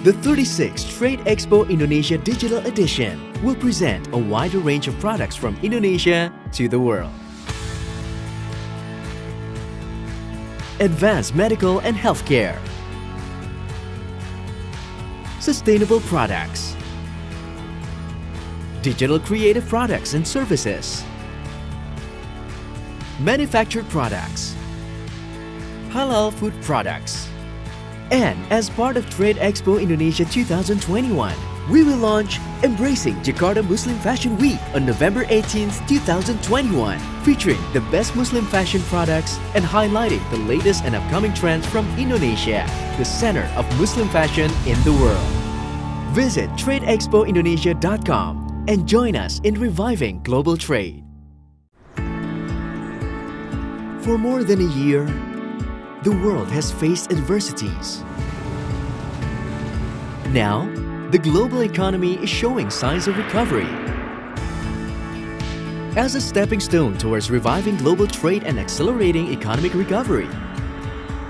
The 36th Trade Expo Indonesia Digital Edition will present a wider range of products from Indonesia to the world. Advanced medical and healthcare, sustainable products, digital creative products and services, manufactured products, halal food products. And as part of Trade Expo Indonesia 2021, we will launch Embracing Jakarta Muslim Fashion Week on November 18, 2021, featuring the best Muslim fashion products and highlighting the latest and upcoming trends from Indonesia, the center of Muslim fashion in the world. Visit tradeexpoindonesia.com and join us in reviving global trade. For more than a year, the world has faced adversities. Now, the global economy is showing signs of recovery. As a stepping stone towards reviving global trade and accelerating economic recovery,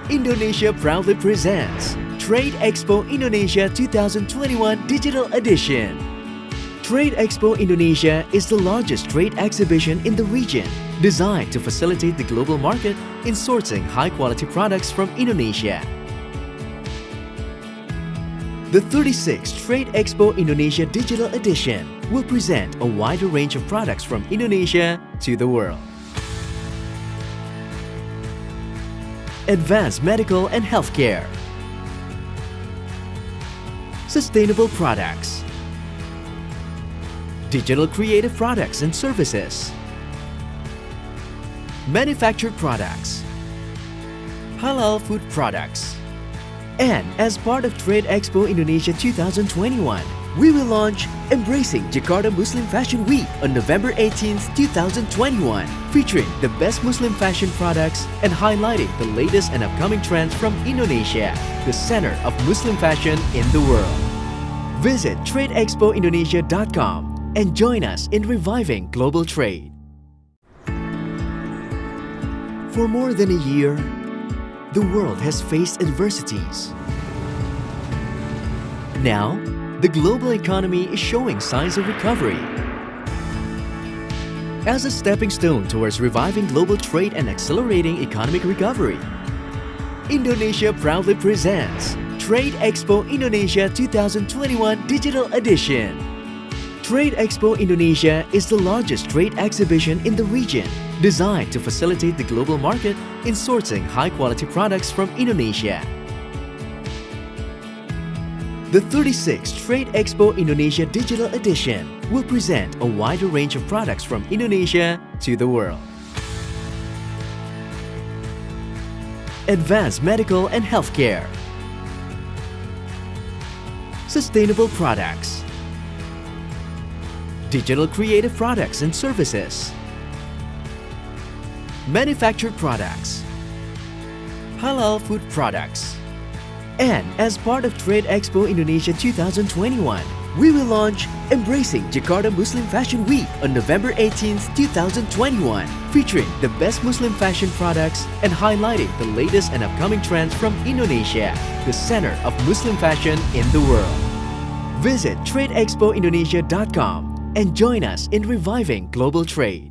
Indonesia proudly presents Trade Expo Indonesia 2021 Digital Edition. Trade Expo Indonesia is the largest trade exhibition in the region, designed to facilitate the global market in sourcing high-quality products from Indonesia. The 36th Trade Expo Indonesia Digital Edition will present a wider range of products from Indonesia to the world. Advanced medical and healthcare, sustainable products, digital creative products and services, manufactured products, halal food products. And as part of Trade Expo Indonesia 2021, we will launch Embracing Jakarta Muslim Fashion Week on November 18, 2021, featuring the best Muslim fashion products and highlighting the latest and upcoming trends from Indonesia, the center of Muslim fashion in the world. Visit tradeexpoindonesia.com and join us in reviving global trade. For more than a year, the world has faced adversities. Now, the global economy is showing signs of recovery. As a stepping stone towards reviving global trade and accelerating economic recovery, Indonesia proudly presents Trade Expo Indonesia 2021 Digital Edition. Trade Expo Indonesia is the largest trade exhibition in the region, designed to facilitate the global market in sourcing high-quality products from Indonesia. The 36th Trade Expo Indonesia Digital Edition will present a wider range of products from Indonesia to the world. Advanced medical and healthcare, sustainable products, digital creative products and services, manufactured products, halal food products. And as part of Trade Expo Indonesia 2021, we will launch Embracing Jakarta Muslim Fashion Week on November 18, 2021, featuring the best Muslim fashion products and highlighting the latest and upcoming trends from Indonesia, the center of Muslim fashion in the world. Visit tradeexpoindonesia.com and join us in reviving global trade.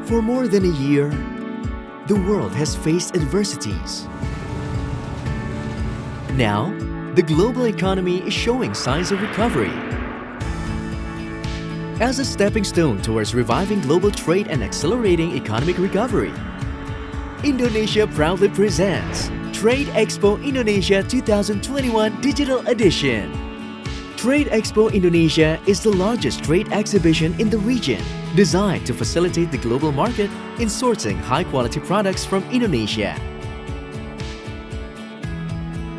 For more than a year, the world has faced adversities. Now, the global economy is showing signs of recovery. As a stepping stone towards reviving global trade and accelerating economic recovery, Indonesia proudly presents Trade Expo Indonesia 2021 Digital Edition. Trade Expo Indonesia is the largest trade exhibition in the region, designed to facilitate the global market in sourcing high-quality products from Indonesia.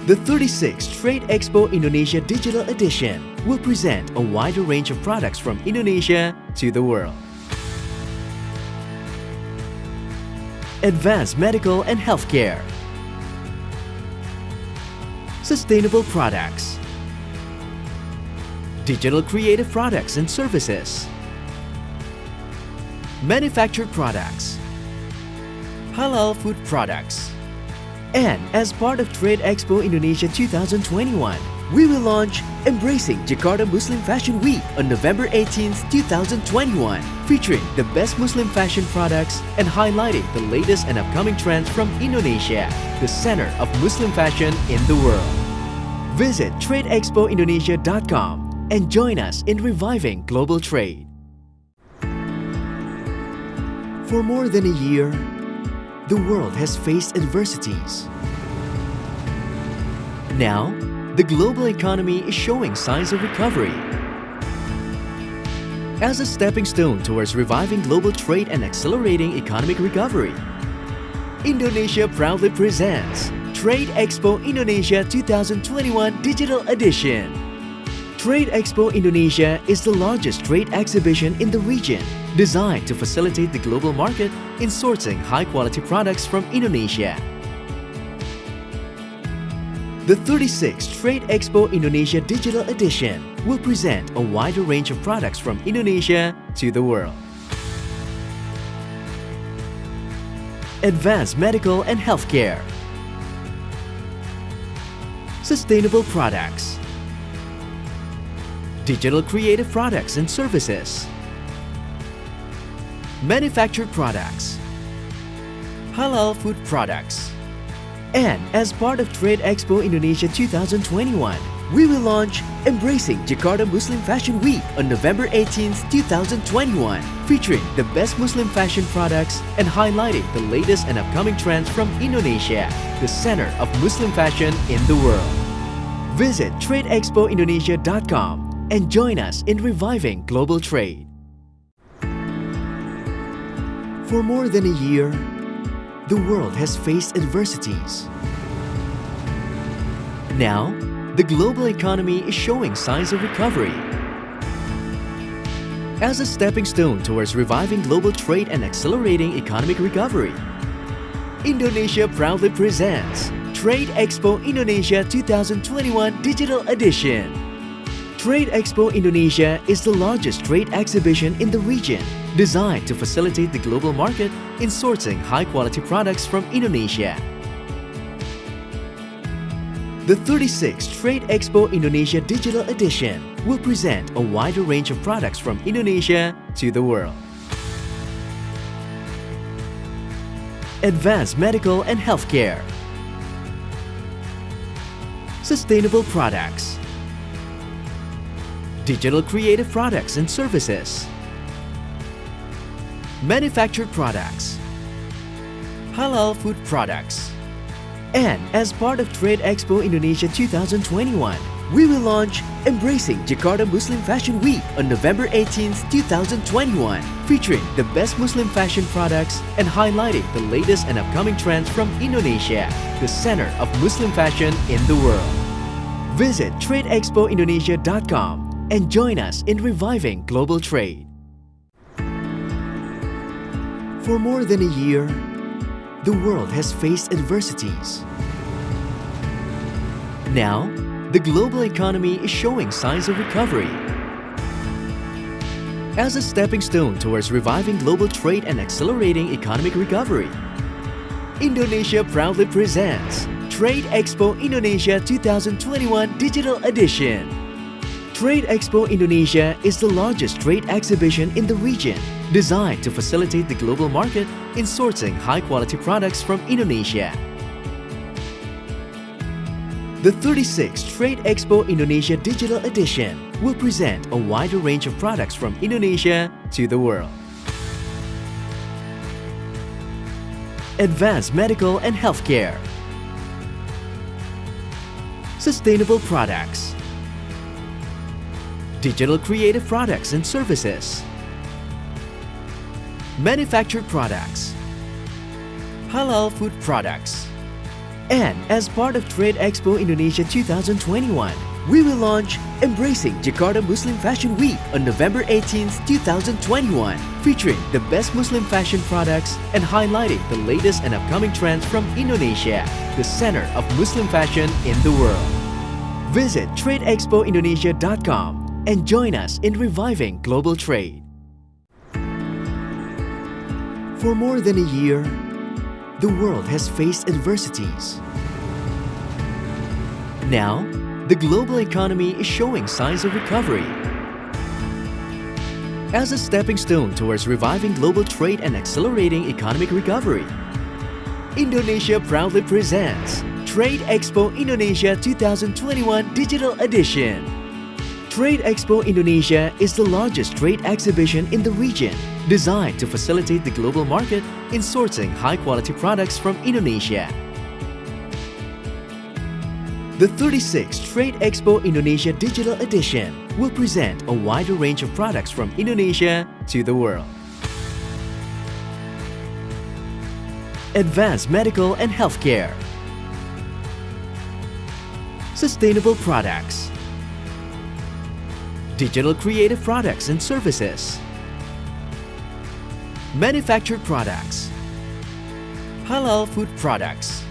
The 36th Trade Expo Indonesia Digital Edition will present a wider range of products from Indonesia to the world. Advanced medical and healthcare, sustainable products, digital creative products and services, manufactured products, halal food products. And as part of Trade Expo Indonesia 2021, we will launch Embracing Jakarta Muslim Fashion Week on November 18th, 2021, featuring the best Muslim fashion products and highlighting the latest and upcoming trends from Indonesia, the center of Muslim fashion in the world. Visit tradeexpoindonesia.com and join us in reviving global trade. For more than a year, the world has faced adversities. Now, the global economy is showing signs of recovery. As a stepping stone towards reviving global trade and accelerating economic recovery, Indonesia proudly presents Trade Expo Indonesia 2021 Digital Edition. Trade Expo Indonesia is the largest trade exhibition in the region, designed to facilitate the global market in sourcing high-quality products from Indonesia. The 36th Trade Expo Indonesia Digital Edition will present a wider range of products from Indonesia to the world. Advanced medical and healthcare, sustainable products, digital creative products and services, manufactured products, halal food products. And as part of Trade Expo Indonesia 2021, we will launch Embracing Jakarta Muslim Fashion Week on November 18th, 2021, featuring the best Muslim fashion products and highlighting the latest and upcoming trends from Indonesia, the center of Muslim fashion in the world. Visit tradeexpoindonesia.com and join us in reviving global trade. For more than a year, the world has faced adversities. Now, the global economy is showing signs of recovery. As a stepping stone towards reviving global trade and accelerating economic recovery, Indonesia proudly presents Trade Expo Indonesia 2021 Digital Edition. Trade Expo Indonesia is the largest trade exhibition in the region, designed to facilitate the global market in sourcing high-quality products from Indonesia. The 36th Trade Expo Indonesia Digital Edition will present a wider range of products from Indonesia to the world. Advanced medical and healthcare, sustainable products, digital creative products and services, manufactured products, halal food products. And as part of Trade Expo Indonesia 2021, we will launch Embracing Jakarta Muslim Fashion Week on November 18th, 2021, featuring the best Muslim fashion products and highlighting the latest and upcoming trends from Indonesia, the center of Muslim fashion in the world. Visit tradeexpoindonesia.com and join us in reviving global trade. For more than a year, the world has faced adversities. Now, the global economy is showing signs of recovery. As a stepping stone towards reviving global trade and accelerating economic recovery, Indonesia proudly presents Trade Expo Indonesia 2021 Digital Edition. Trade Expo Indonesia is the largest trade exhibition in the region, designed to facilitate the global market in sourcing high-quality products from Indonesia. The 36th Trade Expo Indonesia Digital Edition will present a wider range of products from Indonesia to the world. Advanced medical and healthcare, sustainable products, digital creative products and services, manufactured products, halal food products. And as part of Trade Expo Indonesia 2021, we will launch Embracing Jakarta Muslim Fashion Week on November 18th, 2021, featuring the best Muslim fashion products and highlighting the latest and upcoming trends from Indonesia, the center of Muslim fashion in the world. Visit tradeexpoindonesia.com and join us in reviving global trade. For more than a year, the world has faced adversities. Now, the global economy is showing signs of recovery. As a stepping stone towards reviving global trade and accelerating economic recovery, Indonesia proudly presents Trade Expo Indonesia 2021 Digital Edition. Trade Expo Indonesia is the largest trade exhibition in the region, designed to facilitate the global market in sourcing high-quality products from Indonesia. The 36th Trade Expo Indonesia Digital Edition will present a wider range of products from Indonesia to the world. Advanced medical and healthcare, sustainable products, digital creative products and services, manufactured products, halal food products.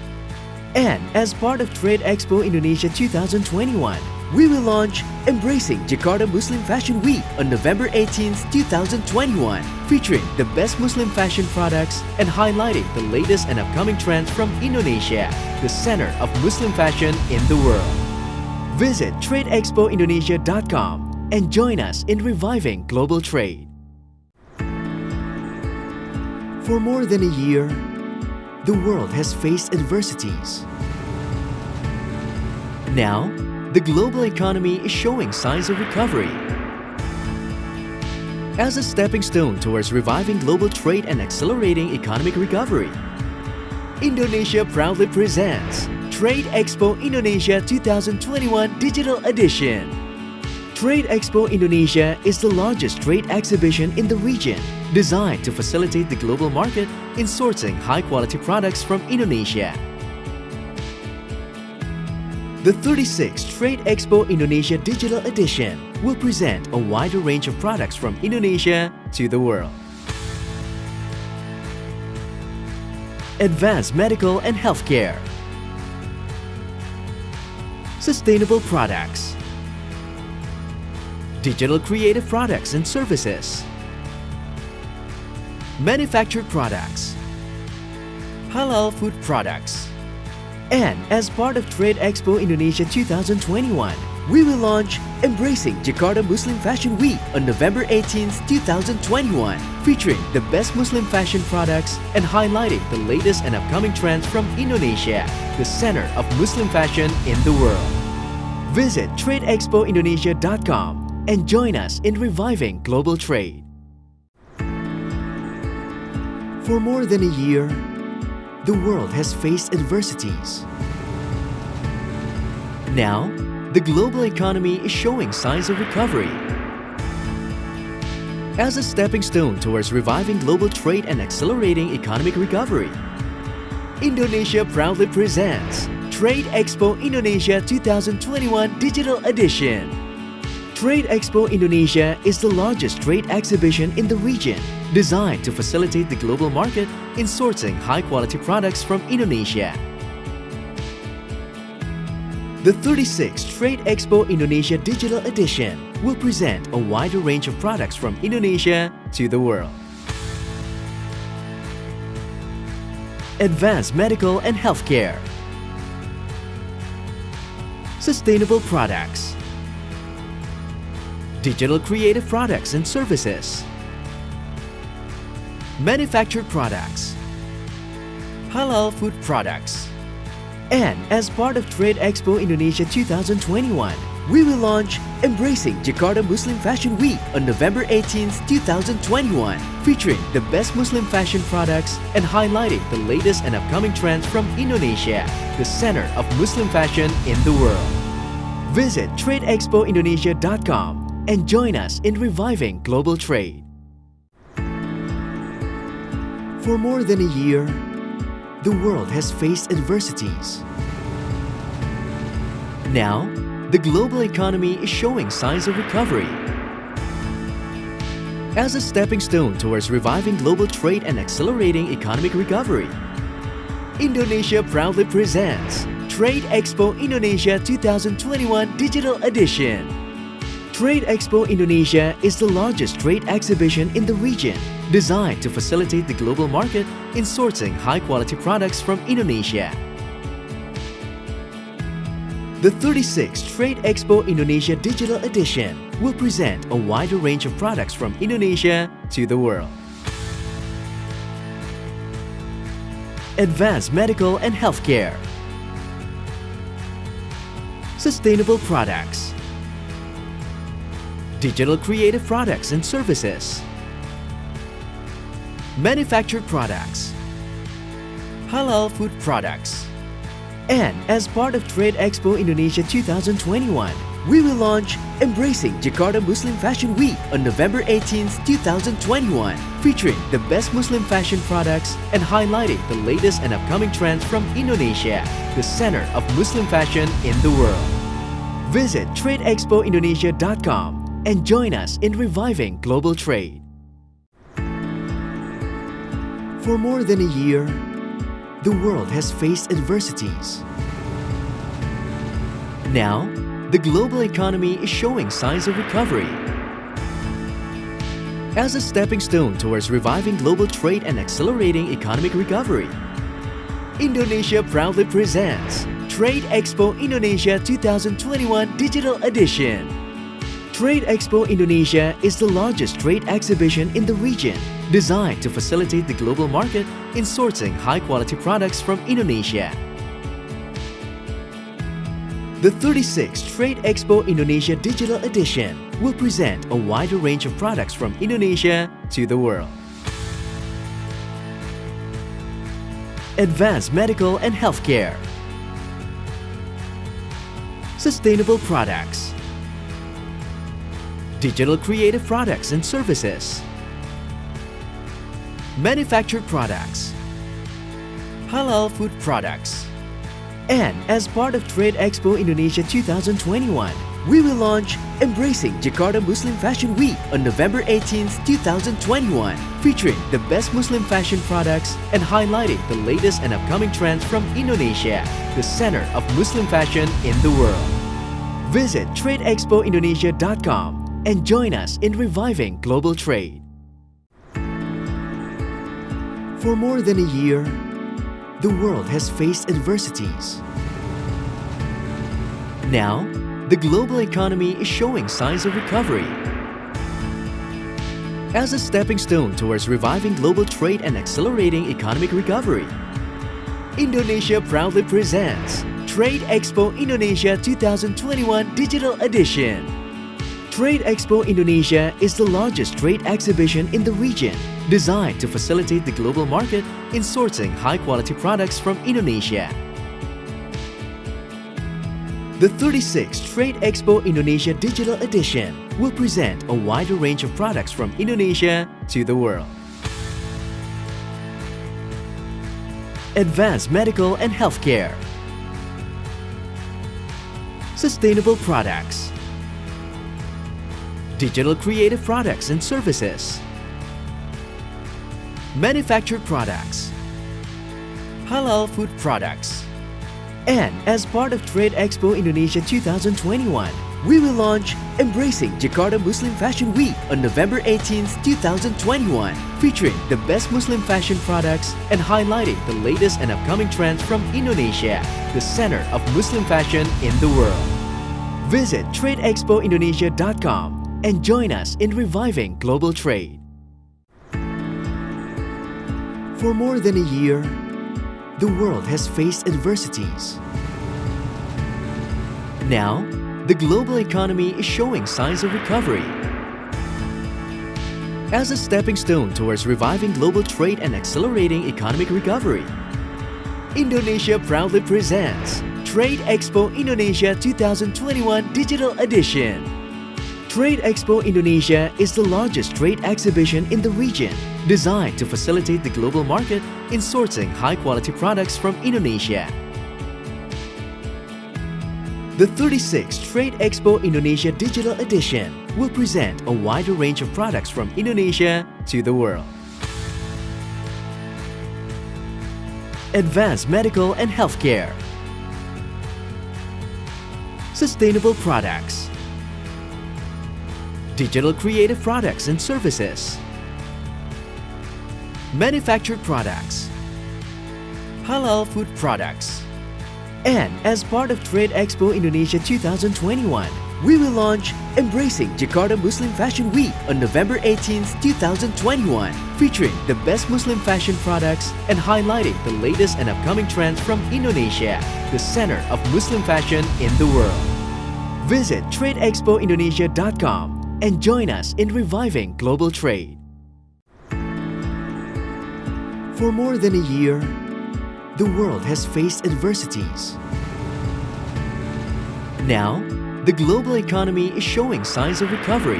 And as part of Trade Expo Indonesia 2021, we will launch Embracing Jakarta Muslim Fashion Week on November 18, 2021, featuring the best Muslim fashion products and highlighting the latest and upcoming trends from Indonesia, the center of Muslim fashion in the world. Visit tradeexpoindonesia.com and join us in reviving global trade. For more than a year, the world has faced adversities. Now, the global economy is showing signs of recovery. As a stepping stone towards reviving global trade and accelerating economic recovery, Indonesia proudly presents Trade Expo Indonesia 2021 Digital Edition. Trade Expo Indonesia is the largest trade exhibition in the region, designed to facilitate the global market in sourcing high-quality products from Indonesia. The 36th Trade Expo Indonesia Digital Edition will present a wider range of products from Indonesia to the world. Advanced medical and healthcare, sustainable products, digital creative products and services, manufactured products, halal food products. And as part of Trade Expo Indonesia 2021, we will launch Embracing Jakarta Muslim Fashion Week on November 18, 2021, featuring the best Muslim fashion products and highlighting the latest and upcoming trends from Indonesia, the center of Muslim fashion in the world. Visit tradeexpoindonesia.com and join us in reviving global trade. For more than a year, the world has faced adversities. Now, the global economy is showing signs of recovery. As a stepping stone towards reviving global trade and accelerating economic recovery, Indonesia proudly presents Trade Expo Indonesia 2021 Digital Edition. Trade Expo Indonesia is the largest trade exhibition in the region, designed to facilitate the global market in sourcing high-quality products from Indonesia. The 36th Trade Expo Indonesia Digital Edition will present a wider range of products from Indonesia to the world. Advanced medical and healthcare, sustainable products, digital creative products and services, manufactured products, halal food products. And as part of Trade Expo Indonesia 2021, we will launch Embracing Jakarta Muslim Fashion Week on November 18, 2021, featuring the best Muslim fashion products and highlighting the latest and upcoming trends from Indonesia, the center of Muslim fashion in the world. Visit tradeexpoindonesia.com and join us in reviving global trade. For more than a year, the world has faced adversities. Now, the global economy is showing signs of recovery. As a stepping stone towards reviving global trade and accelerating economic recovery, Indonesia proudly presents Trade Expo Indonesia 2021 Digital Edition. Trade Expo Indonesia is the largest trade exhibition in the region, designed to facilitate the global market in sourcing high-quality products from Indonesia. The 36th Trade Expo Indonesia Digital Edition will present a wider range of products from Indonesia to the world. Advanced medical and healthcare, sustainable products, digital creative products and services, manufactured products, halal food products. And as part of Trade Expo Indonesia 2021, we will launch Embracing Jakarta Muslim Fashion Week on November 18, 2021, featuring the best Muslim fashion products and highlighting the latest and upcoming trends from Indonesia, the center of Muslim fashion in the world. Visit tradeexpoindonesia.com and join us in reviving global trade. For more than a year, the world has faced adversities. Now, the global economy is showing signs of recovery. As a stepping stone towards reviving global trade and accelerating economic recovery, Indonesia proudly presents Trade Expo Indonesia 2021 Digital Edition. Trade Expo Indonesia is the largest trade exhibition in the region, designed to facilitate the global market in sourcing high-quality products from Indonesia. The 36th Trade Expo Indonesia Digital Edition will present a wider range of products from Indonesia to the world. Advanced medical and healthcare, sustainable products, digital creative products and services, manufactured products, halal food products. And as part of Trade Expo Indonesia 2021, we will launch Embracing Jakarta Muslim Fashion Week on November 18, 2021, featuring the best Muslim fashion products and highlighting the latest and upcoming trends from Indonesia, the center of Muslim fashion in the world. Visit tradeexpoindonesia.com and join us in reviving global trade. For more than a year, the world has faced adversities. Now, the global economy is showing signs of recovery. As a stepping stone towards reviving global trade and accelerating economic recovery, Indonesia proudly presents Trade Expo Indonesia 2021 Digital Edition. Trade Expo Indonesia is the largest trade exhibition in the region, designed to facilitate the global market in sourcing high-quality products from Indonesia. The 36th Trade Expo Indonesia Digital Edition will present a wider range of products from Indonesia to the world. Advanced medical and healthcare, sustainable products, digital creative products and services, manufactured products, halal food products. And as part of Trade Expo Indonesia 2021, we will launch Embracing Jakarta Muslim Fashion Week on November 18, 2021, featuring the best Muslim fashion products and highlighting the latest and upcoming trends from Indonesia, the center of Muslim fashion in the world. Visit tradeexpoindonesia.com and join us in reviving global trade. For more than a year, the world has faced adversities. Now, the global economy is showing signs of recovery. As a stepping stone towards reviving global trade and accelerating economic recovery, Indonesia proudly presents Trade Expo Indonesia 2021 Digital Edition. Trade Expo Indonesia is the largest trade exhibition in the region, designed to facilitate the global market in sourcing high-quality products from Indonesia. The 36th Trade Expo Indonesia Digital Edition will present a wider range of products from Indonesia to the world. Advanced medical and healthcare, sustainable products, digital creative products and services, manufactured products, halal food products. And as part of Trade Expo Indonesia 2021, we will launch Embracing Jakarta Muslim Fashion Week on November 18th, 2021, featuring the best Muslim fashion products and highlighting the latest and upcoming trends from Indonesia, the center of Muslim fashion in the world. Visit tradeexpoindonesia.com and join us in reviving global trade. For more than a year, the world has faced adversities. Now, the global economy is showing signs of recovery.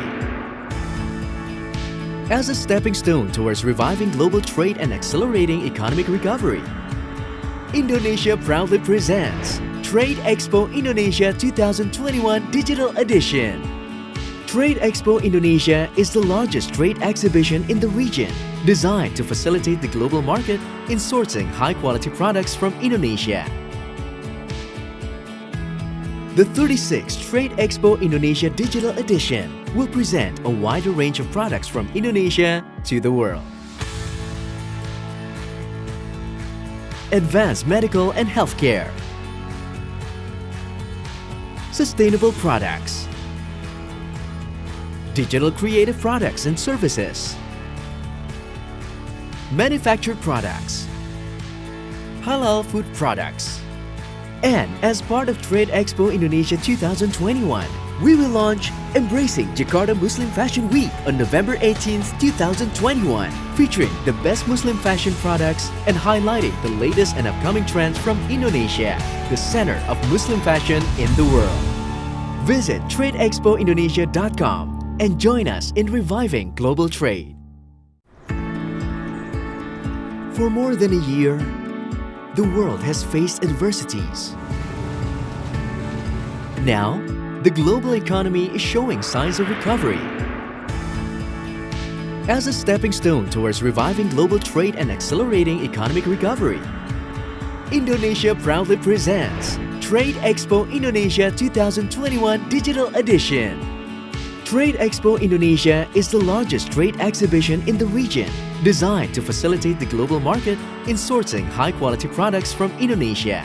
As a stepping stone towards reviving global trade and accelerating economic recovery, Indonesia proudly presents Trade Expo Indonesia 2021 Digital Edition. Trade Expo Indonesia is the largest trade exhibition in the region, designed to facilitate the global market in sourcing high-quality products from Indonesia. The 36th Trade Expo Indonesia Digital Edition will present a wider range of products from Indonesia to the world. Advanced medical and healthcare, sustainable products, digital creative products and services, manufactured products, halal food products. And as part of Trade Expo Indonesia 2021, we will launch Embracing Jakarta Muslim Fashion Week on November 18th, 2021, featuring the best Muslim fashion products and highlighting the latest and upcoming trends from Indonesia, the center of Muslim fashion in the world. Visit tradeexpoindonesia.com and join us in reviving global trade. For more than a year, the world has faced adversities. Now, the global economy is showing signs of recovery. As a stepping stone towards reviving global trade and accelerating economic recovery, Indonesia proudly presents Trade Expo Indonesia 2021 Digital Edition. Trade Expo Indonesia is the largest trade exhibition in the region, designed to facilitate the global market in sourcing high-quality products from Indonesia.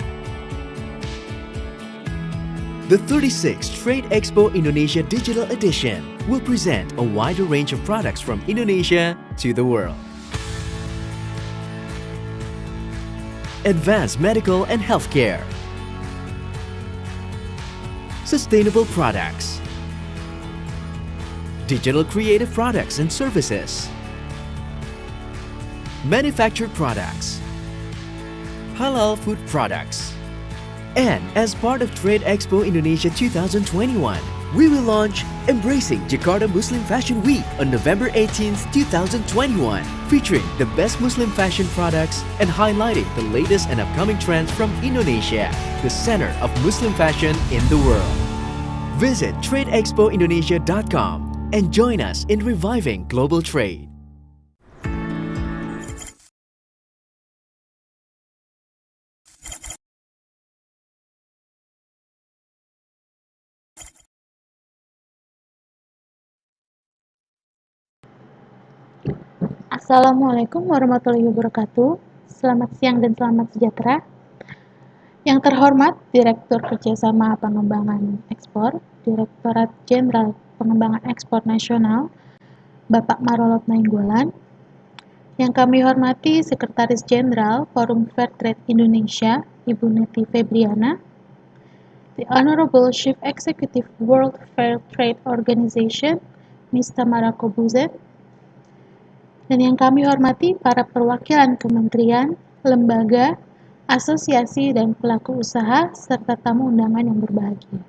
The 36th Trade Expo Indonesia Digital Edition will present a wider range of products from Indonesia to the world. Advanced medical and healthcare, sustainable products, digital creative products and services, manufactured products, halal food products. And as part of Trade Expo Indonesia 2021, we will launch Embracing Jakarta Muslim Fashion Week on November 18th, 2021, featuring the best Muslim fashion products and highlighting the latest and upcoming trends from Indonesia, the center of Muslim fashion in the world. Visit tradeexpoindonesia.com and join us in reviving global trade. Assalamualaikum warahmatullahi wabarakatuh. Selamat siang dan selamat sejahtera. Yang terhormat Direktur Kerjasama Pengembangan Ekspor, Direktorat Jenderal Pengembangan Ekspor Nasional, Bapak Marolot Nainggolan. Yang kami hormati Sekretaris Jenderal Forum Fair Trade Indonesia, Ibu Neti Febriana. The Honorable Chief Executive World Fair Trade Organization, Ms. Tamara Kobuzet. Dan yang kami hormati para perwakilan kementerian, lembaga, asosiasi, dan pelaku usaha, serta tamu undangan yang berbahagia.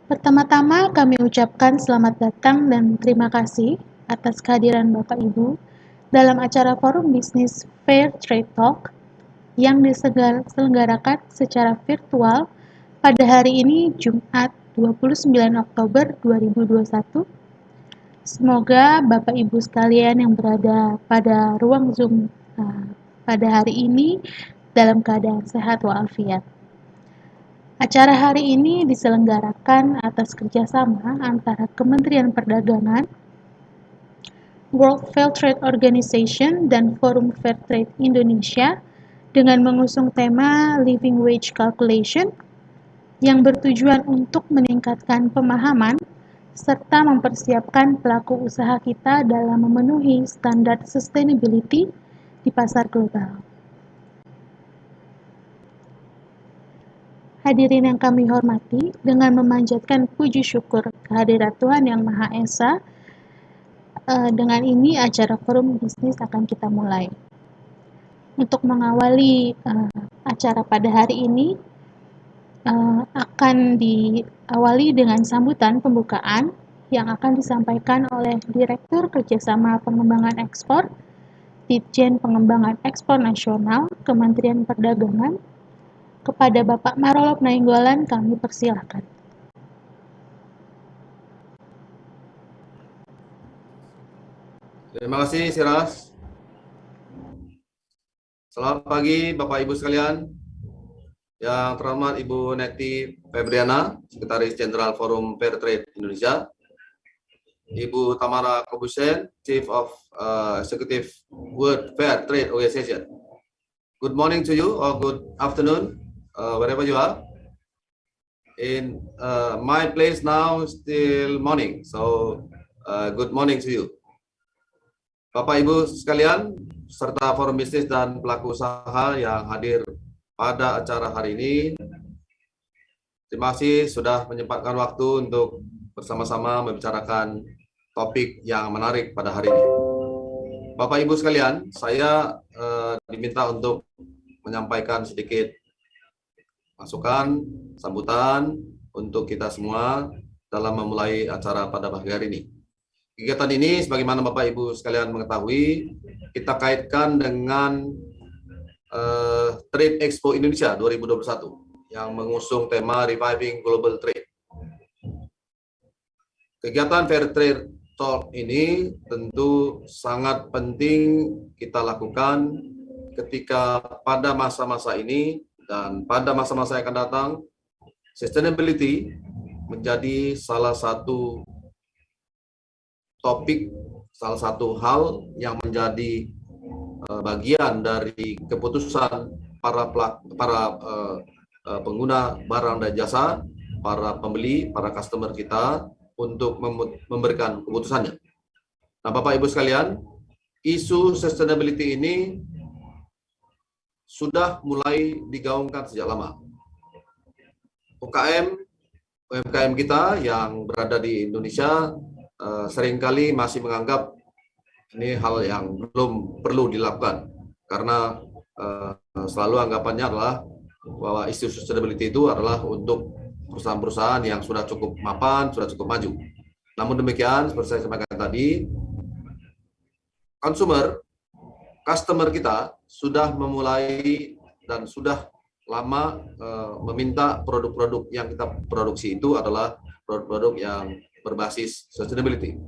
Pertama-tama kami ucapkan selamat datang dan terima kasih atas kehadiran Bapak Ibu dalam acara Forum Bisnis Fair Trade Talk yang diselenggarakan secara virtual pada hari ini Jumat 29 Oktober 2021. Semoga Bapak Ibu sekalian yang berada pada ruang Zoom pada hari ini dalam keadaan sehat walafiat. Acara hari ini diselenggarakan atas kerjasama antara Kementerian Perdagangan, World Fair Trade Organization dan Forum Fair Trade Indonesia dengan mengusung tema Living Wage Calculation yang bertujuan untuk meningkatkan pemahaman serta mempersiapkan pelaku usaha kita dalam memenuhi standar sustainability di pasar global. Hadirin yang kami hormati, dengan memanjatkan puji syukur kehadirat Tuhan Yang Maha Esa, dengan ini acara forum bisnis akan kita mulai. Untuk mengawali acara pada hari ini, akan diawali dengan sambutan pembukaan yang akan disampaikan oleh Direktur Kerjasama Pengembangan Ekspor, Ditjen Pengembangan Ekspor Nasional, Kementerian Perdagangan. Kepada Bapak Marolop Nainggolan kami persilahkan. Terima kasih, Siras. Selamat pagi, Bapak Ibu sekalian. Yang terhormat Ibu Neti Febriana, Sekretaris Jenderal Forum Fair Trade Indonesia. Ibu Tamara Kobusen, Chief of Executive World Fair Trade Organization. Good morning to you, or good afternoon, wherever you are. In my place now, still morning, so good morning to you. Bapak Ibu sekalian, serta forum bisnis dan pelaku usaha yang hadir pada acara hari ini, terima kasih sudah menyempatkan waktu untuk bersama-sama membicarakan topik yang menarik pada hari ini. Bapak Ibu sekalian, saya diminta untuk menyampaikan sedikit masukan, sambutan untuk kita semua dalam memulai acara pada pagi hari ini. Kegiatan ini, sebagaimana Bapak Ibu sekalian mengetahui, kita kaitkan dengan Trade Expo Indonesia 2021 yang mengusung tema Reviving Global Trade. Kegiatan Fair Trade Talk ini tentu sangat penting kita lakukan ketika pada masa-masa ini dan pada masa-masa yang akan datang, sustainability menjadi salah satu topik, salah satu hal yang menjadi bagian dari keputusan para pengguna barang dan jasa, para pembeli, para customer kita untuk memberikan keputusannya. Nah, Bapak Ibu sekalian, isu sustainability ini sudah mulai digaungkan sejak lama. UMKM kita yang berada di Indonesia seringkali masih menganggap ini hal yang belum perlu dilakukan karena selalu anggapannya adalah bahwa isu sustainability itu adalah untuk perusahaan-perusahaan yang sudah cukup mapan, sudah cukup maju. Namun demikian, seperti saya sampaikan tadi, customer kita sudah memulai dan sudah lama meminta produk-produk yang kita produksi itu adalah produk-produk yang berbasis sustainability.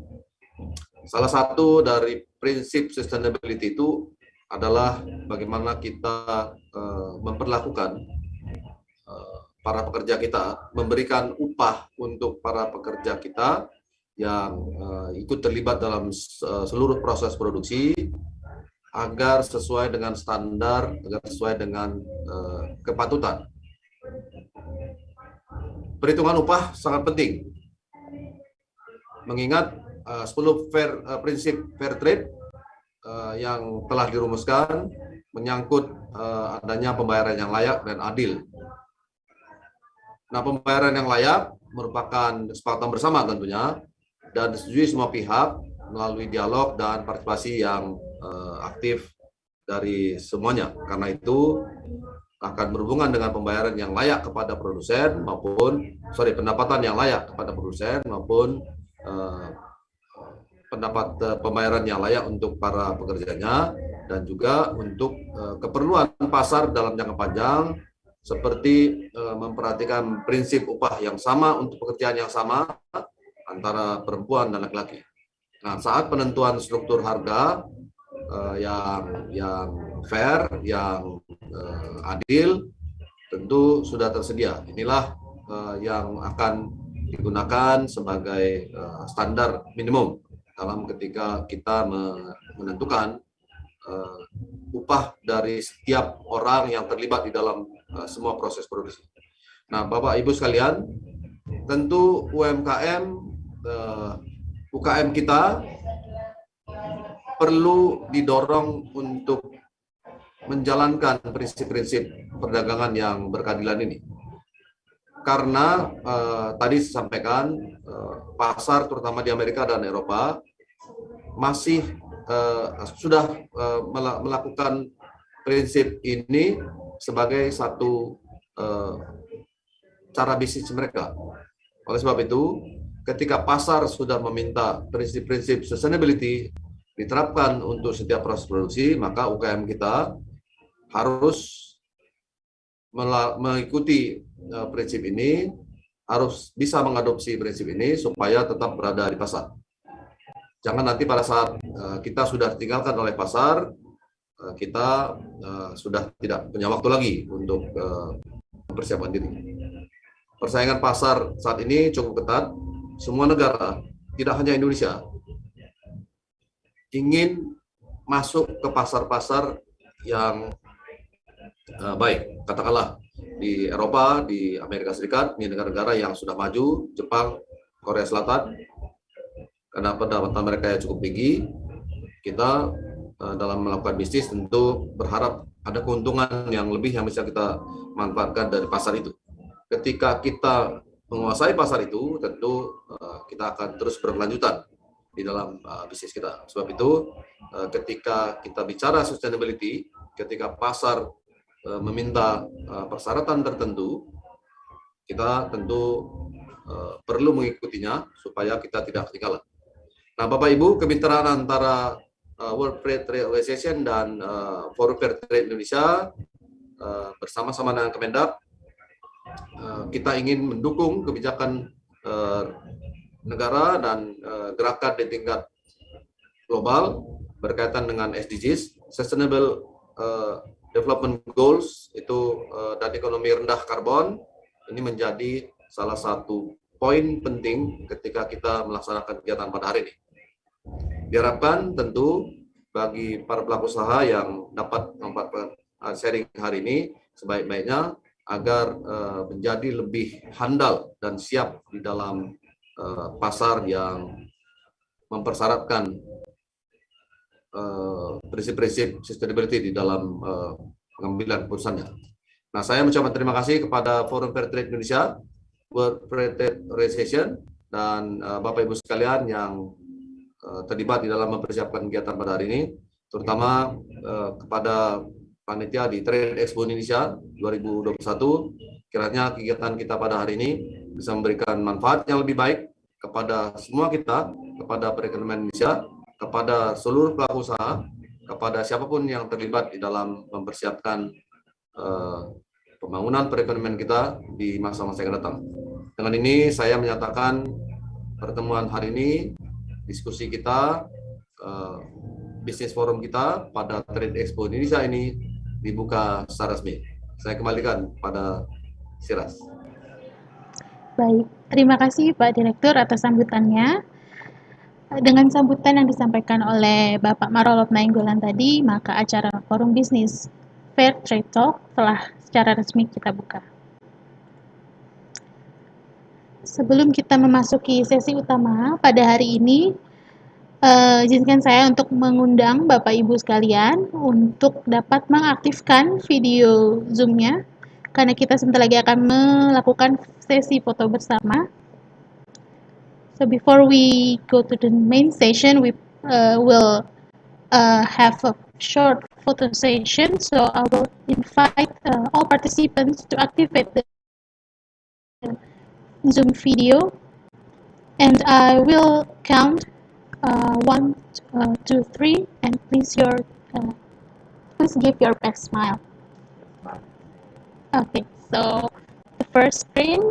Salah satu dari prinsip sustainability itu adalah bagaimana kita memperlakukan para pekerja kita, memberikan upah untuk para pekerja kita yang ikut terlibat dalam seluruh proses produksi agar sesuai dengan standar, agar sesuai dengan kepatutan. Perhitungan upah sangat penting. Mengingat 10 prinsip fair trade yang telah dirumuskan menyangkut adanya pembayaran yang layak dan adil. Nah, pembayaran yang layak merupakan kesepakatan bersama tentunya dan disetujui semua pihak melalui dialog dan partisipasi yang aktif dari semuanya. Karena itu akan berhubungan dengan pembayaran yang layak kepada produsen pendapatan yang layak kepada produsen maupun pembayaran yang layak untuk para pekerjanya dan juga untuk keperluan pasar dalam jangka panjang seperti memperhatikan prinsip upah yang sama untuk pekerjaan yang sama antara perempuan dan laki-laki. Nah, saat penentuan struktur harga yang fair, yang adil, tentu sudah tersedia. Inilah yang akan digunakan sebagai standar minimum dalam ketika kita menentukan upah dari setiap orang yang terlibat di dalam semua proses produksi. Nah, Bapak Ibu sekalian, tentu UKM kita perlu didorong untuk menjalankan prinsip-prinsip perdagangan yang berkeadilan ini. Karena tadi disampaikan pasar terutama di Amerika dan Eropa masih sudah melakukan prinsip ini sebagai satu cara bisnis mereka. Oleh sebab itu, ketika pasar sudah meminta prinsip-prinsip sustainability diterapkan untuk setiap proses produksi, maka UKM kita harus mengikuti prinsip ini, harus bisa mengadopsi prinsip ini supaya tetap berada di pasar. Jangan nanti pada saat kita sudah ditinggalkan oleh pasar, kita sudah tidak punya waktu lagi untuk mempersiapkan diri. Persaingan pasar saat ini cukup ketat. Semua negara, tidak hanya Indonesia, ingin masuk ke pasar-pasar yang baik. Katakanlah di Eropa, di Amerika Serikat, di negara-negara yang sudah maju, Jepang, Korea Selatan, karena pendapatan mereka yang cukup tinggi, kita dalam melakukan bisnis tentu berharap ada keuntungan yang lebih yang bisa kita manfaatkan dari pasar itu. Ketika kita menguasai pasar itu, tentu kita akan terus berkelanjutan di dalam bisnis kita. Sebab itu, ketika kita bicara sustainability, ketika pasar meminta persyaratan tertentu, kita tentu perlu mengikutinya supaya kita tidak ketinggalan. Nah, Bapak Ibu, kemitraan antara World Trade Organization dan Forum Fair Trade Indonesia bersama-sama dengan Kemendak, kita ingin mendukung kebijakan negara dan gerakan di tingkat global berkaitan dengan SDGs, Sustainable Development Goals itu dan ekonomi rendah karbon. Ini menjadi salah satu poin penting ketika kita melaksanakan kegiatan pada hari ini. Diharapkan tentu bagi para pelaku usaha yang dapat memanfaatkan sharing hari ini sebaik-baiknya agar menjadi lebih handal dan siap di dalam pasar yang mempersyaratkan prinsip-prinsip sustainability di dalam pengambilan keputusannya. Nah, saya mengucapkan terima kasih kepada Forum Fair Trade Indonesia, World Trade Organization, dan Bapak Ibu sekalian yang terlibat di dalam mempersiapkan kegiatan pada hari ini, terutama kepada panitia di Trade Expo Indonesia 2021. Kiranya kegiatan kita pada hari ini bisa memberikan manfaat yang lebih baik kepada semua kita, kepada perekonomian Indonesia, kepada seluruh pelaku usaha, kepada siapapun yang terlibat di dalam mempersiapkan pembangunan perekonomian kita di masa-masa yang datang. Dengan ini saya menyatakan pertemuan hari ini, diskusi kita, bisnis forum kita pada Trade Expo Indonesia ini dibuka secara resmi. Saya kembalikan pada Siras. Baik, terima kasih Pak Direktur atas sambutannya. Dengan sambutan yang disampaikan oleh Bapak Marolop Nainggolan tadi, maka acara Forum Bisnis Fair Trade Talk telah secara resmi kita buka. Sebelum kita memasuki sesi utama pada hari ini, izinkan saya untuk mengundang Bapak Ibu sekalian untuk dapat mengaktifkan video Zoom-nya, karena kita sebentar lagi akan melakukan sesi foto bersama. So before we go to the main session, we will have a short photo session. So I will invite all participants to activate the Zoom video, and I will count 1, 2, 3, and please give your best smile. Okay, so the first screen.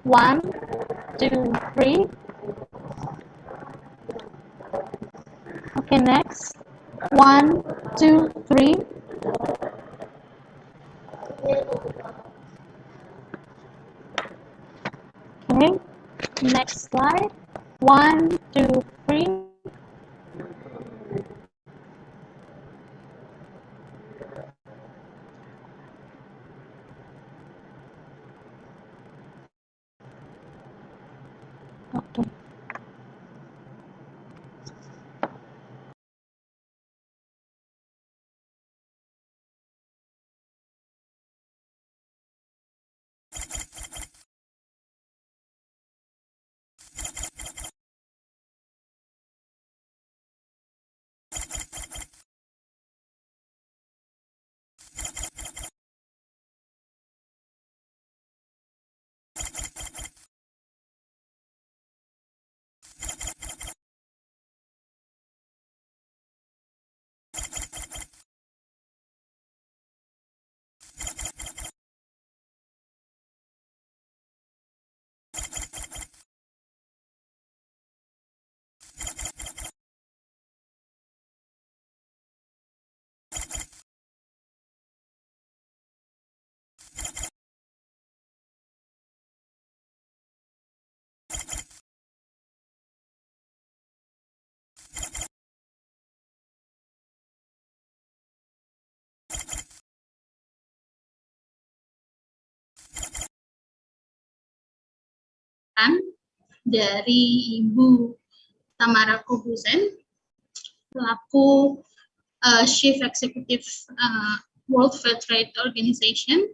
1, 2, 3. Okay, next. 1, 2, 3. Okay, next slide. 1, 2, 3. Oke. Dari Ibu Tamara Kobusen selaku Chief Executive World Fair Trade Organization,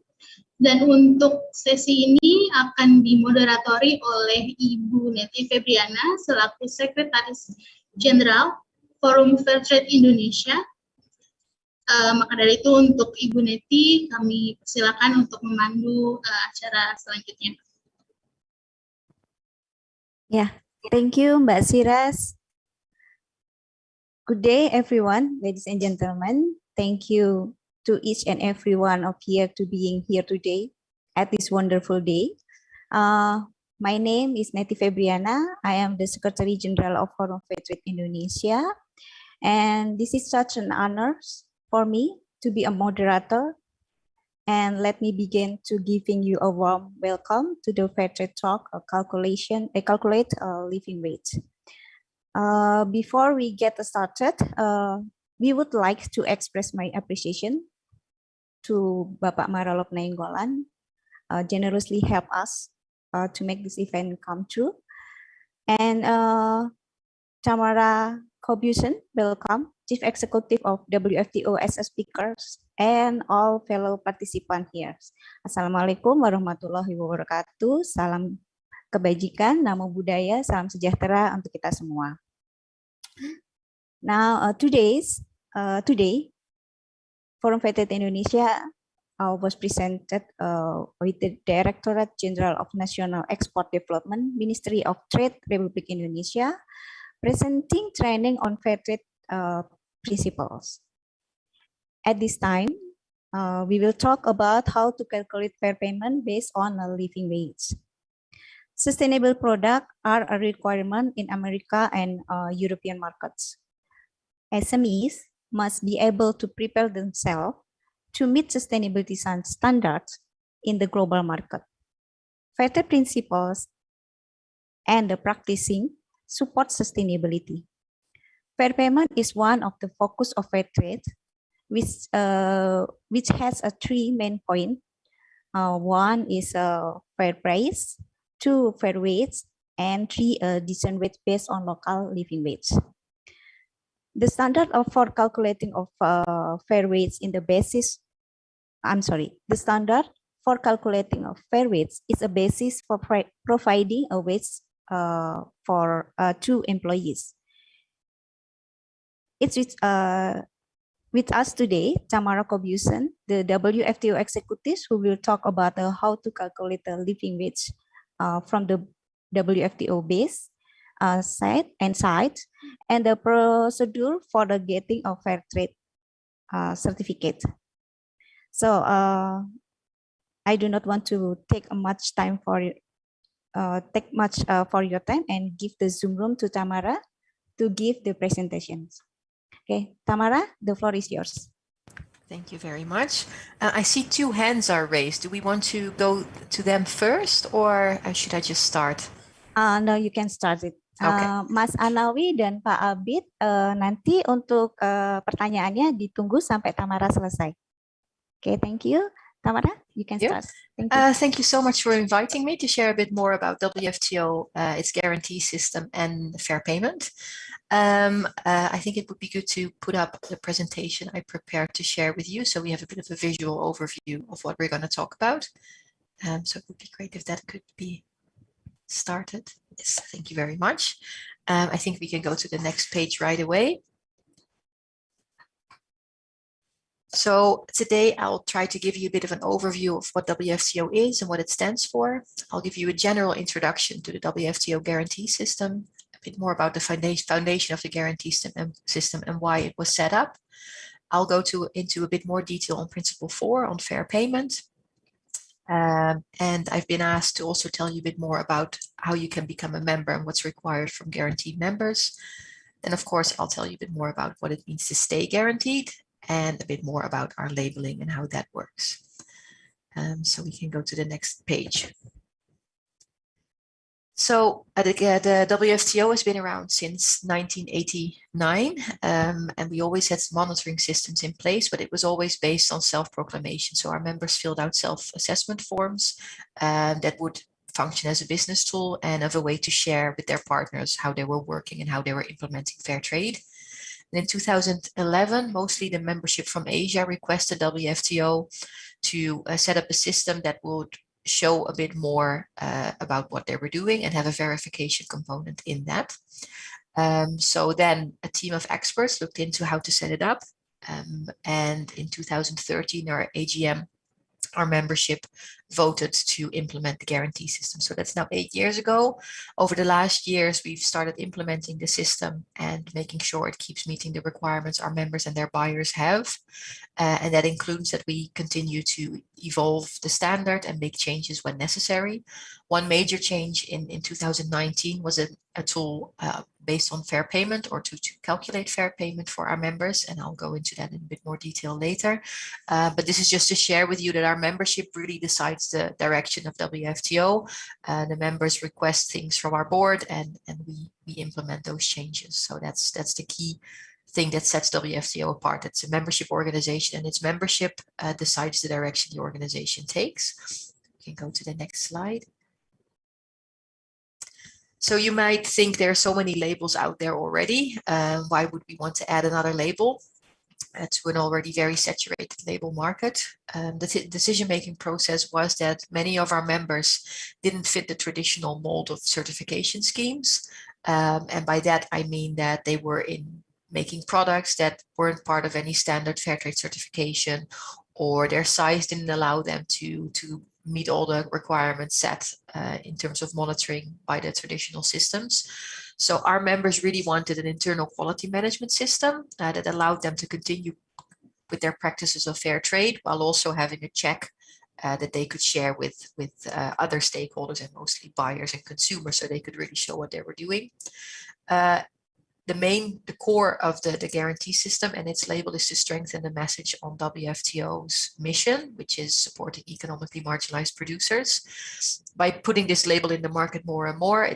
dan untuk sesi ini akan dimoderatori oleh Ibu Neti Febriana selaku Sekretaris Jenderal Forum Fair Trade Indonesia. Maka dari itu untuk Ibu Neti kami persilakan untuk memandu acara selanjutnya. Yeah, thank you, Mbak Siras. Good day, everyone, ladies and gentlemen. Thank you to each and every one of you to being here today at this wonderful day. My name is Neti Febriana. I am the Secretary General of Forum Fair Trade Indonesia. And this is such an honor for me to be a moderator. And let me begin to giving you a warm welcome to the Fair Trade Talk, calculate living wage. Before we get started, we would like to express my appreciation to Bapak Maralop Nainggolan, generously help us to make this event come true. And Tamara Kobusen, welcome, Chief Executive of WFTO as a speakers, and all fellow participants here. Assalamualaikum warahmatullahi wabarakatuh. Salam kebajikan, namo budaya, salam sejahtera untuk kita semua. Now, today, Forum Fair Trade Indonesia was presented with the Directorate General of National Export Development, Ministry of Trade, Republik Indonesia, presenting training on fair trade principles. At this time, we will talk about how to calculate fair payment based on a living wage. Sustainable products are a requirement in America and European markets. SMEs must be able to prepare themselves to meet sustainability standards in the global market. Fair trade principles and the practicing support sustainability. Fair payment is one of the focus of fair trade, which has a three main points. One is a fair price, two fair wage, and three a decent wage based on local living wage. The standard for calculating of fair wage in the basis, the standard for calculating of fair wage is a basis for providing a wage for two employees. It's with us today, Tamara Kobusen, the WFTO executive, who will talk about how to calculate the living wage from the WFTO base side, and the procedure for the getting of fair trade certificate. So I do not want to take much time for your time and give the Zoom room to Tamara to give the presentations. Okay, Tamara, the floor is yours. Thank you very much. I see two hands are raised. Do we want to go to them first, or should I just start? No, you can start it. Okay. Mas Alawi dan Pak Abid, nanti untuk pertanyaannya ditunggu sampai Tamara selesai. Okay, thank you. Tamara, you can Yeah. start. Thank you. Thank you so much for inviting me to share a bit more about WFTO, its guarantee system and fair payment. I think it would be good to put up the presentation I prepared to share with you so we have a bit of a visual overview of what we're going to talk about. So it would be great if that could be started. Yes, thank you very much. I think we can go to the next page right away. So today I'll try to give you a bit of an overview of what WFTO is and what it stands for. I'll give you a general introduction to the WFTO guarantee system, a bit more about the foundation of the guarantee system and why it was set up. I'll go into a bit more detail on Principle 4 on fair payment. And I've been asked to also tell you a bit more about how you can become a member and what's required from guaranteed members. And of course, I'll tell you a bit more about what it means to stay guaranteed and a bit more about our labeling and how that works. So we can go to the next page. So the WFTO has been around since 1989, and we always had monitoring systems in place, but it was always based on self-proclamation. So our members filled out self-assessment forms that would function as a business tool and of a way to share with their partners how they were working and how they were implementing fair trade. And in 2011, mostly the membership from Asia requested WFTO to set up a system that would show a bit more about what they were doing and have a verification component in that. So then a team of experts looked into how to set it up. And in 2013, our AGM, our membership voted to implement the guarantee system. So that's now 8 years ago. Over the last years, we've started implementing the system and making sure it keeps meeting the requirements our members and their buyers have. And that includes that we continue to evolve the standard and make changes when necessary. One major change in 2019 was a tool based on fair payment or to calculate fair payment for our members. And I'll go into that in a bit more detail later. But this is just to share with you that our membership really decides the direction of WFTO. The members request things from our board and we implement those changes. So that's the key thing that sets WFTO apart. It's a membership organization and its membership decides the direction the organization takes. We can go to the next slide. So you might think there are so many labels out there already. Why would we want to add another label to an already very saturated label market? The decision-making process was that many of our members didn't fit the traditional mold of certification schemes. And by that, I mean that they were in making products that weren't part of any standard fair trade certification, or their size didn't allow them to meet all the requirements set in terms of monitoring by the traditional systems. So our members really wanted an internal quality management system that allowed them to continue with their practices of fair trade while also having a check that they could share with other stakeholders and mostly buyers and consumers, so they could really show what they were doing. The core of the guarantee system and its label is to strengthen the message on WFTO's mission, which is supporting economically marginalized producers. By putting this label in the market more and more,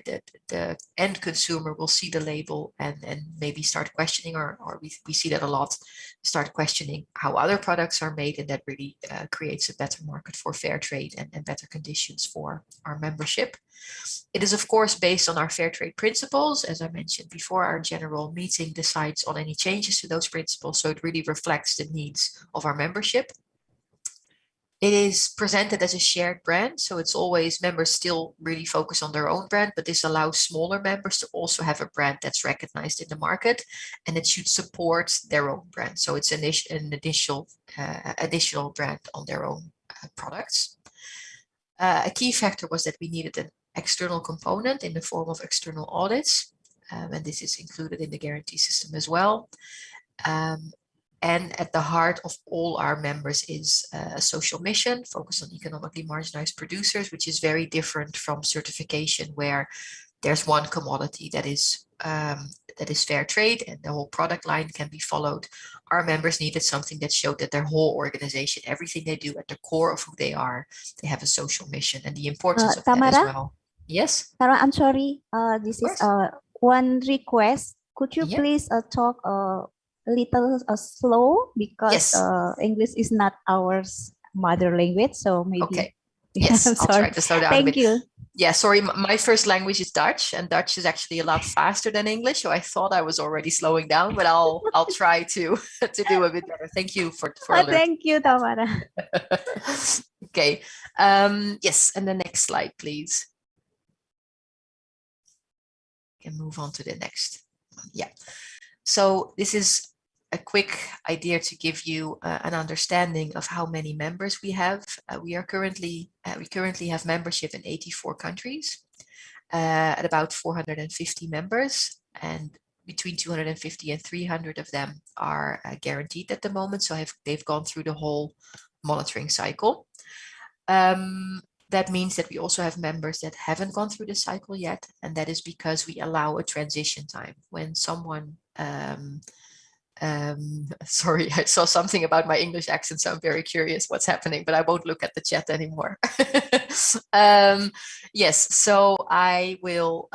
the end consumer will see the label and maybe start questioning, or we see that a lot, start questioning how other products are made, and that really creates a better market for fair trade and better conditions for our membership. It is, of course, based on our fair trade principles. As I mentioned before, our general meeting decides on any changes to those principles, so it really reflects the needs of our membership. It is presented as a shared brand, so it's always members still really focus on their own brand, but this allows smaller members to also have a brand that's recognized in the market, and it should support their own brand. So it's an additional brand on their own products. A key factor was that we needed an external component in the form of external audits, and this is included in the guarantee system as well. And at the heart of all our members is a social mission focused on economically marginalized producers, which is very different from certification, where there's one commodity that is fair trade and the whole product line can be followed. Our members needed something that showed that their whole organization, everything they do at the core of who they are, they have a social mission and the importance of Tamara? that as well. Yes? Tamara, I'm sorry. This is one request. Could you Yeah. please talk a little slow, because Yes. English is not our mother language, so maybe. Okay. Yeah, Yes, I'm I'll try sorry. to slow down a Thank bit. you. Yeah, sorry, my first language is Dutch, and Dutch is actually a lot faster than English, so I thought I was already slowing down, but I'll try to to do a bit better. Thank you for alerting. Thank you, Tamara. Okay. Yes, and the next slide, please. Can move on to the next one. Yeah. So this is a quick idea to give you an understanding of how many members we have. We currently have membership in 84 countries, at about 450 members, and between 250 and 300 of them are guaranteed at the moment. So they've gone through the whole monitoring cycle. That means that we also have members that haven't gone through the cycle yet, and that is because we allow a transition time. When someone, sorry, I saw something about my English accent, so I'm very curious what's happening, but I won't look at the chat anymore. Yes, so I will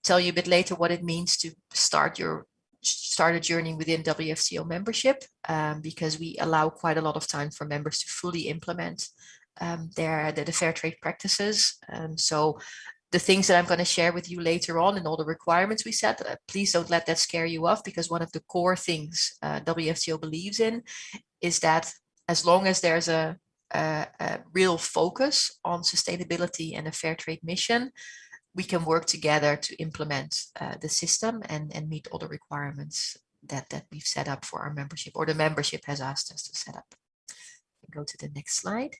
tell you a bit later what it means to start a journey within WFCO membership, because we allow quite a lot of time for members to fully implement the fair trade practices. So the things that I'm going to share with you later on and all the requirements we set, please don't let that scare you off, because one of the core things WFCO believes in is that as long as there's a real focus on sustainability and a fair trade mission, we can work together to implement the system and meet all the requirements that we've set up for our membership, or the membership has asked us to set up. Go to the next slide.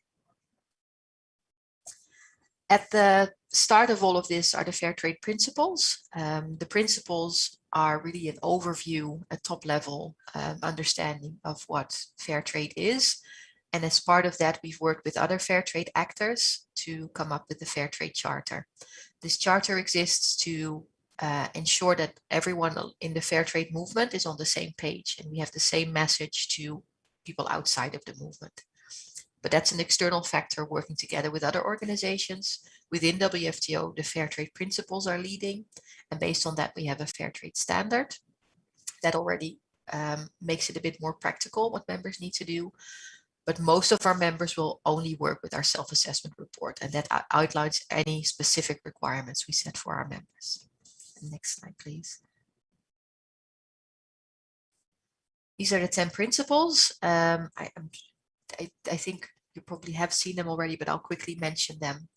At the start of all of this are the fair trade principles. The principles are really an overview, a top level understanding of what fair trade is. And as part of that, we've worked with other fair trade actors to come up with the Fair Trade Charter. This charter exists to ensure that everyone in the fair trade movement is on the same page, and we have the same message to people outside of the movement. But that's an external factor working together with other organizations. Within WFTO, the fair trade principles are leading, and based on that, we have a fair trade standard that already makes it a bit more practical what members need to do. But most of our members will only work with our self-assessment report, and that outlines any specific requirements we set for our members. Next slide, please. These are the 10 principles. I think you probably have seen them already, but I'll quickly mention them.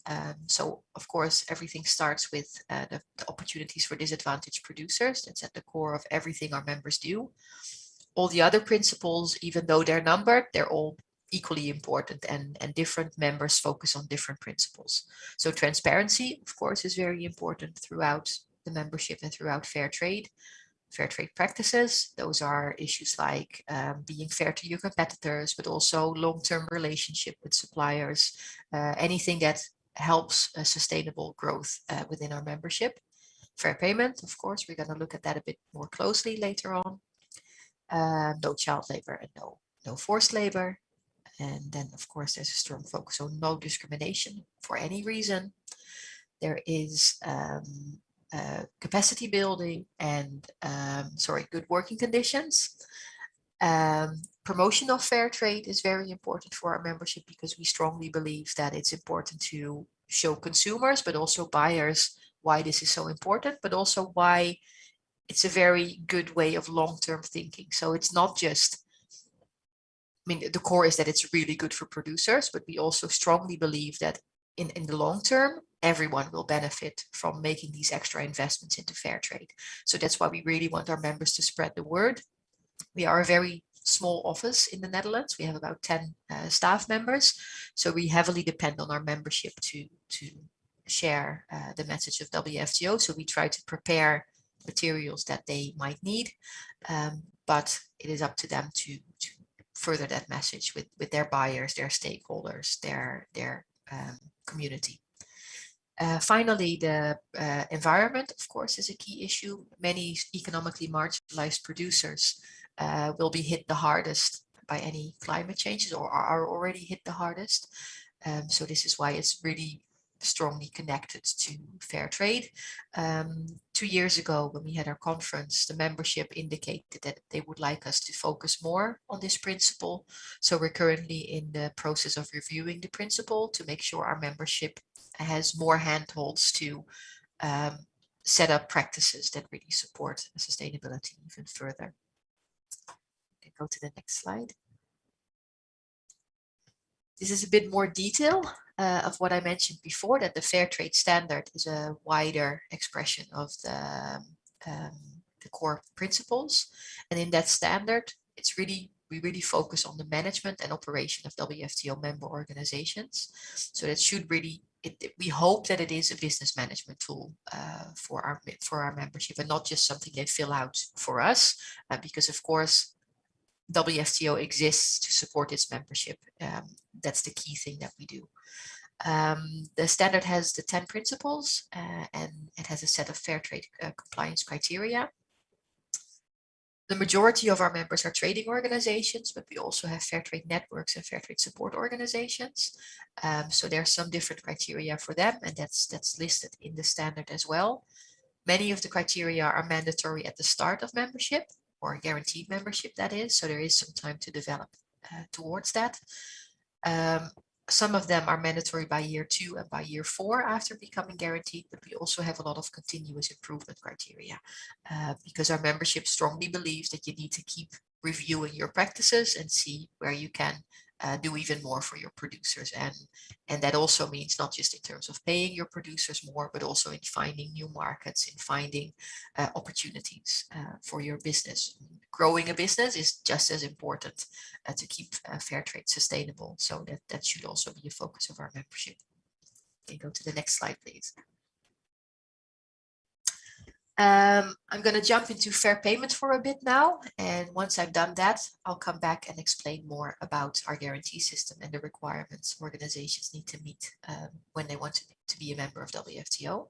So, of course, everything starts with the opportunities for disadvantaged producers. That's at the core of everything our members do. All the other principles, even though they're numbered, they're all equally important, and different members focus on different principles. So transparency, of course, is very important throughout the membership and throughout fair trade. Fair trade practices, those are issues like being fair to your competitors, but also long-term relationship with suppliers, anything that helps sustainable growth within our membership. Fair payment, of course, we're going to look at that a bit more closely later on. No child labor and no forced labor. And then, of course, there's a strong focus on no discrimination for any reason. There is capacity building and good working conditions. Promotion of fair trade is very important for our membership, because we strongly believe that it's important to show consumers, but also buyers, why this is so important, but also why it's a very good way of long-term thinking. So it's not just, the core is that it's really good for producers, but we also strongly believe that in the long term, everyone will benefit from making these extra investments into fair trade. So that's why we really want our members to spread the word. We are a very small office in the Netherlands. We have about 10 staff members. So we heavily depend on our membership to share the message of WFTO. So we try to prepare materials that they might need, but it is up to them to further that message with their buyers, their stakeholders, their community. Finally, the environment, of course, is a key issue. Many economically marginalized producers will be hit the hardest by any climate changes, or are already hit the hardest. So this is why it's really strongly connected to fair trade. 2 years ago, when we had our conference, the membership indicated that they would like us to focus more on this principle. So we're currently in the process of reviewing the principle to make sure our membership has more handholds to set up practices that really support sustainability even further. Okay, go to the next slide. This is a bit more detail of what I mentioned before, that the fair trade standard is a wider expression of the core principles. And in that standard, we really focus on the management and operation of WFTO member organizations. So that should really, we hope that it is a business management tool for our membership, and not just something they fill out for us, because of course, WFTO exists to support its membership. That's the key thing that we do. The standard has the 10 principles and it has a set of fair trade compliance criteria. The majority of our members are trading organizations, but we also have fair trade networks and fair trade support organizations. So there are some different criteria for them, and that's listed in the standard as well. Many of the criteria are mandatory at the start of membership, or guaranteed membership, that is. So there is some time to develop towards that. Some of them are mandatory by year 2 and by year 4 after becoming guaranteed, but we also have a lot of continuous improvement criteria because our membership strongly believes that you need to keep reviewing your practices and see where you can do even more for your producers. And that also means not just in terms of paying your producers more, but also in finding new markets, in finding opportunities for your business. Growing a business is just as important to keep fair trade sustainable. So that should also be a focus of our membership. Okay, go to the next slide, please. I'm going to jump into fair payment for a bit now. And once I've done that, I'll come back and explain more about our guarantee system and the requirements organizations need to meet when they want to be a member of WFTO.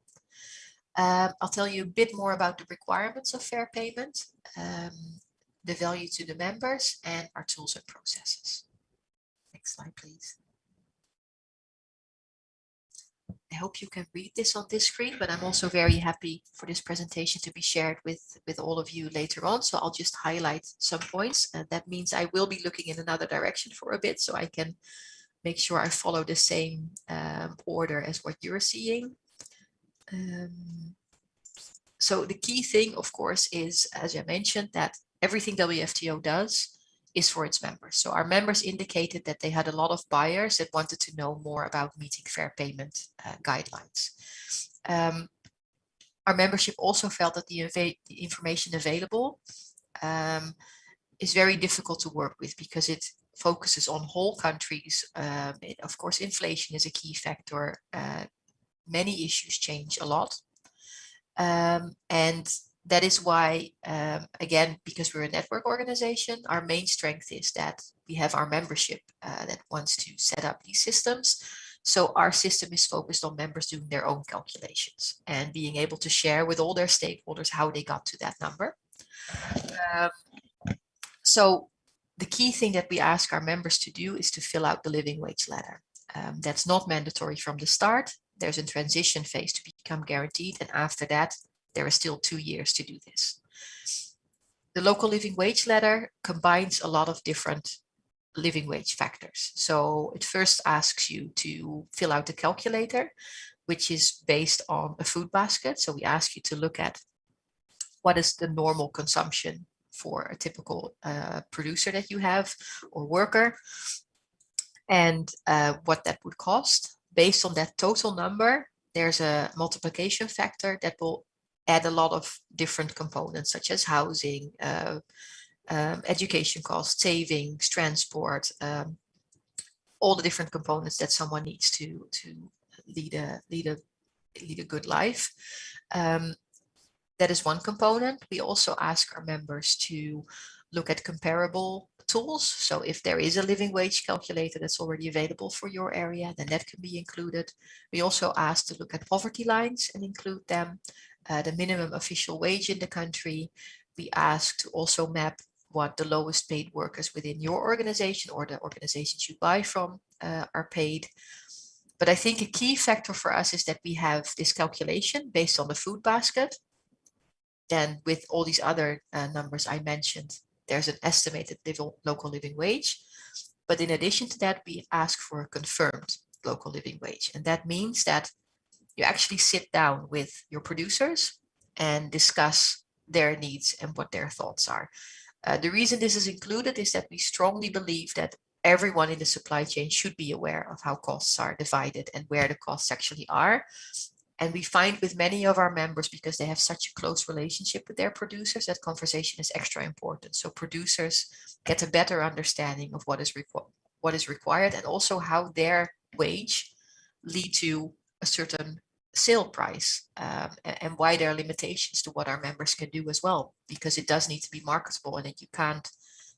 I'll tell you a bit more about the requirements of fair payment, the value to the members, and our tools and processes. Next slide, please. I hope you can read this on this screen, but I'm also very happy for this presentation to be shared with all of you later on. So I'll just highlight some points. And that means I will be looking in another direction for a bit so I can make sure I follow the same order as what you're seeing. So the key thing, of course, is, as I mentioned, that everything WFTO does is for its members. So our members indicated that they had a lot of buyers that wanted to know more about meeting fair payment guidelines. Our membership also felt that the information available is very difficult to work with because it focuses on whole countries. Of course, inflation is a key factor. Many issues change a lot. And that is why, again, because we're a network organization, our main strength is that we have our membership that wants to set up these systems. So our system is focused on members doing their own calculations and being able to share with all their stakeholders how they got to that number. So the key thing that we ask our members to do is to fill out the living wage ladder. That's not mandatory from the start. There's a transition phase to become guaranteed, and after that, there are still 2 years to do this. The local living wage ladder combines a lot of different living wage factors. So it first asks you to fill out the calculator, which is based on a food basket. So we ask you to look at what is the normal consumption for a typical producer that you have or worker, and what that would cost. Based on that total number, there's a multiplication factor that will add a lot of different components, such as housing, education costs, savings, transport, all the different components that someone needs to lead a good life. That is one component. We also ask our members to look at comparable tools. So if there is a living wage calculator that's already available for your area, then that can be included. We also ask to look at poverty lines and include them, the minimum official wage in the country. We ask to also map what the lowest paid workers within your organization or the organizations you buy from are paid. But I think a key factor for us is that we have this calculation based on the food basket. Then with all these other numbers I mentioned, there's an estimated local living wage. But in addition to that, we ask for a confirmed local living wage. And that means that you actually sit down with your producers and discuss their needs and what their thoughts are. The reason this is included is that we strongly believe that everyone in the supply chain should be aware of how costs are divided and where the costs actually are. And we find with many of our members, because they have such a close relationship with their producers, that conversation is extra important. So producers get a better understanding of what is required, and also how their wage lead to a certain sale price, and why there are limitations to what our members can do as well, because it does need to be marketable, and that you can't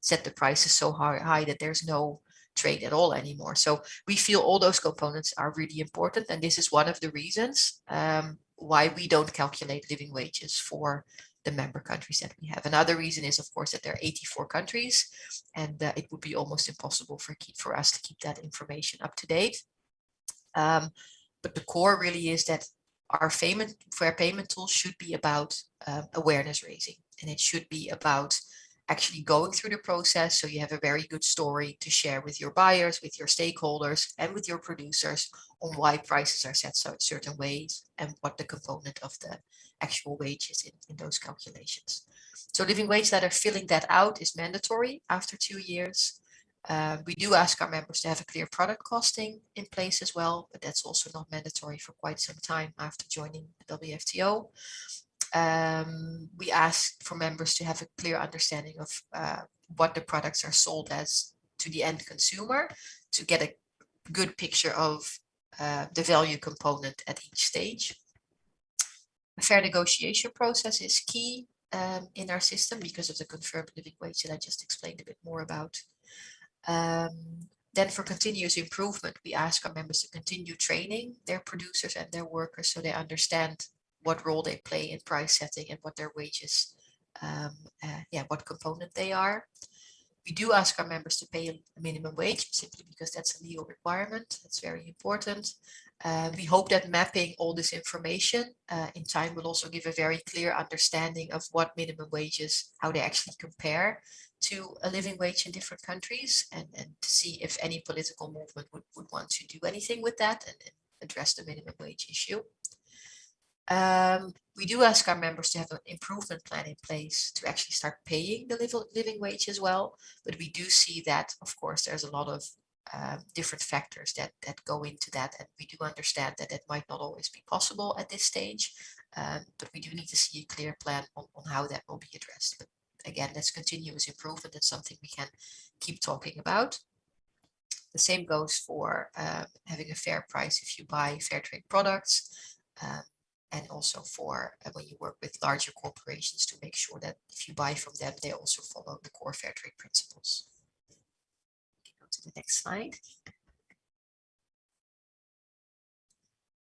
set the prices so high that there's no trade at all anymore. So we feel all those components are really important, and this is one of the reasons why we don't calculate living wages for the member countries that we have. Another reason is, of course, that there are 84 countries, and it would be almost impossible for us to keep that information up to date. But the core really is that our fair payment tool should be about awareness raising, and it should be about actually going through the process, so you have a very good story to share with your buyers, with your stakeholders, and with your producers on why prices are set certain ways and what the component of the actual wage is in those calculations. So living wage letter, filling that out is mandatory after 2 years. We do ask our members to have a clear product costing in place as well, but that's also not mandatory for quite some time after joining the WFTO. We ask for members to have a clear understanding of what the products are sold as to the end consumer, to get a good picture of the value component at each stage. A fair negotiation process is key in our system because of the confirmed living wage that I just explained a bit more about. Then for continuous improvement, we ask our members to continue training their producers and their workers so they understand what role they play in price setting and what their wages, what component they are. We do ask our members to pay a minimum wage simply because that's a legal requirement. That's very important. We hope that mapping all this information in time will also give a very clear understanding of what minimum wages, how they actually compare to a living wage in different countries, and to see if any political movement would want to do anything with that and address the minimum wage issue. We do ask our members to have an improvement plan in place to actually start paying the living wage as well. But we do see that, of course, there's a lot of different factors that go into that. And we do understand that it might not always be possible at this stage. But we do need to see a clear plan on how that will be addressed. But again, that's continuous improvement. That's something we can keep talking about. The same goes for having a fair price if you buy fair trade products. And also for when you work with larger corporations to make sure that if you buy from them, they also follow the core fair trade principles. Go to the next slide.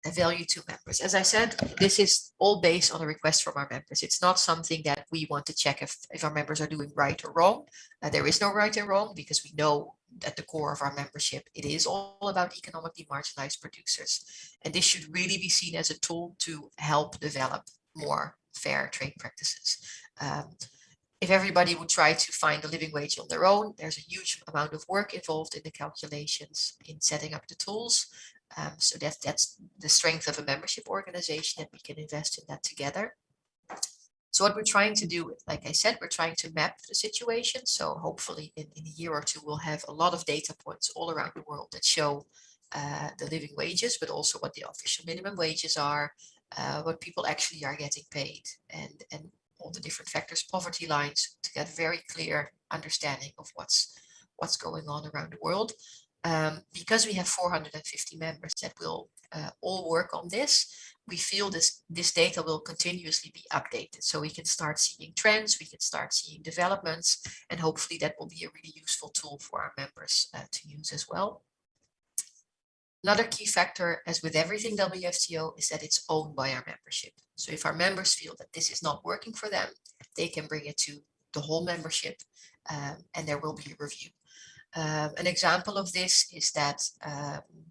A value to members. As I said, this is all based on a request from our members. It's not something that we want to check if our members are doing right or wrong. There is no right and wrong because we know at the core of our membership, it is all about economically marginalized producers. And this should really be seen as a tool to help develop more fair trade practices. If everybody would try to find a living wage on their own, there's a huge amount of work involved in the calculations, in setting up the tools. So that's the strength of a membership organization, that we can invest in that together. So what we're trying to do, like I said, we're trying to map the situation. So hopefully in a year or two, we'll have a lot of data points all around the world that show the living wages, but also what the official minimum wages are, what people actually are getting paid, and all the different factors, poverty lines, to get a very clear understanding of what's going on around the world. Because we have 450 members that will all work on this, we feel this data will continuously be updated. So we can start seeing trends, we can start seeing developments, and hopefully that will be a really useful tool for our members to use as well. Another key factor, as with everything WFTO, is that it's owned by our membership. So if our members feel that this is not working for them, they can bring it to the whole membership, and there will be a review. An example of this is that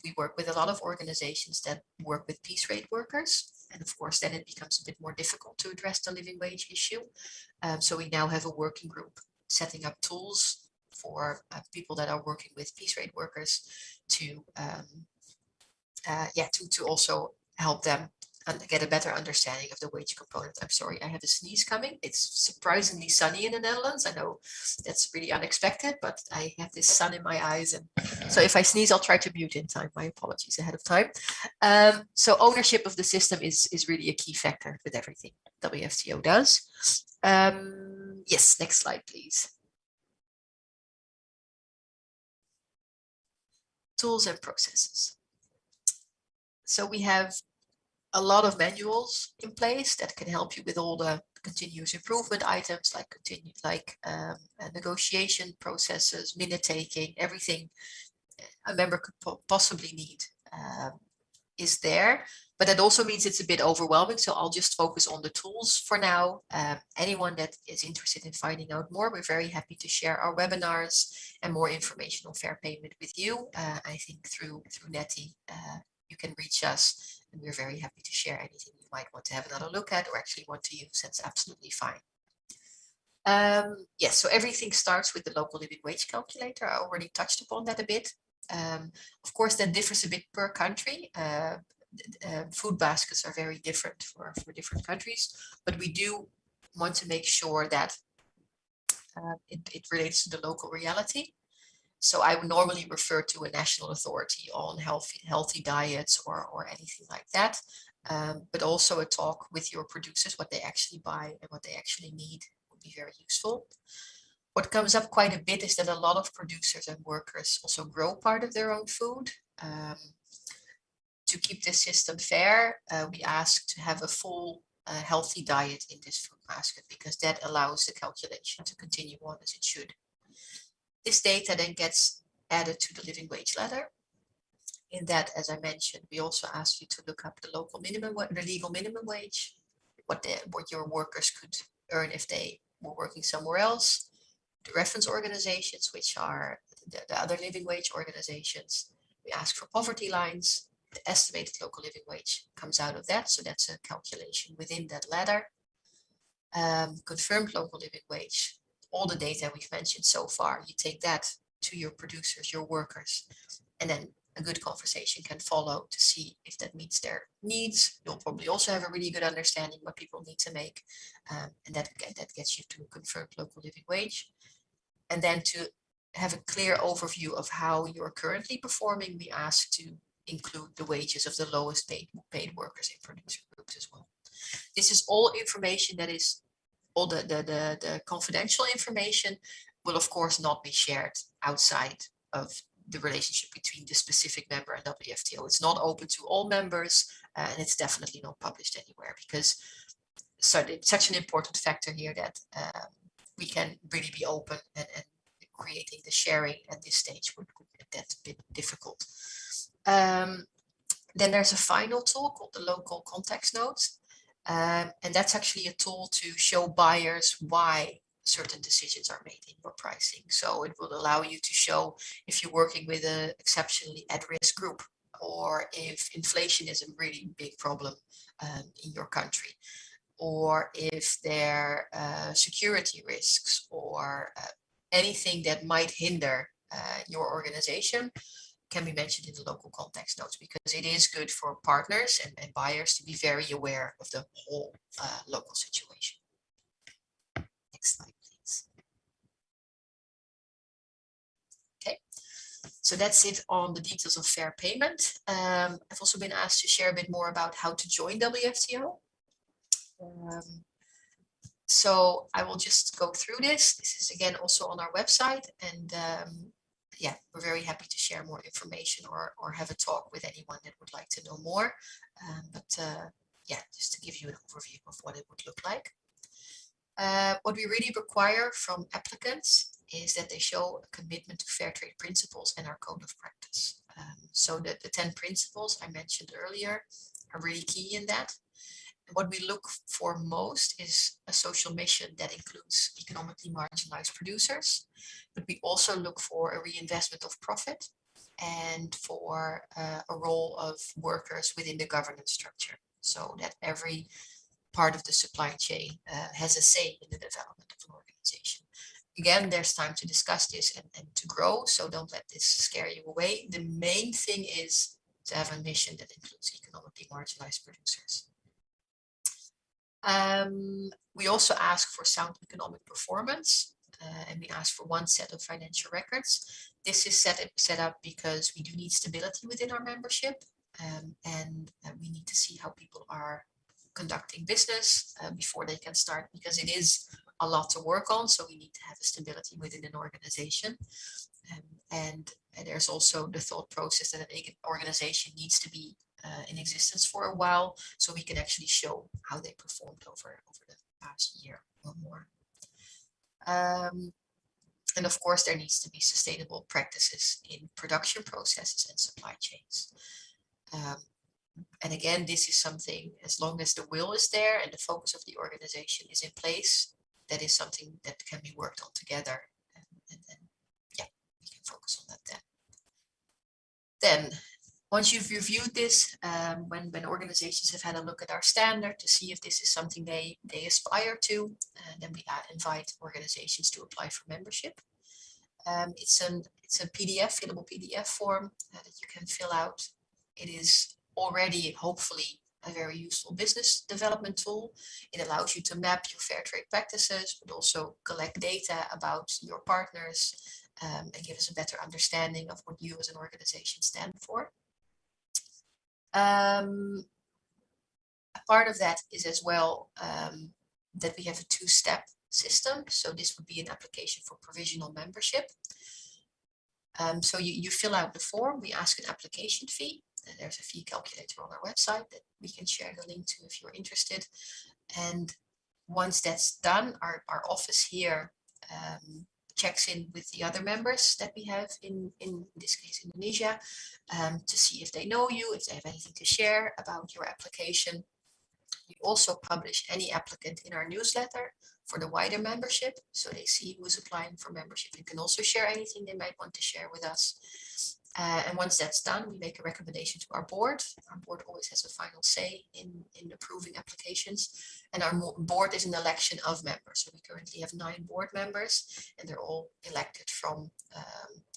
we work with a lot of organizations that work with piece rate workers. And of course, then it becomes a bit more difficult to address the living wage issue. So we now have a working group setting up tools for people that are working with piece rate workers to also help them get a better understanding of the wage component. I'm sorry, I have a sneeze coming. It's surprisingly sunny in the Netherlands. I know that's really unexpected, but I have this sun in my eyes. And so if I sneeze, I'll try to mute in time. My apologies ahead of time. So ownership of the system is really a key factor with everything WFTO does. Yes, next slide, please. Tools and processes. So we have a lot of manuals in place that can help you with all the continuous improvement items like negotiation processes, minute taking, everything a member could possibly need is there. But that also means it's a bit overwhelming. So I'll just focus on the tools for now. Anyone that is interested in finding out more, we're very happy to share our webinars and more information on fair payment with you. I think through Nettie, you can reach us, and we're very happy to share anything you might want to have another look at or actually want to use. That's absolutely fine. Yes, so everything starts with the local living wage calculator. I already touched upon that a bit. Of course, that differs a bit per country. Food baskets are very different for different countries, but we do want to make sure that it relates to the local reality. So I would normally refer to a national authority on healthy diets or anything like that, but also a talk with your producers, what they actually buy and what they actually need would be very useful. What comes up quite a bit is that a lot of producers and workers also grow part of their own food. To keep this system fair, we ask to have a full healthy diet in this food basket because that allows the calculation to continue on as it should. This data then gets added to the living wage ladder. In that, as I mentioned, we also ask you to look up the local minimum, the legal minimum wage, what your workers could earn if they were working somewhere else, the reference organizations, which are the other living wage organizations. We ask for poverty lines. The estimated local living wage comes out of that. So that's a calculation within that ladder. Confirmed local living wage, all the data we've mentioned so far, you take that to your producers, your workers, and then a good conversation can follow to see if that meets their needs. You'll probably also have a really good understanding what people need to make, and that gets you to a confirmed local living wage. And then to have a clear overview of how you're currently performing, we ask to include the wages of the lowest paid workers in producer groups as well. This is all information that is all the confidential information will of course not be shared outside of the relationship between the specific member and WFTO. It's not open to all members, and it's definitely not published anywhere because it's such an important factor here that we can really be open and creating the sharing at this stage would that's a bit difficult. Then there's a final tool called the local context notes. And that's actually a tool to show buyers why certain decisions are made in your pricing. So it will allow you to show if you're working with an exceptionally at-risk group, or if inflation is a really big problem in your country, or if there are security risks or anything that might hinder your organization, can be mentioned in the local context notes, because it is good for partners and buyers to be very aware of the whole local situation. Next slide, please. Okay, so that's it on the details of fair payment. I've also been asked to share a bit more about how to join WFTO. So I will just go through this. This is again also on our website, and yeah, we're very happy to share more information or have a talk with anyone that would like to know more. Yeah, just to give you an overview of what it would look like. What we really require from applicants is that they show a commitment to fair trade principles and our code of practice. So the 10 principles I mentioned earlier are really key in that. What we look for most is a social mission that includes economically marginalized producers, but we also look for a reinvestment of profit and for a role of workers within the governance structure, so that every part of the supply chain has a say in the development of an organization. Again, there's time to discuss this and to grow, so don't let this scare you away. The main thing is to have a mission that includes economically marginalized producers. We also ask for sound economic performance, and we ask for one set of financial records. This is set up because we do need stability within our membership, and we need to see how people are conducting business before they can start, because it is a lot to work on. So we need to have a stability within an organization. And there's also the thought process that an organization needs to be in existence for a while, so we can actually show how they performed over the past year or more. And of course, there needs to be sustainable practices in production processes and supply chains. And again, this is something, as long as the will is there and the focus of the organization is in place, that is something that can be worked on together. And then, yeah, we can focus on that then. Once you've reviewed this, when organizations have had a look at our standard to see if this is something they aspire to, then we invite organizations to apply for membership. It's a PDF, fillable PDF form that you can fill out. It is already, hopefully, a very useful business development tool. It allows you to map your fair trade practices, but also collect data about your partners and give us a better understanding of what you as an organization stand for. A part of that is as well that we have a two-step system. So this would be an application for provisional membership. So you fill out the form, we ask an application fee. There's a fee calculator on our website that we can share the link to if you're interested. And once that's done, our office here checks in with the other members that we have in this case, Indonesia, to see if they know you, if they have anything to share about your application. We also publish any applicant in our newsletter for the wider membership, so they see who's applying for membership and can also share anything they might want to share with us. And once that's done, we make a recommendation to our board. Our board always has a final say in approving applications. And our board is an election of members. So we currently have 9 board members, and they're all elected from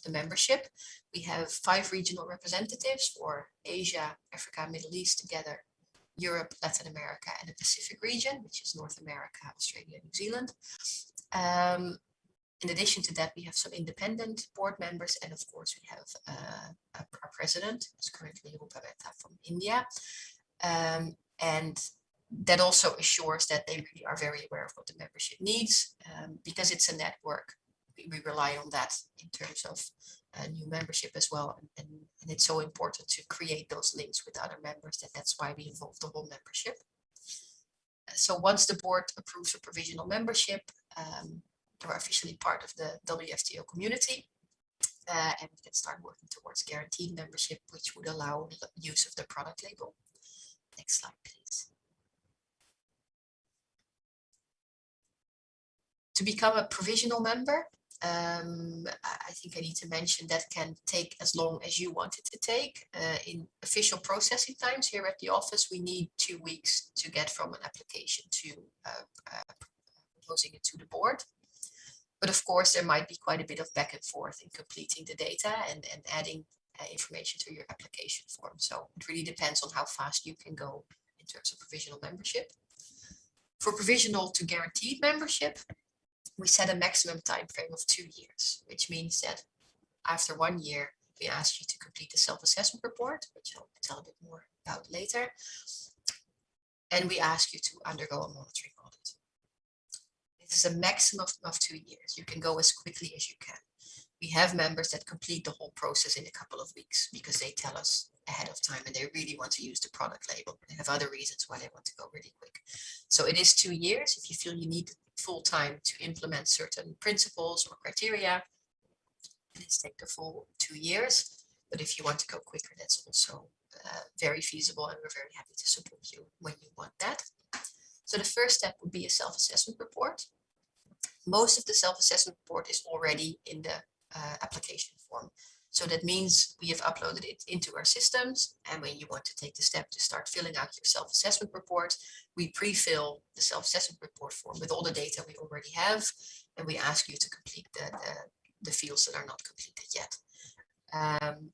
the membership. We have 5 regional representatives for Asia, Africa, Middle East together, Europe, Latin America, and the Pacific region, which is North America, Australia, New Zealand. In addition to that, we have some independent board members, and of course, we have our president, who's currently Rupa Mehta from India. And that also assures that they really are very aware of what the membership needs, because it's a network. We rely on that in terms of new membership as well. And it's so important to create those links with other members that's why we involve the whole membership. So once the board approves a provisional membership, we're officially part of the WFTO community, and we can start working towards guaranteed membership, which would allow the use of the product label. Next slide, please. To become a provisional member, I think I need to mention that can take as long as you want it to take. In official processing times here at the office, we need 2 weeks to get from an application to proposing it to the board. But of course, there might be quite a bit of back and forth in completing the data and adding information to your application form. So it really depends on how fast you can go in terms of provisional membership. For provisional to guaranteed membership, we set a maximum time frame of 2 years, which means that after 1 year, we ask you to complete the self-assessment report, which I'll tell a bit more about later. And we ask you to undergo a monitoring audit. This is a maximum of 2 years. You can go as quickly as you can. We have members that complete the whole process in a couple of weeks because they tell us ahead of time and they really want to use the product label. They have other reasons why they want to go really quick. So it is 2 years. If you feel you need full time to implement certain principles or criteria, please take the full 2 years. But if you want to go quicker, that's also very feasible, and we're very happy to support you when you want that. So the first step would be a self-assessment report. Most of the self-assessment report is already in the application form. So that means we have uploaded it into our systems. And when you want to take the step to start filling out your self-assessment report, we pre-fill the self-assessment report form with all the data we already have. And we ask you to complete the fields that are not completed yet.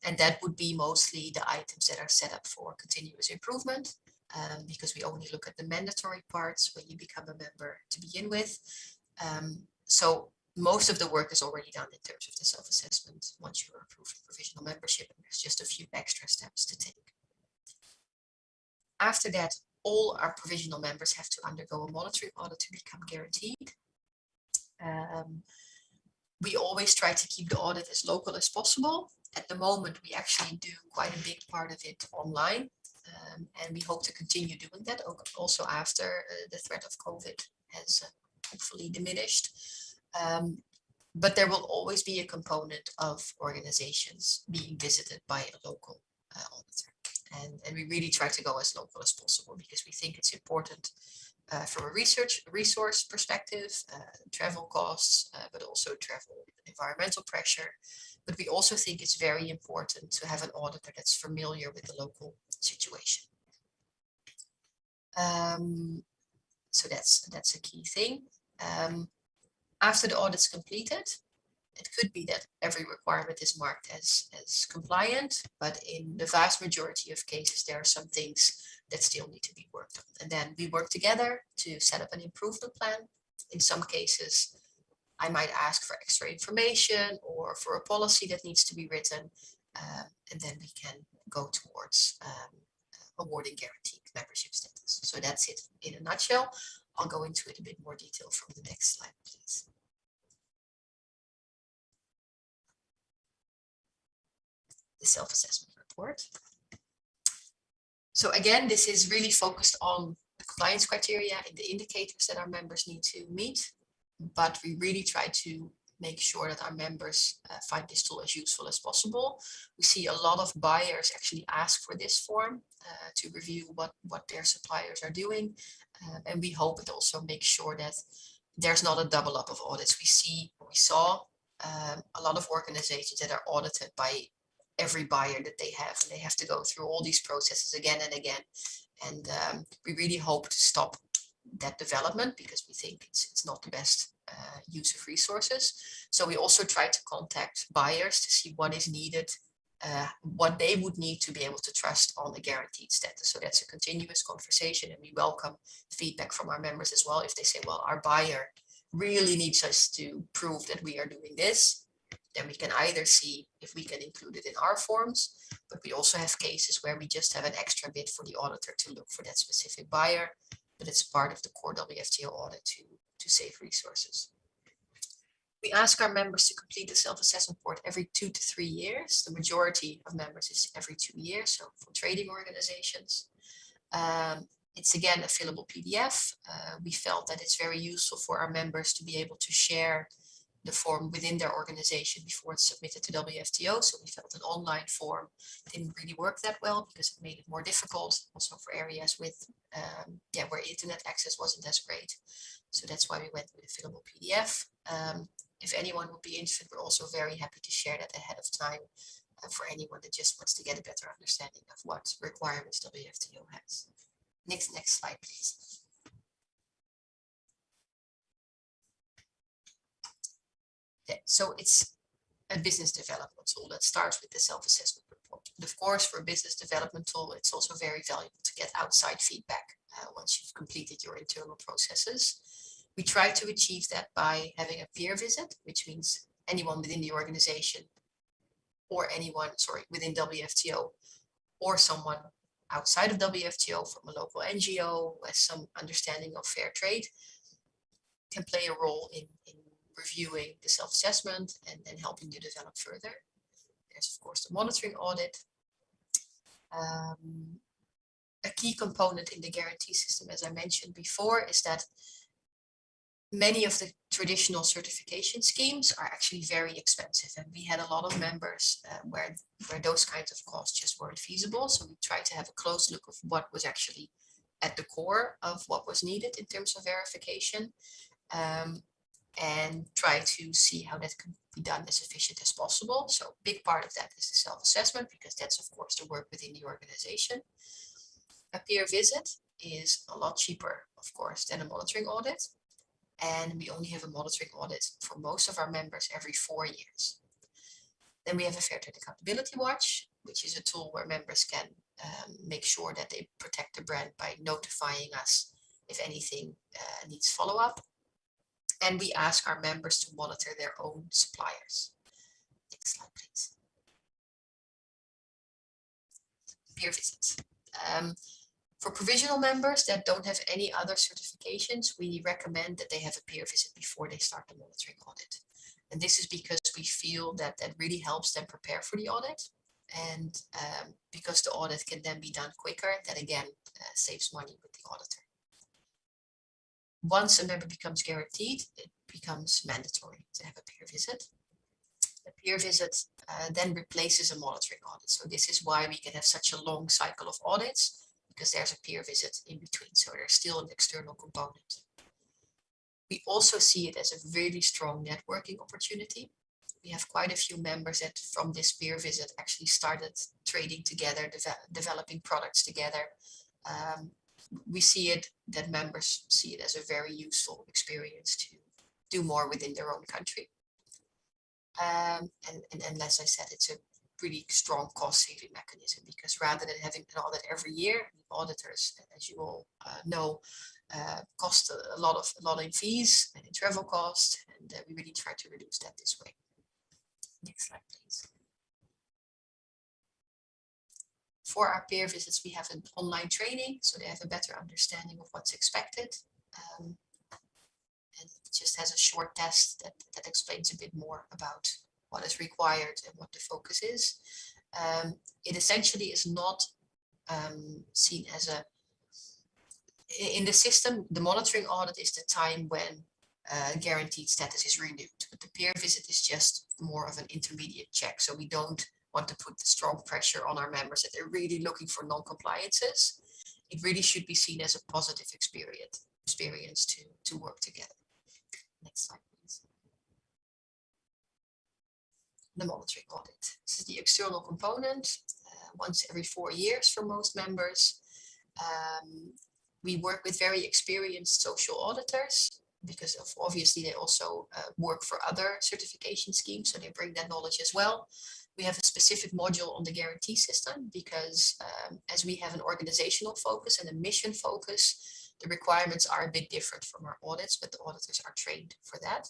And that would be mostly the items that are set up for continuous improvement, because we only look at the mandatory parts when you become a member to begin with. So most of the work is already done in terms of the self-assessment once you are approved for provisional membership, and there's just a few extra steps to take. After that, all our provisional members have to undergo a monitoring audit to become guaranteed. We always try to keep the audit as local as possible. At the moment, we actually do quite a big part of it online, and we hope to continue doing that also after the threat of COVID has hopefully diminished. But there will always be a component of organizations being visited by a local auditor. And we really try to go as local as possible because we think it's important from a resource perspective, travel costs, but also travel environmental pressure. But we also think it's very important to have an auditor that's familiar with the local situation. So that's a key thing. After the audit's completed, it could be that every requirement is marked as compliant, but in the vast majority of cases, there are some things that still need to be worked on. And then we work together to set up an improvement plan. In some cases, I might ask for extra information or for a policy that needs to be written, and then we can go towards awarding guaranteed membership status. So that's it in a nutshell. I'll go into it a bit more detail from the next slide, please. The self-assessment report. So again, this is really focused on the compliance criteria and the indicators that our members need to meet, but we really try to make sure that our members find this tool as useful as possible. We see a lot of buyers actually ask for this form to review what their suppliers are doing, and we hope it also makes sure that there's not a double up of audits. We saw a lot of organizations that are audited by every buyer that they have, and they have to go through all these processes again and again. And we really hope to stop that development because we think it's not the best use of resources. So we also try to contact buyers to see what is needed, what they would need to be able to trust on a guaranteed status. So that's a continuous conversation, and we welcome feedback from our members as well. If they say, well, our buyer really needs us to prove that we are doing this, then we can either see if we can include it in our forms, but we also have cases where we just have an extra bit for the auditor to look for that specific buyer, but it's part of the core WFTO audit to save resources. We ask our members to complete the self-assessment report every 2 to 3 years. The majority of members is every 2 years, so for trading organizations. It's again a fillable PDF. We felt that it's very useful for our members to be able to share the form within their organization before it's submitted to WFTO. So we felt an online form didn't really work that well because it made it more difficult also for areas with where internet access wasn't as great. So that's why we went with a fillable PDF. If anyone would be interested, we're also very happy to share that ahead of time for anyone that just wants to get a better understanding of what requirements WFTO has. Next slide, please. Okay, so it's a business development tool that starts with the self-assessment report. But of course, for a business development tool, it's also very valuable to get outside feedback once you've completed your internal processes. We try to achieve that by having a peer visit, which means anyone within the organization or anyone, within WFTO or someone outside of WFTO from a local NGO who has some understanding of fair trade can play a role in reviewing the self-assessment and helping you develop further. There's of course the monitoring audit. A key component in the guarantee system, as I mentioned before, is that many of the traditional certification schemes are actually very expensive, and we had a lot of members where those kinds of costs just weren't feasible. So we tried to have a close look of what was actually at the core of what was needed in terms of verification, and try to see how that can be done as efficient as possible. So a big part of that is the self-assessment, because that's of course the work within the organization. A peer visit is a lot cheaper, of course, than a monitoring audit. And we only have a monitoring audit for most of our members every 4 years. Then we have a Fair Trade Accountability Watch, which is a tool where members can make sure that they protect the brand by notifying us if anything needs follow-up. And we ask our members to monitor their own suppliers. Next slide, please. Peer visits. For provisional members that don't have any other certifications, we recommend that they have a peer visit before they start the monitoring audit. And this is because we feel that that really helps them prepare for the audit. And because the audit can then be done quicker, that again saves money with the auditor. Once a member becomes guaranteed, it becomes mandatory to have a peer visit. A peer visit then replaces a monitoring audit. So this is why we can have such a long cycle of audits, because there's a peer visit in between. So there's still an external component. We also see it as a really strong networking opportunity. We have quite a few members that from this peer visit actually started trading together, developing products together. We see it that members see it as a very useful experience to do more within their own country. And as I said, it's a really strong cost-saving mechanism, because rather than having an audit every year, auditors, as you all know, cost a lot in fees and in travel costs, and we really try to reduce that this way. Next slide, please. For our peer visits, we have an online training, so they have a better understanding of what's expected. And it just has a short test that explains a bit more about what is required and what the focus is. It essentially is not seen as a, in the system, the monitoring audit is the time when guaranteed status is renewed, but the peer visit is just more of an intermediate check. So we don't want to put the strong pressure on our members that they're really looking for non-compliances. It really should be seen as a positive experience to work together. Next slide, please. The monitoring audit. This is the external component, once every 4 years for most members. We work with very experienced social auditors, because of obviously they also work for other certification schemes, so they bring that knowledge as well. We have a specific module on the guarantee system, because as we have an organizational focus and a mission focus, the requirements are a bit different from our audits, but the auditors are trained for that.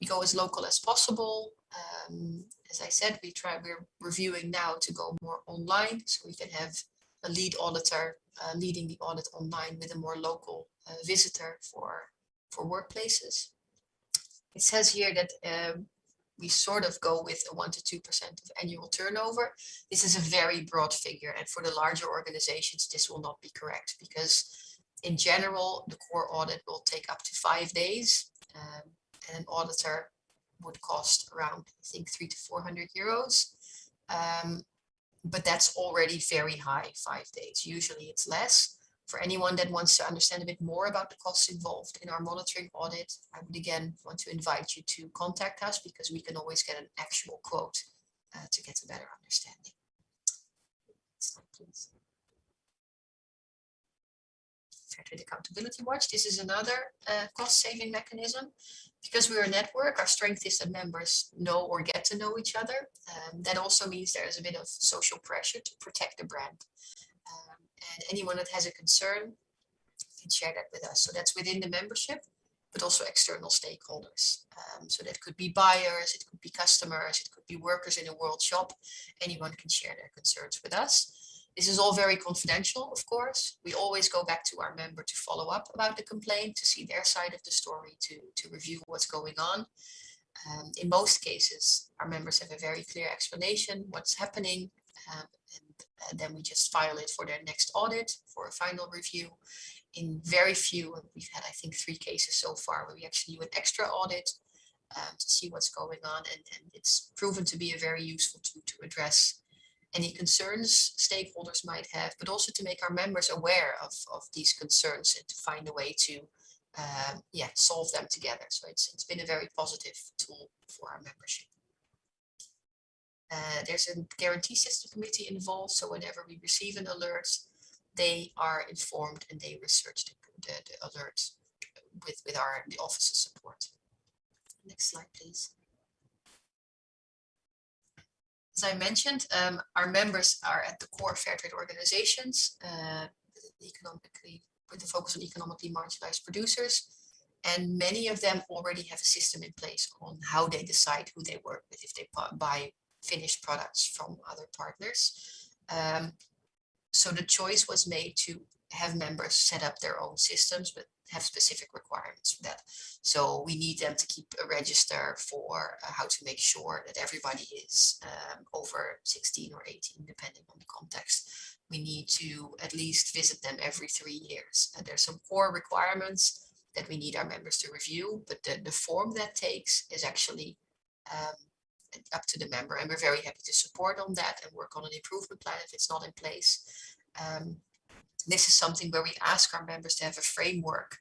We go as local as possible. As I said, we're reviewing now to go more online, so we can have a lead auditor leading the audit online with a more local visitor for workplaces. It says here that we sort of go with a 1 to 2% of annual turnover. This is a very broad figure, and for the larger organizations, this will not be correct, because in general, the core audit will take up to 5 days, and an auditor would cost around, I think, 300 to 400 euros. But that's already very high, 5 days. Usually it's less. For anyone that wants to understand a bit more about the costs involved in our monitoring audit, I would again want to invite you to contact us, because we can always get an actual quote to get a better understanding. Next slide, please. Fair Trade Accountability Watch. This is another cost-saving mechanism. Because we're a network, our strength is that members know or get to know each other. That also means there is a bit of social pressure to protect the brand. And anyone that has a concern can share that with us. So that's within the membership, but also external stakeholders. So that could be buyers, it could be customers, it could be workers in a world shop. Anyone can share their concerns with us. This is all very confidential, of course. We always go back to our member to follow up about the complaint, to see their side of the story, to review what's going on. In most cases, our members have a very clear explanation what's happening, and then we just file it for their next audit for a final review. In very few, we've had, I think, 3 cases so far where we actually do an extra audit to see what's going on, and it's proven to be a very useful tool to address any concerns stakeholders might have, but also to make our members aware of these concerns and to find a way to solve them together. So it's been a very positive tool for our membership. There's a guarantee system committee involved, so whenever we receive an alert, they are informed and they research the alert with the office's support. Next slide, please. As I mentioned, our members are at the core fair trade organizations with the focus on economically marginalized producers. And many of them already have a system in place on how they decide who they work with if they buy finished products from other partners. So the choice was made to have members set up their own systems, but have specific requirements for that. So we need them to keep a register for how to make sure that everybody is over 16 or 18, depending on the context. We need to at least visit them every 3 years. And there's some core requirements that we need our members to review, but the form that takes is actually up to the member. And we're very happy to support on that and work on an improvement plan if it's not in place. This is something where we ask our members to have a framework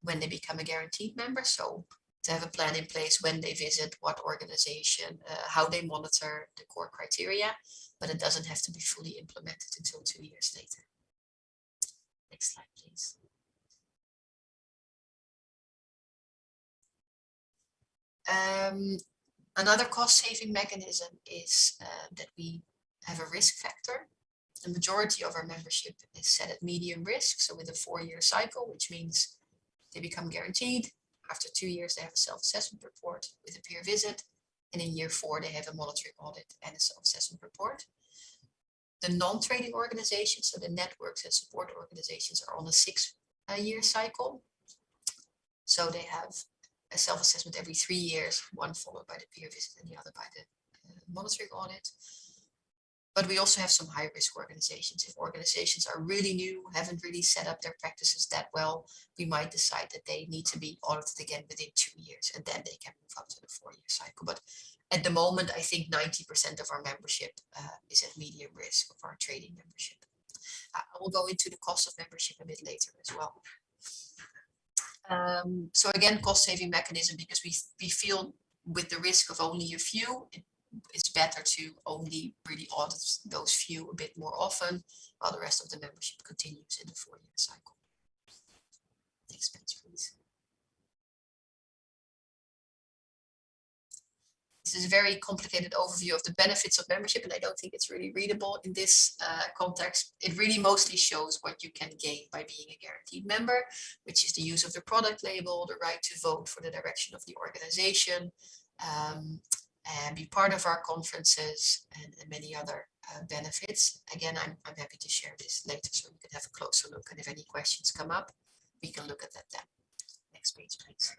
when they become a guaranteed member. So to have a plan in place when they visit, what organization, how they monitor the core criteria, but it doesn't have to be fully implemented until 2 years later. Next slide, please. Another cost-saving mechanism is that we have a risk factor. The majority of our membership is set at medium risk, so with a 4-year cycle, which means they become guaranteed. After 2 years, they have a self-assessment report with a peer visit, and in year 4, they have a monitoring audit and a self-assessment report. The non-trading organizations, so the networks and support organizations, are on a 6-year cycle. So they have a self-assessment every 3 years, one followed by the peer visit and the other by the monitoring audit. But we also have some high-risk organizations. If organizations are really new, haven't really set up their practices that well, we might decide that they need to be audited again within 2 years, and then they can move up to the 4-year cycle. But at the moment, I think 90% of our membership is at medium risk of our trading membership. I will go into the cost of membership a bit later as well. So again, cost-saving mechanism, because we feel with the risk of only a few, it's better to only really audit those few a bit more often, while the rest of the membership continues in the 4-year cycle. Next page, please. This is a very complicated overview of the benefits of membership, and I don't think it's really readable in this context. It really mostly shows what you can gain by being a guaranteed member, which is the use of the product label, the right to vote for the direction of the organization, and be part of our conferences and many other benefits. Again, I'm happy to share this later so we can have a closer look, and if any questions come up, we can look at that then. Next page, please.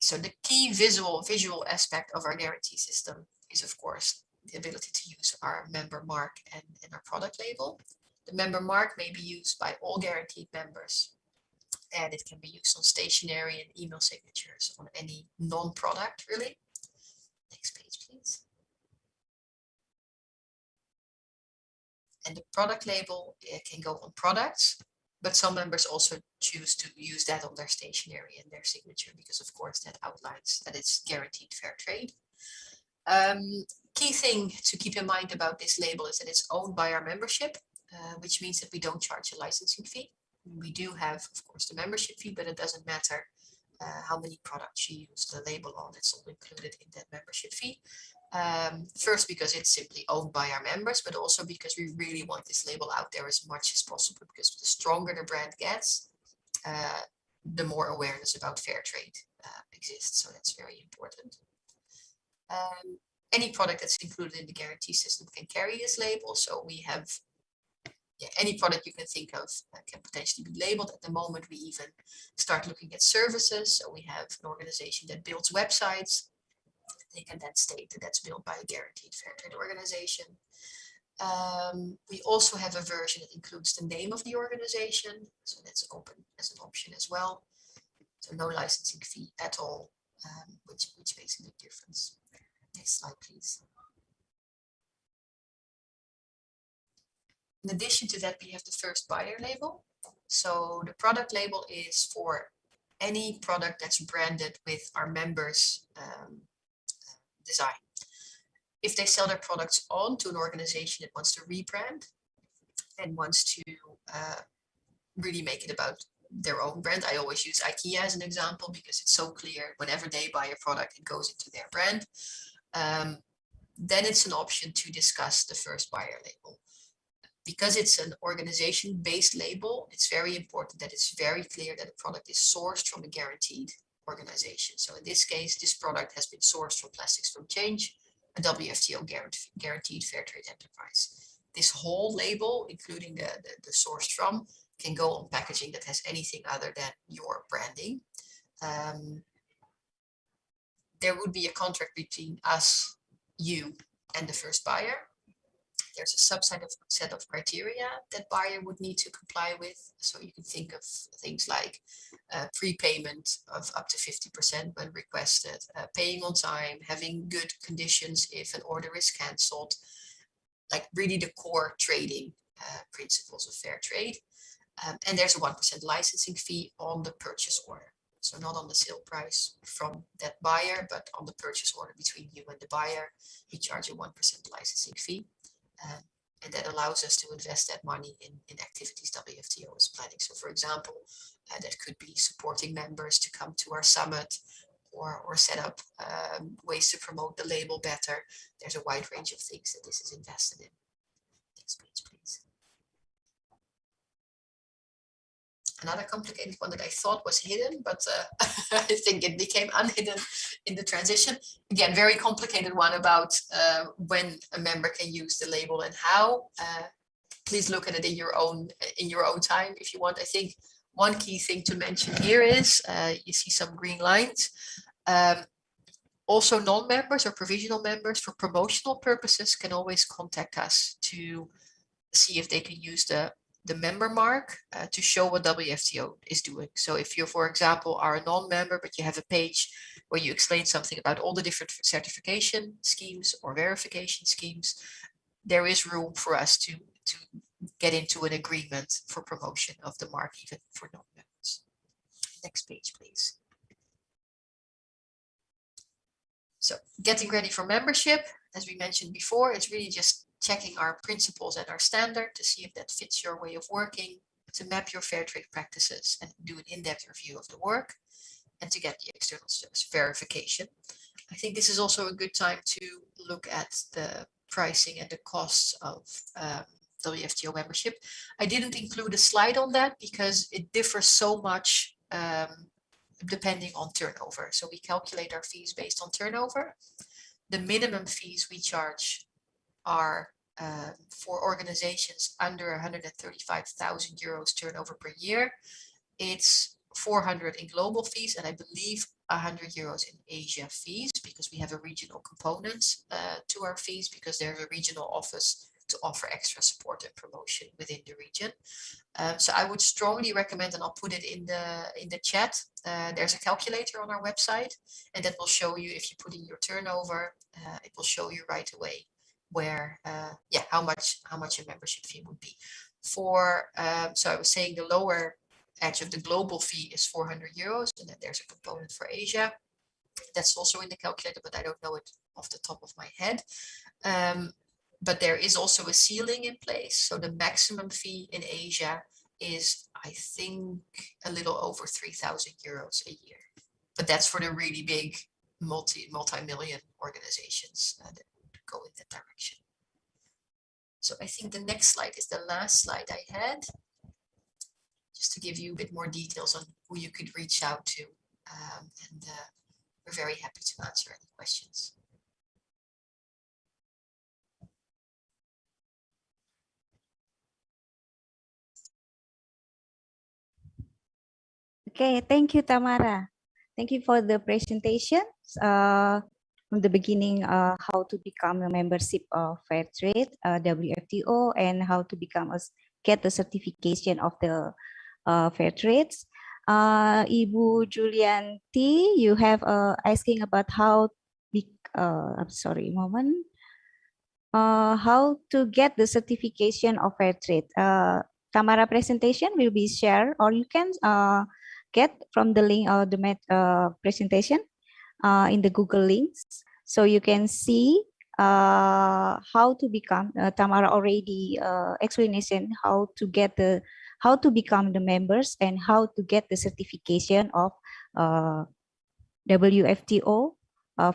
So the key visual aspect of our guarantee system is, of course, the ability to use our member mark and our product label. The member mark may be used by all guaranteed members, and it can be used on stationery and email signatures on any non-product, really. Next page, please. And the product label can go on products, but some members also choose to use that on their stationery and their signature, because of course that outlines that it's guaranteed fair trade. Key thing to keep in mind about this label is that it's owned by our membership, which means that we don't charge a licensing fee. We do have, of course, the membership fee, but it doesn't matter how many products you use the label on. It's all included in that membership fee. First, because it's simply owned by our members, but also because we really want this label out there as much as possible, because the stronger the brand gets, the more awareness about fair trade exists. So that's very important. Any product that's included in the guarantee system can carry this label. So we have any product you can think of can potentially be labeled. At the moment, we even start looking at services. So we have an organization that builds websites. They can then state that that's built by a guaranteed fair trade organization. We also have a version that includes the name of the organization. So that's open as an option as well. So no licensing fee at all with which makes a big difference. Next slide, please. In addition to that, we have the first buyer label. So the product label is for any product that's branded with our members' design. If they sell their products on to an organization that wants to rebrand and wants to really make it about their own brand, I always use IKEA as an example because it's so clear whenever they buy a product, it goes into their brand. Then it's an option to discuss the first buyer label. Because it's an organization-based label, it's very important that it's very clear that the product is sourced from a guaranteed organization. So in this case, this product has been sourced from Plastics from Change, a WFTO guaranteed fair trade enterprise. This whole label, including the sourced from, can go on packaging that has anything other than your branding. There would be a contract between us, you, and the first buyer. There's a subset of set of criteria that buyer would need to comply with. So you can think of things like prepayment of up to 50% when requested, paying on time, having good conditions if an order is cancelled, like really the core trading principles of fair trade. And there's a 1% licensing fee on the purchase order. So not on the sale price from that buyer, but on the purchase order between you and the buyer, we charge a 1% licensing fee. And that allows us to invest that money in activities WFTO is planning. So for example, that could be supporting members to come to our summit or set up ways to promote the label better. There's a wide range of things that this is invested in. Next page, please. Another complicated one that I thought was hidden, but I think it became unhidden in the transition. Again, very complicated one about when a member can use the label and how. Please look at it in your own time if you want. I think one key thing to mention here is you see some green lines. Also, non-members or provisional members for promotional purposes can always contact us to see if they can use the member mark to show what WFTO is doing. So if you, for example, are a non-member, but you have a page where you explain something about all the different certification schemes or verification schemes, there is room for us to get into an agreement for promotion of the mark, even for non-members. Next page, please. So getting ready for membership, as we mentioned before, it's really just checking our principles and our standard to see if that fits your way of working, to map your fair trade practices and do an in-depth review of the work, and to get the external verification. I think this is also a good time to look at the pricing and the costs of WFTO membership. I didn't include a slide on that because it differs so much depending on turnover. So we calculate our fees based on turnover. The minimum fees we charge are for organizations under 135,000 euros turnover per year. It's 400 in global fees, and I believe 100 euros in Asia fees, because we have a regional component to our fees, because there's a regional office to offer extra support and promotion within the region. So I would strongly recommend, and I'll put it in the chat, there's a calculator on our website, and that will show you, if you put in your turnover, it will show you right away where, how much a membership fee would be. For, so I was saying the lower edge of the global fee is 400 euros, and then there's a component for Asia. That's also in the calculator, but I don't know it off the top of my head. But there is also a ceiling in place. So the maximum fee in Asia is, I think, a little over 3,000 euros a year. But that's for the really big multi-million organizations that would go in that direction. So I think the next slide is the last slide I had, just to give you a bit more details on who you could reach out to. And we're very happy to answer any questions. Okay, thank you, Tamara. Thank you for the presentation. From the beginning, how to become a membership of Fairtrade, WFTO, and how to become get the certification of the Fairtrades. Ibu Julianti, you have asking about how I'm sorry, a moment. How to get the certification of fair trade. Tamara presentation will be shared, or you can get from the link or the presentation in the Google links. So you can see how to become, Tamara already explanation how to become the members and how to get the certification of WFTO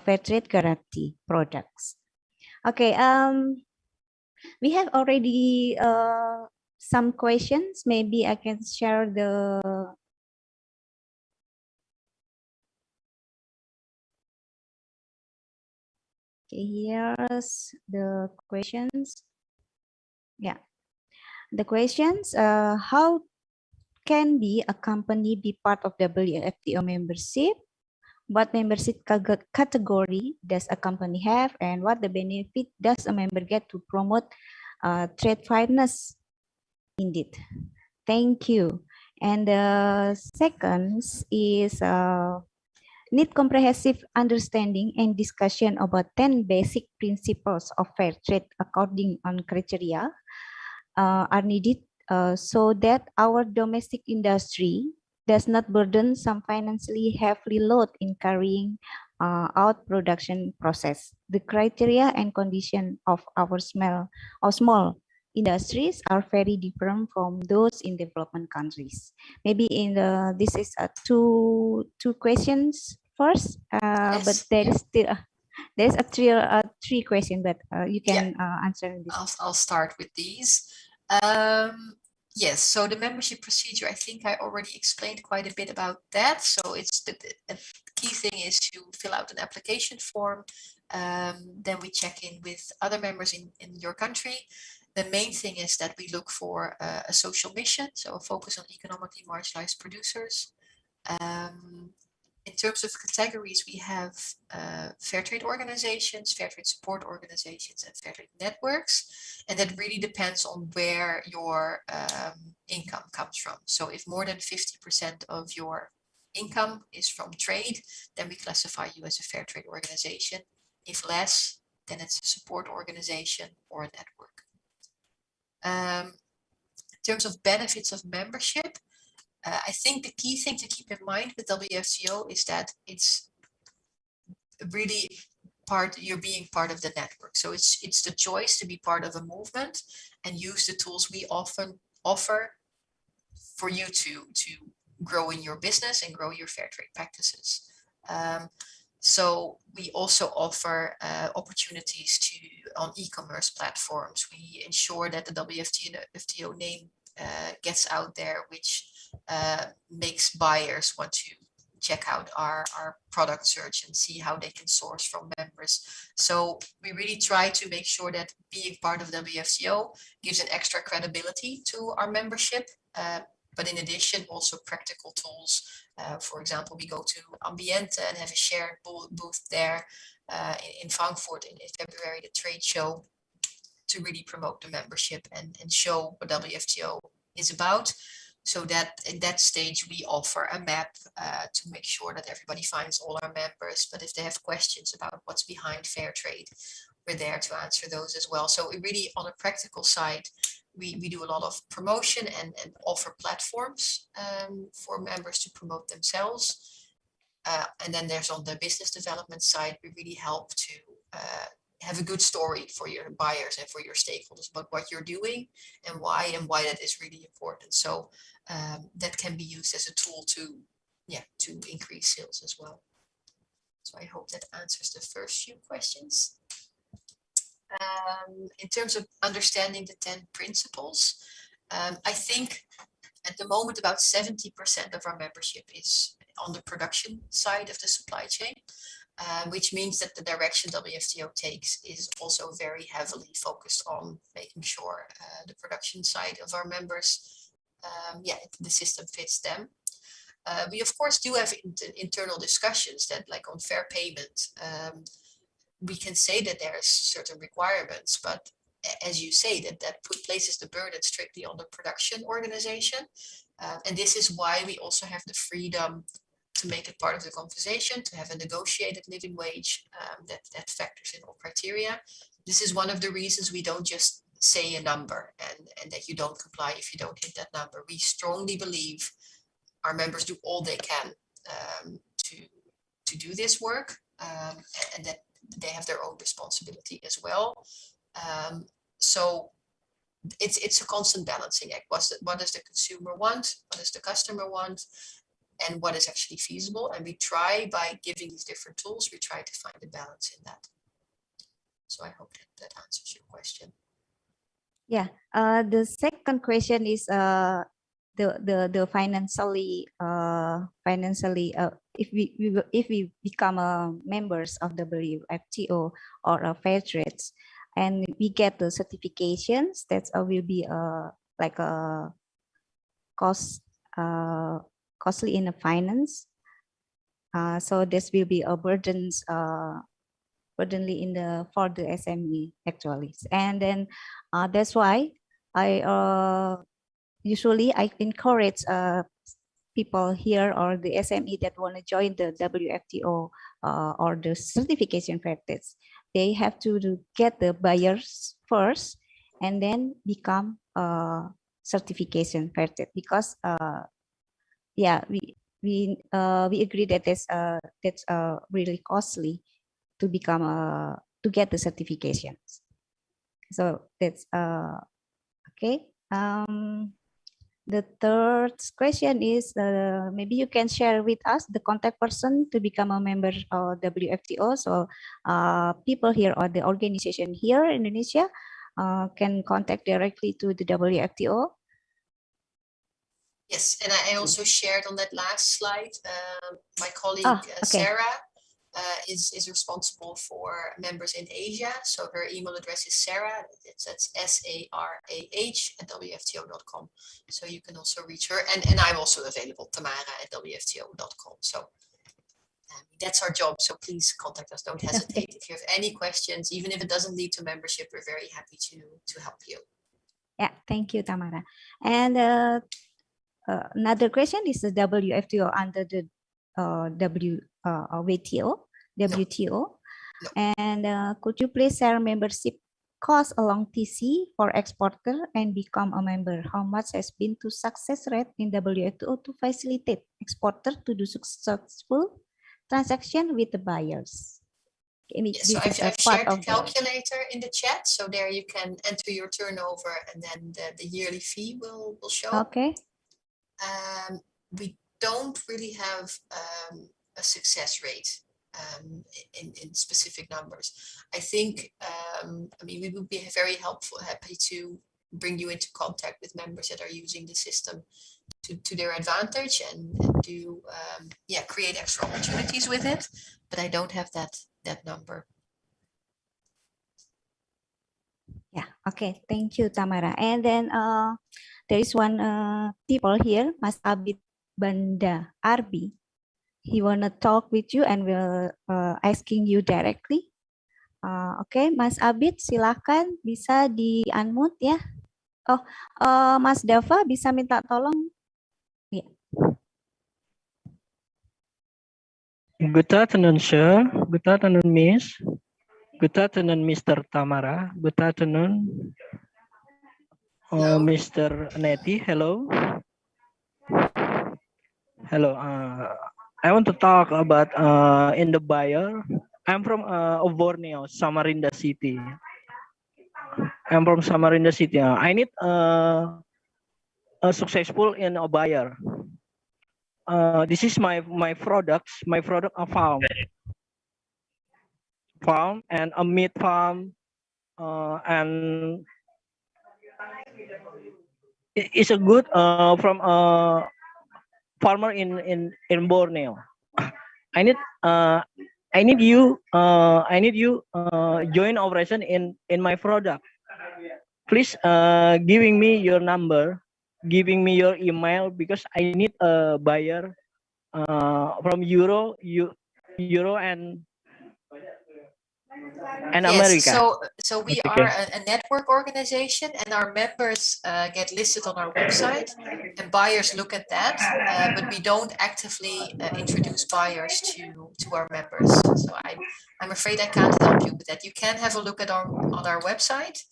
fair trade guarantee products. Okay, we have already some questions. Maybe I can share the here's the questions. Yeah, the questions. How can a company be part of WFTO membership? What membership category does a company have, and what the benefit does a member get to promote trade fairness? Indeed. Thank you. And the second is need comprehensive understanding and discussion about 10 basic principles of fair trade according on criteria are needed so that our domestic industry does not burden some financially heavily load in carrying out production process. The criteria and condition of our small industries are very different from those in development countries. Maybe in this is two questions first, Yes, but there is still there's three questions, but you can answer this. I'll start with these. Yes, so the membership procedure, I think I already explained quite a bit about that. So it's the key thing is to fill out an application form. Then we check in with other members in your country. The main thing is that we look for a social mission, so a focus on economically marginalized producers. In terms of categories, we have fair trade organizations, fair trade support organizations, and fair trade networks. And that really depends on where your income comes from. So if more than 50% of your income is from trade, then we classify you as a fair trade organization. If less, then it's a support organization or a network. In terms of benefits of membership, I think the key thing to keep in mind with WFTO is that it's really you're being part of the network. So it's the choice to be part of a movement and use the tools we often offer for you to grow in your business and grow your fair trade practices. So we also offer opportunities on e-commerce platforms. We ensure that the WFTO name gets out there, which makes buyers want to check out our product search and see how they can source from members. So we really try to make sure that being part of WFTO gives an extra credibility to our membership. But in addition, also practical tools. For example, we go to Ambiente and have a shared booth there in Frankfurt in February, the trade show, to really promote the membership and show what WFTO is about. So that in that stage, we offer a map to make sure that everybody finds all our members. But if they have questions about what's behind fair trade, we're there to answer those as well. So we really, on a practical side, we do a lot of promotion and offer platforms for members to promote themselves. And then there's on the business development side, we really help to have a good story for your buyers and for your stakeholders about what you're doing and why that is really important. So that can be used as a tool to increase sales as well. So I hope that answers the first few questions. In terms of understanding the 10 principles, I think at the moment about 70% of our membership is on the production side of the supply chain, which means that the direction WFTO takes is also very heavily focused on making sure the production side of our members, the system fits them. We of course do have internal discussions that, like on fair payment, we can say that there's certain requirements, but as you say, that places the burden strictly on the production organization. And this is why we also have the freedom to make it part of the conversation, to have a negotiated living wage that factors in all criteria. This is one of the reasons we don't just say a number and that you don't comply if you don't hit that number. We strongly believe our members do all they can to do this work, and that they have their own responsibility as well. So it's a constant balancing act. What does the consumer want? What does the customer want? And what is actually feasible? And we try, by giving these different tools, we try to find a balance in that. So I hope that answers your question. Yeah. The second question is the financially if we become members of WFTO or fair trades, and we get the certifications, that will be like a costly in the finance. So this will be a burdens burdenly for the SME actually. And then that's why I usually encourage people here or the SME that want to join the WFTO or the certification practice. They have to get the buyers first and then become certification practice, because yeah, we agree that that's really costly to become to get the certifications. So that's okay. The third question is maybe you can share with us the contact person to become a member of WFTO. So people here or the organization here in Indonesia can contact directly to the WFTO. Yes, and I also shared on that last slide, my colleague Sarah is responsible for members in Asia. So her email address is Sarah, that's sarah@wfto.com. So you can also reach her. And I'm also available, tamara@wfto.com. So that's our job. So please contact us. Don't hesitate. If you have any questions, even if it doesn't lead to membership, we're very happy to help you. Yeah, thank you, Tamara. And another question is the WFTO under the WTO. No. And could you please share membership cost along TC for exporter and become a member? How much has been the success rate in WTO to facilitate exporter to do successful transaction with the buyers? Yes, so I've shared the calculator in the chat, so there you can enter your turnover and then the yearly fee will show. Okay. We don't really have a success rate in specific numbers. I think, I mean, we would be very happy to bring you into contact with members that are using the system to their advantage and do create extra opportunities with it, but I don't have that number. Yeah, okay, thank you, Tamara. And then there is one people here, Mas Abid Banda Arbi. He wanna talk with you and will asking you directly. Oke, Mas Abid, silakan bisa di unmute ya. Oh, Mas Dava bisa minta tolong. Yeah. Good afternoon, sir. Good afternoon, Miss. Good afternoon, Mr. Tamara. Good afternoon, Mr. Neti. Hello. Hello. I want to talk about in the buyer. I'm from Borneo, Samarinda City. I'm from Samarinda City. I need a successful in a buyer. This is my products. My product are farm and a meat farm, and it's a good from a farmer in Borneo. I need you join operation in my product. Please giving me your number, giving me your email, because I need a buyer from Euro and and Yes, America. so we Okay. are a network organization, and our members get listed on our website, and buyers look at that, but we don't actively introduce buyers to our members. So I'm afraid I can't help you with that. You can have a look at on our website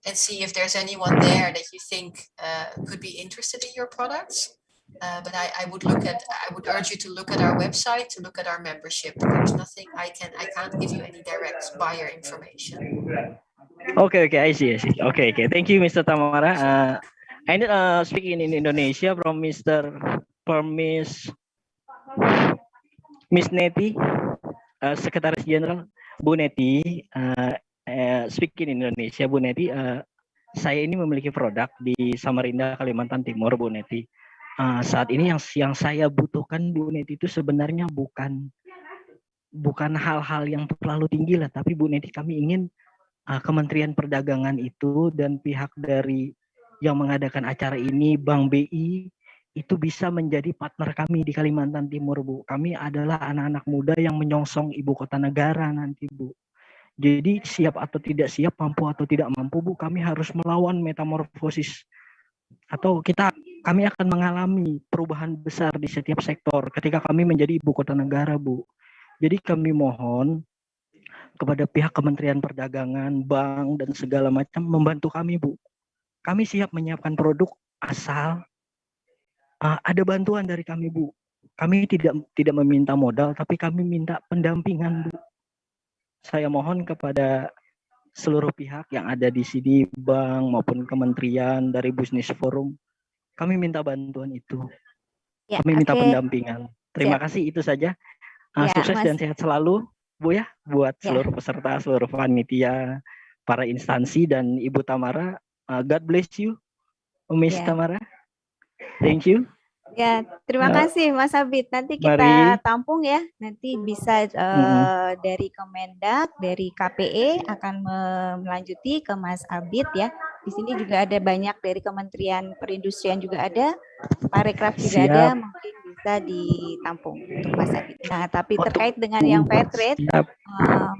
and see if there's anyone there that you think could be interested in your products. But I would urge you to look at our website, to look at our membership. There's nothing I can't give you any direct buyer information. Okay, I see. Okay. Thank you, Mr. Tamara. I need speaking in Indonesia from Miss Neti, Sekretaris Jenderal. Bu Neti, speaking in Indonesia, Bu Neti, saya ini memiliki produk di Samarinda, Kalimantan Timur, Bu Neti. Saat ini yang saya butuhkan, Bu Neti, itu sebenarnya bukan hal-hal yang terlalu tinggi lah, tapi Bu Neti, kami ingin Kementerian Perdagangan itu dan pihak dari yang mengadakan acara ini, Bank BI, itu bisa menjadi partner kami di Kalimantan Timur, Bu. Kami adalah anak-anak muda yang menyongsong ibu kota negara nanti, Bu. Jadi siap atau tidak siap, mampu atau tidak mampu, Bu, kami harus melawan metamorfosis. Atau kami akan mengalami perubahan besar di setiap sektor ketika kami menjadi ibu kota negara, Bu. Jadi kami mohon kepada pihak Kementerian Perdagangan, bank, dan segala macam membantu kami, Bu. Kami siap menyiapkan produk asal ada bantuan dari kami, Bu. Kami tidak meminta modal, tapi kami minta pendampingan, Bu. Saya mohon kepada seluruh pihak yang ada di sini, bank maupun kementerian dari Bussiness Forum, kami minta bantuan itu. Ya, kami minta oke. pendampingan. Terima Siap. kasih, itu saja. Ya, Sukses Mas. dan sehat selalu, Bu ya, buat Ya. seluruh peserta, seluruh panitia, para instansi, dan Ibu Tamara. God bless you, Miss Ya. Tamara. Thank you. Ya, terima kasih Mas Abid. Nanti kita Mari. tampung ya. Nanti bisa dari Kemendak, dari KPE akan melanjuti ke Mas Abid ya. Di sini juga ada banyak dari Kementerian Perindustrian juga ada, Parekraf juga Siap. ada, mungkin bisa ditampung untuk Mas Abid. Nah, tapi terkait dengan yang fair trade,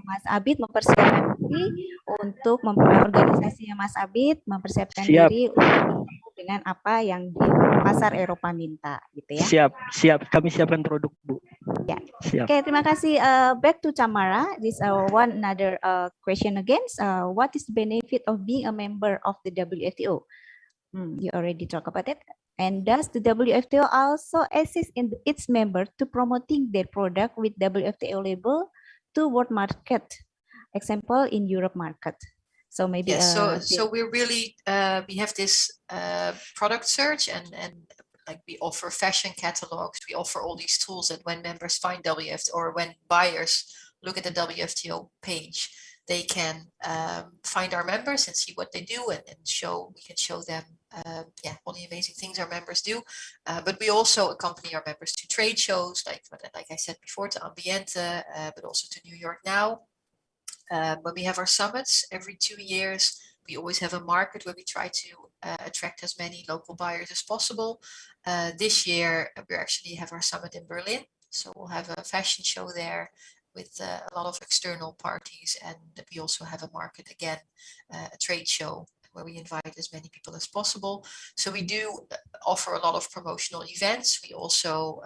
Mas Abid mempersiapkan diri untuk organisasinya Mas Abid, mempersiapkan Siap. diri untuk dengan apa yang di pasar Eropa minta, gitu ya. Siap. Kami siapkan produk, Bu. Ya. Siap. Oke, terima kasih. Back to Tamara. This one another question again. What is the benefit of being a member of the WFTO? You already talked about it. And does the WFTO also assist in its member to promoting their product with WFTO label to world market? Example in Europe market. So maybe yes, so we really we have this product search and like we offer fashion catalogs, we offer all these tools that when members find WFTO or when buyers look at the WFTO page, they can find our members and see what they do and we can show them all the amazing things our members do. But we also accompany our members to trade shows like I said before, to Ambiente, but also to New York Now. When we have our summits every 2 years, we always have a market where we try to attract as many local buyers as possible. This year, we actually have our summit in Berlin. So we'll have a fashion show there with a lot of external parties. And we also have a market again, a trade show where we invite as many people as possible. So we do offer a lot of promotional events. We also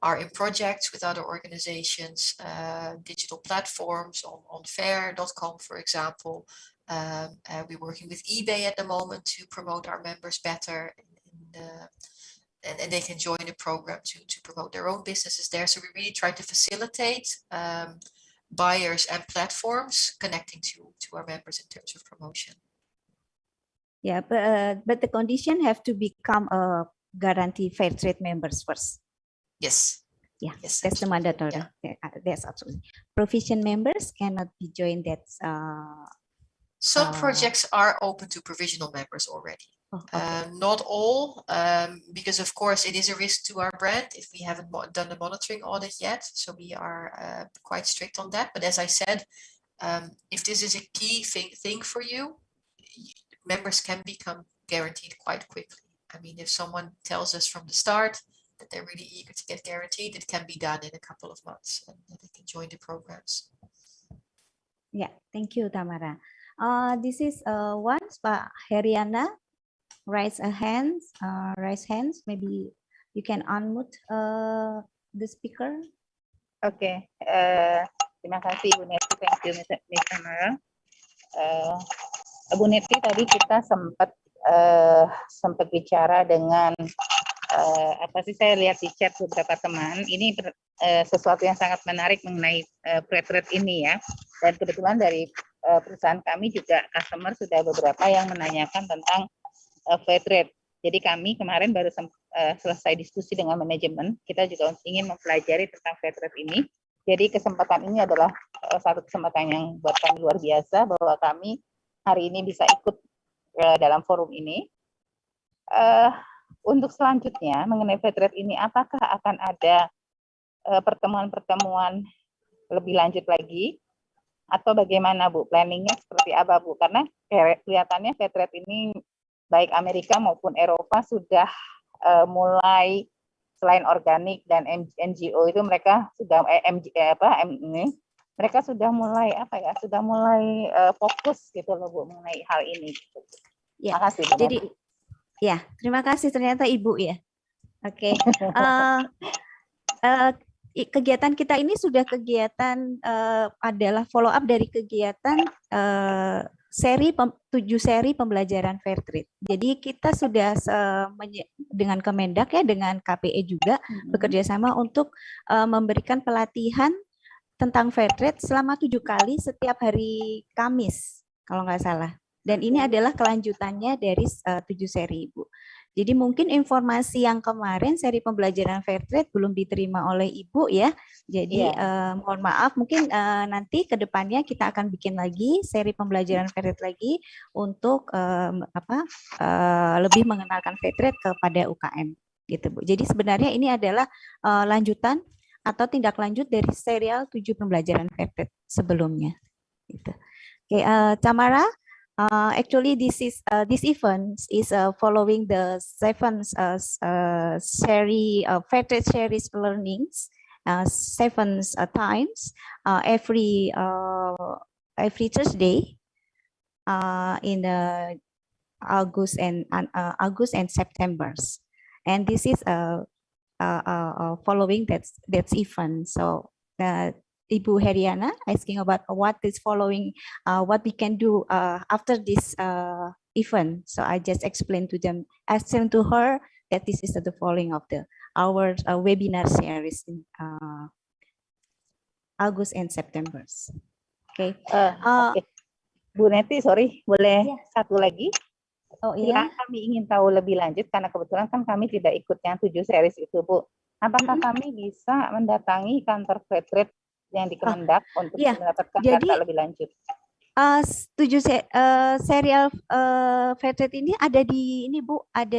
are in projects with other organizations, digital platforms on fair.com, for example. We're working with eBay at the moment to promote our members better, and they can join the program to promote their own businesses there. So we really try to facilitate buyers and platforms connecting to our members in terms of promotion. Yeah, but the condition have to become a guarantee fair trade members first. Yes. Yeah, yes, that's the mandatory. Yeah. That's absolutely. Provision members cannot be joined. That's some projects are open to provisional members already. Oh, okay. Not all, because of course it is a risk to our brand if we haven't done the monitoring audit yet. So we are quite strict on that. But as I said, if this is a key thing for you, members can become guaranteed quite quickly. I mean, if someone tells us from the start that they're really eager to get guaranteed, it can be done in a couple of months and they can join the programs. Yeah, thank you, Tamara. This is once Pak Heriana raise hands. Maybe you can unmute the speaker. Oke, terima kasih Bu Neti, thank you Miss Tamara. Bu Neti, tadi kita sempat bicara dengan saya lihat di chat beberapa teman, ini sesuatu yang sangat menarik mengenai freight rate ini ya. Dan kebetulan dari perusahaan kami juga customer sudah beberapa yang menanyakan tentang freight rate. Jadi kami kemarin baru selesai diskusi dengan manajemen, kita juga ingin mempelajari tentang freight rate ini. Jadi kesempatan ini adalah satu kesempatan yang buat kami luar biasa bahwa kami hari ini bisa ikut dalam forum ini. Untuk selanjutnya mengenai freight rate ini, apakah akan ada pertemuan-pertemuan lebih lanjut lagi? Atau bagaimana Bu, planningnya seperti apa Bu? Karena kelihatannya freight rate ini baik Amerika maupun Eropa sudah mulai, selain organik dan NGO itu mereka sudah mereka sudah mulai fokus gitu loh Bu mengenai hal ini. Ya, terima kasih. Jadi ya, terima kasih ternyata Ibu ya. Oke. Kegiatan kita ini sudah kegiatan adalah follow up dari kegiatan 7 seri pembelajaran fair trade. Jadi kita sudah dengan Kemendak ya, dengan KPE juga bekerja sama untuk memberikan pelatihan tentang fair trade selama 7 kali setiap hari Kamis kalau nggak salah. Dan ini adalah kelanjutannya dari 7 seri Ibu. Jadi mungkin informasi yang kemarin seri pembelajaran fair trade belum diterima oleh Ibu ya. Jadi mohon maaf, mungkin nanti ke depannya kita akan bikin lagi seri pembelajaran fair trade lagi untuk lebih mengenalkan fair trade kepada UKM gitu Bu. Jadi sebenarnya ini adalah lanjutan atau tindak lanjut dari serial 7 pembelajaran fair trade sebelumnya gitu. Oke, Tamara. Actually, this event is following the 7 fair trade series learnings 7 times every Thursday in August and September, and this is following that event. So Ibu Heriana asking about what is following, what we can do after this event. So I just explained to her that this is the following of our webinar series in August and September. Okay. Bu Neti, sorry, boleh satu lagi? Oh iya. Kami ingin tahu lebih lanjut karena kebetulan kan kami tidak ikut yang 7 series itu Bu. Apakah kami bisa mendatangi kantor fair trade yang di Kemendak untuk mendapatkan data lebih lanjut? 7 serial fair trade ini ada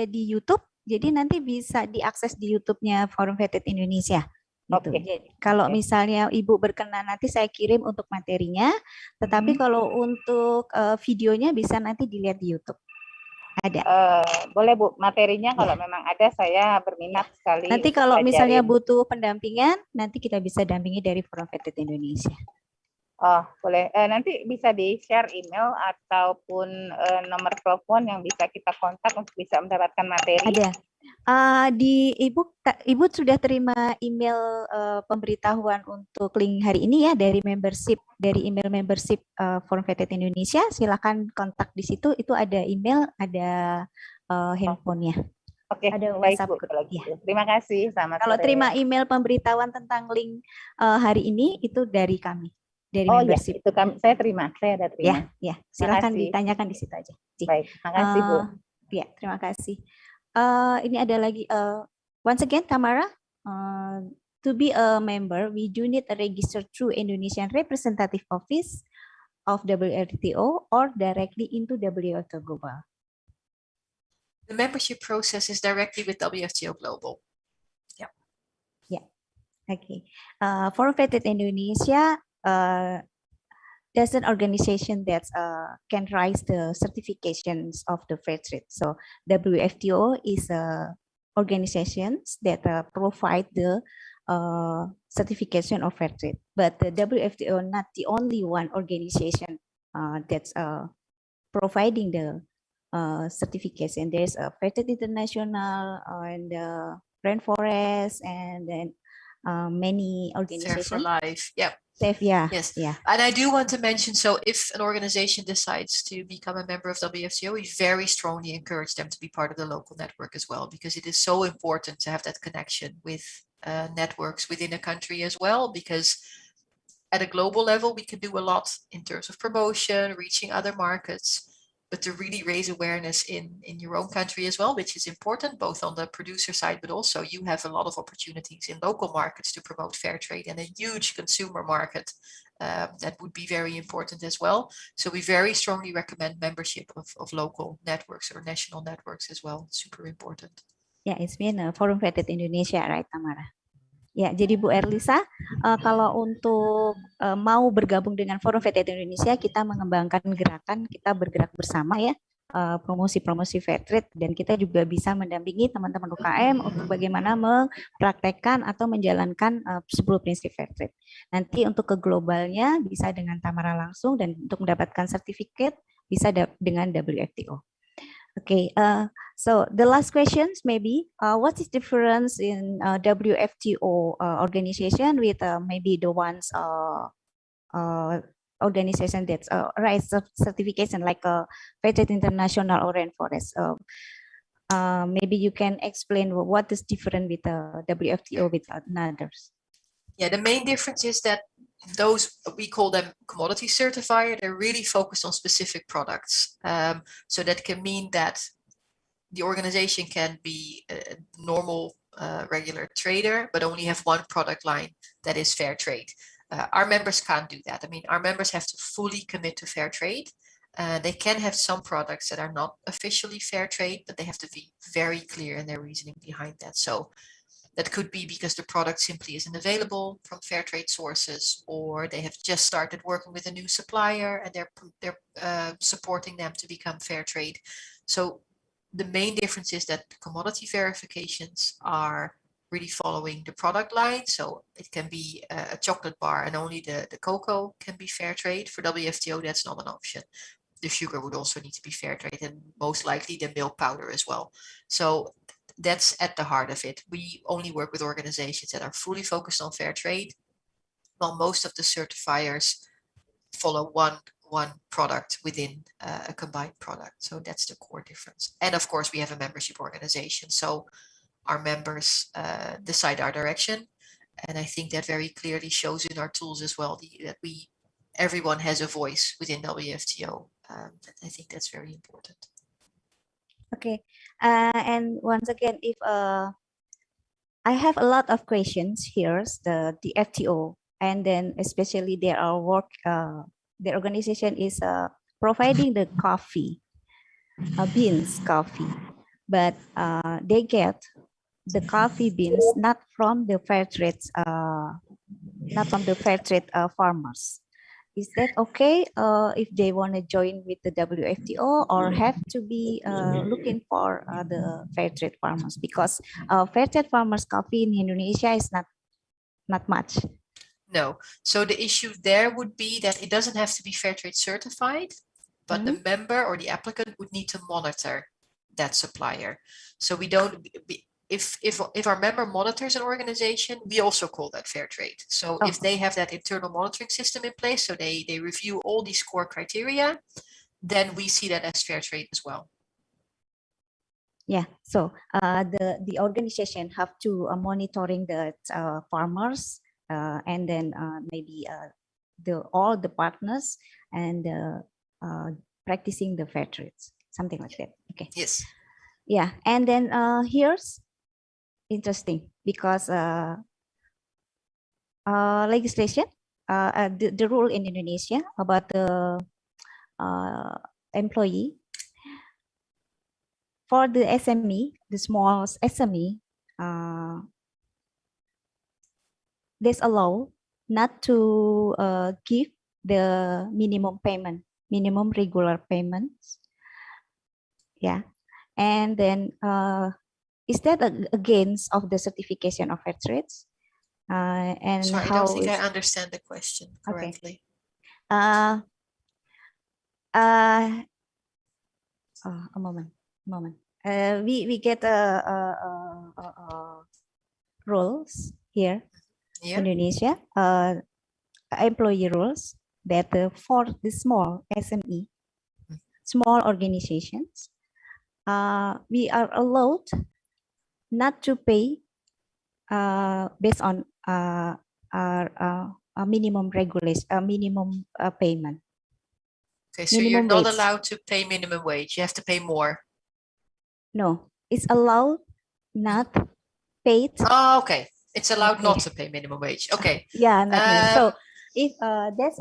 di YouTube. Jadi nanti bisa diakses di YouTube-nya Forum Fair Trade Indonesia. Gitu. Jadi, kalau misalnya Ibu berkenan nanti saya kirim untuk materinya. Tetapi kalau untuk videonya bisa nanti dilihat di YouTube. Ada. Boleh Bu, materinya kalau memang ada saya berminat sekali. Nanti kalau misalnya butuh pendampingan, nanti kita bisa dampingi dari Forum Fair Trade Indonesia. Oh, boleh. Nanti bisa di-share email ataupun nomor telepon yang bisa kita kontak untuk bisa mendapatkan materi. Ada. Ibu sudah terima email pemberitahuan untuk link hari ini ya dari email membership Forum Fair Trade Indonesia. Silakan kontak di situ. Itu ada email, ada handphonenya. Oke, ada baik WhatsApp. Bu. Terima kasih. Kalau terima email pemberitahuan tentang link hari ini itu dari kami. Dari membership. Itu saya terima, saya ada terima. Ya, silakan ditanyakan di situ aja. Baik, terima kasih Bu. Ya, terima kasih. Ini ada lagi. Once again, Tamara, to be a member, we do need a register through Indonesian Representative Office of WTO or directly into WTO Global. The membership process is directly with WTO Global. Yeah. Yeah. Okay. Forum Fair Trade Indonesia. There's an organization that can raise the certifications of the fair trade. So WFTO is a organization that provide the certification of fair trade. But the WFTO not the only one organization that's providing the certification. There's a Fair Trade International and Rainforest, and then many Fair organizations. for Life. Yeah. Safe, yeah. Yes. Yeah. And I do want to mention, so if an organization decides to become a member of WFTO, we very strongly encourage them to be part of the local network as well, because it is so important to have that connection with networks within a country as well, because at a global level, we can do a lot in terms of promotion, reaching other markets, but to really raise awareness in your own country as well, which is important, both on the producer side, but also you have a lot of opportunities in local markets to promote fair trade, and a huge consumer market that would be very important as well. So we very strongly recommend membership of local networks or national networks as well. Super important. Yeah, it's been a Forum Fair Trade Indonesia, right, Tamara? Ya, jadi Bu Erlisa, kalau untuk mau bergabung dengan Forum Fair Trade Indonesia, kita mengembangkan gerakan, kita bergerak bersama ya, promosi-promosi fair trade, dan kita juga bisa mendampingi teman-teman UKM untuk bagaimana mempraktekkan atau menjalankan 10 prinsip fair trade. Nanti untuk ke globalnya bisa dengan Tamara langsung, dan untuk mendapatkan sertifikat bisa dengan WFTO. Okay, so the last questions maybe, what is difference in WFTO organization with maybe the ones organization that's rights certification like Fair Trade International or Rainforest? Maybe you can explain what is different with WFTO with others. Yeah, the main difference is that those, we call them commodity certifier, they're really focused on specific products. So that can mean that the organization can be a normal, regular trader, but only have one product line that is fair trade. Our members can't do that. I mean, our members have to fully commit to fair trade. They can have some products that are not officially fair trade, but they have to be very clear in their reasoning behind that. So that could be because the product simply isn't available from fair trade sources, or they have just started working with a new supplier and they're supporting them to become fair trade. So the main difference is that commodity verifications are really following the product line. So it can be a chocolate bar and only the cocoa can be fair trade. For WFTO, that's not an option. The sugar would also need to be fair trade, and most likely the milk powder as well. So that's at the heart of it. We only work with organizations that are fully focused on fair trade, while most of the certifiers follow one product within a combined product. So that's the core difference. And of course, we have a membership organization. So our members decide our direction. And I think that very clearly shows in our tools as well, that everyone has a voice within WFTO. I think that's very important. Okay, and once again, if I have a lot of questions here, the FTO, and then especially their organization is providing the coffee, beans coffee, but they get the coffee beans not from the fair trade, farmers. Is that okay if they want to join with the WFTO, or have to be looking for the fair trade farmers? Because fair trade farmers coffee in Indonesia is not much. No. So the issue there would be that it doesn't have to be fair trade certified, but the member or the applicant would need to monitor that supplier. So we don't. If our member monitors an organization, we also call that fair trade. So if they have that internal monitoring system in place, so they review all these core criteria, then we see that as fair trade as well. Yeah, so the organization have to monitoring the farmers, and then maybe all the partners, and practicing the fair trades, something like that. Okay. Yes. Yeah, and then here's interesting, because legislation, the rule in Indonesia about the employee for the SME, the small SME, there's a law not to give the minimum regular payments. Yeah, and then is that against of the certification of fair trades? And Sorry, I how don't think I is understand the question correctly. uh, a moment. We get rules here in Indonesia, employee rules that for the small SME, small organizations, we are allowed not to pay based on a minimum regulation, a minimum payment. Okay, so minimum you're not wage. allowed to pay minimum wage. You have to pay more. No, it's allowed, not paid. Oh, okay. It's allowed Okay. not to pay minimum wage. Okay. Yeah, not so if that's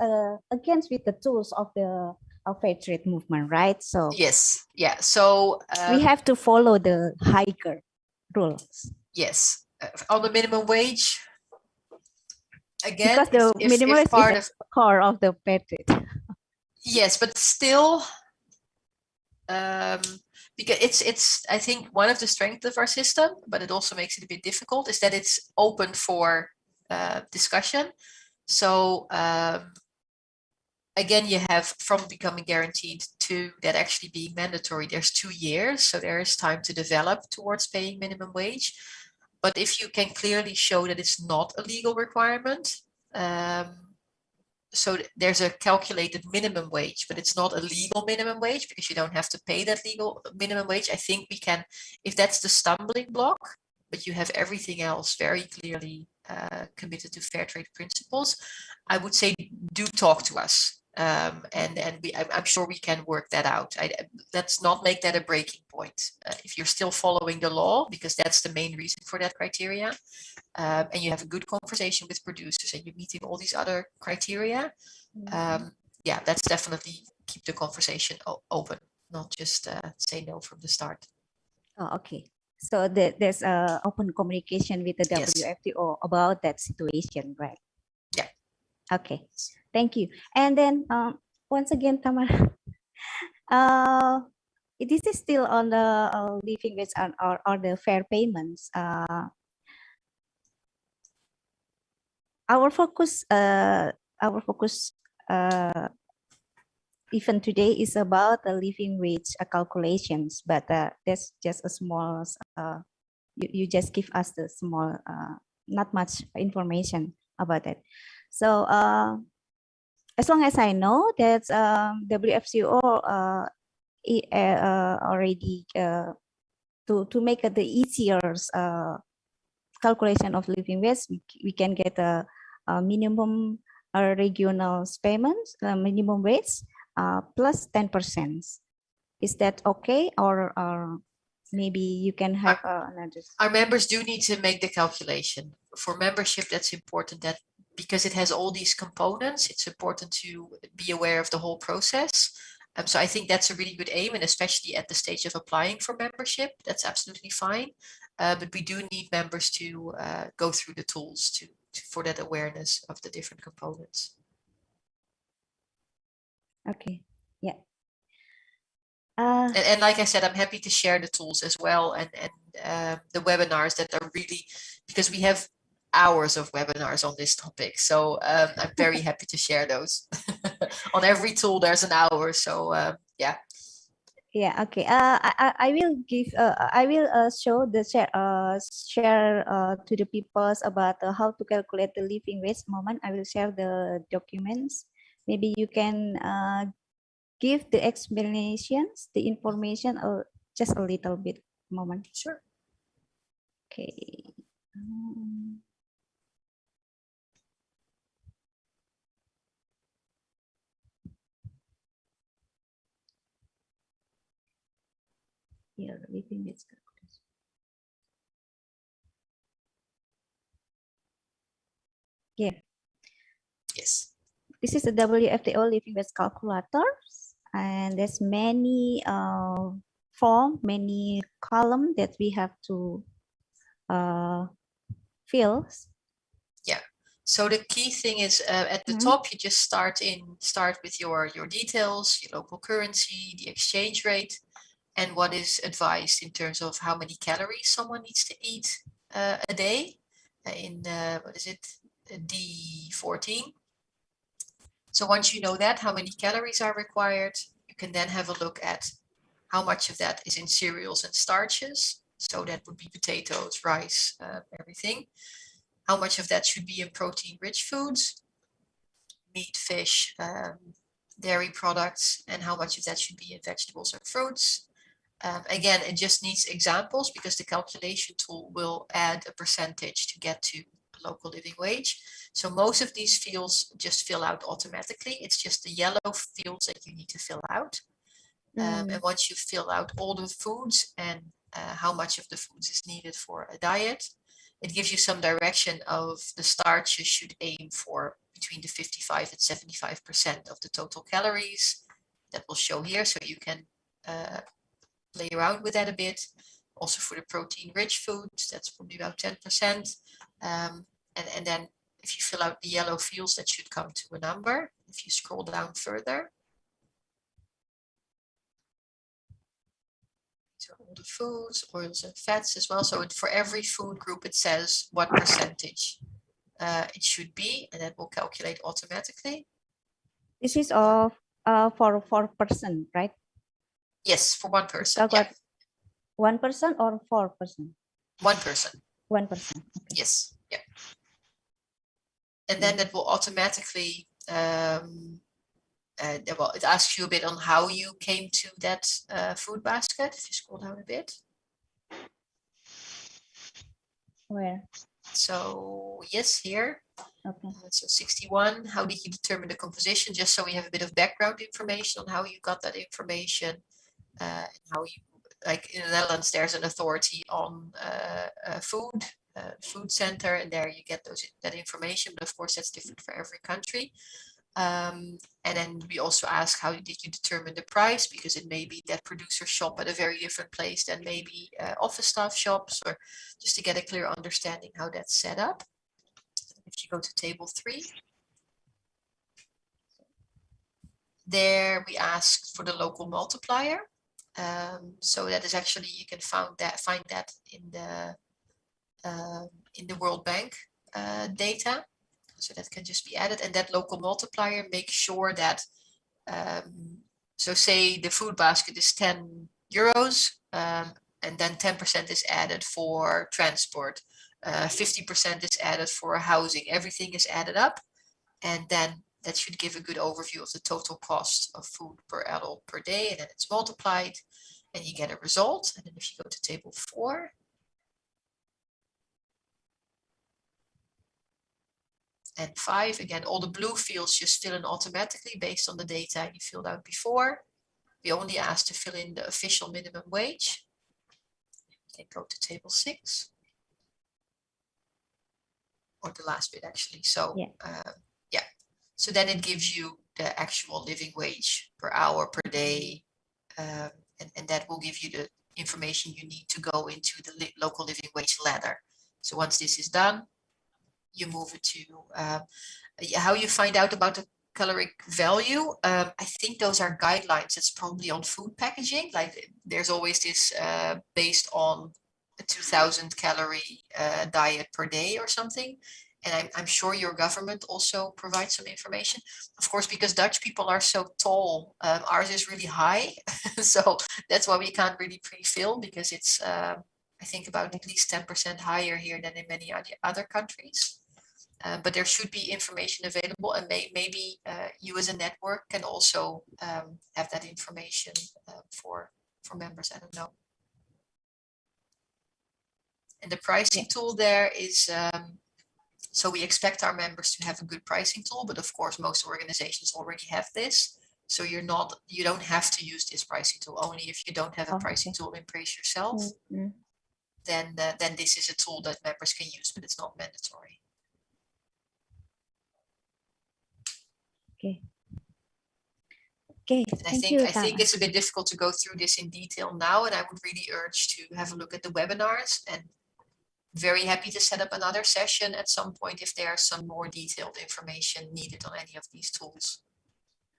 against with the tools of the fair trade movement, right? So yes, yeah. So we have to follow the higher rules. Yes, on the minimum wage. Again, Because the minimum wage part is the core of the fair trade. Yes, but still, because it's I think one of the strengths of our system, but it also makes it a bit difficult, is that it's open for discussion. So again, you have from becoming guaranteed to that actually being mandatory, there's 2 years. So there is time to develop towards paying minimum wage. But if you can clearly show that it's not a legal requirement, so there's a calculated minimum wage, but it's not a legal minimum wage because you don't have to pay that legal minimum wage. I think we can, if that's the stumbling block, but you have everything else very clearly committed to fair trade principles, I would say do talk to us. And I'm sure we can work that out. Let's not make that a breaking point. If you're still following the law, because that's the main reason for that criteria, and you have a good conversation with producers and you're meeting all these other criteria, yeah, let's definitely keep the conversation open, not just say no from the start. Oh, okay. So there's open communication with the WFTO about that situation, right? Yeah. Okay. Thank you. And then once again, Tamara, this is still on the living wage or the fair payments. Our focus even today is about the living wage calculations, but that's just a small. You just give us the small, not much information about it. So as long as I know that WFCO already to make it the easier calculation of living wage, we can get a minimum regional payments, minimum wage plus 10%. Is that okay, or maybe you can have another? Our members do need to make the calculation. For membership, that's important, that because it has all these components, it's important to be aware of the whole process. So I think that's a really good aim, and especially at the stage of applying for membership, that's absolutely fine. But we do need members to go through the tools for that awareness of the different components. Okay, yeah. And like I said, I'm happy to share the tools as well, and the webinars that are really, because we have hours of webinars on this topic. So I'm very happy to share those. On every tool, there's an hour. So yeah. Yeah. Okay. I will give. I will show the share to the people about how to calculate the living wage. Moment, I will share the documents. Maybe you can give the explanations, the information, or just a little bit. Moment. Sure. Okay. Here, living wage calculation. Yeah. Yes. This is a WFTO living wage calculator, and there's many form, many column that we have to fill. Yeah. So the key thing is at the top, you just start with your details, your local currency, the exchange rate, and what is advised in terms of how many calories someone needs to eat a day. in what is it, D14. So once you know that, how many calories are required, you can then have a look at how much of that is in cereals and starches. So that would be potatoes, rice, everything. How much of that should be in protein-rich foods, meat, fish, dairy products, and how much of that should be in vegetables and fruits. Again, it just needs examples because the calculation tool will add a percentage to get to local living wage. So most of these fields just fill out automatically. It's just the yellow fields that you need to fill out. And once you fill out all the foods and how much of the foods is needed for a diet, it gives you some direction of the starch you should aim for between the 55 and 75% of the total calories. That will show here, so you can play around with that a bit. Also for the protein-rich foods, that's probably about 10%. And then if you fill out the yellow fields, that should come to a number. If you scroll down further, so all the foods, oils and fats as well. So for every food group, it says what percentage it should be, and that will calculate automatically. This is of for person, right? Yes, for one person. Yeah. 1% or 4%? 1%. 1%. Okay. Yes. Yeah. And then that will automatically, well, it asks you a bit on how you came to that food basket. If you scroll down a bit. Where? So yes, here. Okay. So 61, how did you determine the composition? Just so we have a bit of background information on how you got that information, and how you, like in the Netherlands, there's an authority on food center, and there you get that information. But of course, that's different for every country. And then we also ask, how did you determine the price? Because it may be that producers shop at a very different place than maybe office staff shops, or just to get a clear understanding how that's set up. If you go to table 3, there we ask for the local multiplier. So that is actually, you can find that in the World Bank data. So that can just be added, and that local multiplier makes sure that, so say the food basket is 10 euros, and then 10% is added for transport, 50% is added for housing, everything is added up, and then that should give a good overview of the total cost of food per adult per day, and then it's multiplied, and you get a result. And then if you go to table 4, and 5, again, all the blue fields just fill in automatically based on the data you filled out before. We only ask to fill in the official minimum wage. Then go to table 6, or the last bit actually. So yeah, so then it gives you the actual living wage per hour per day, and that will give you the information you need to go into the local living wage ladder. So once this is done, you move it to how you find out about the caloric value. I think those are guidelines. It's probably on food packaging. Like there's always this based on a 2000 calorie diet per day or something. And I'm sure your government also provides some information. Of course, because Dutch people are so tall, ours is really high. So that's why we can't really pre-fill, because it's, I think, about at least 10% higher here than in many other countries. But there should be information available, and maybe you as a network can also have that information for members. I don't know. And the pricing tool there is, so we expect our members to have a good pricing tool, but of course most organizations already have this. So you don't have to use this pricing tool. Only if you don't have a pricing tool in place yourself, then this is a tool that members can use, but it's not mandatory. Okay. I think it's a bit difficult to go through this in detail now, and I would really urge to have a look at the webinars, and very happy to set up another session at some point if there's some more detailed information needed on any of these tools.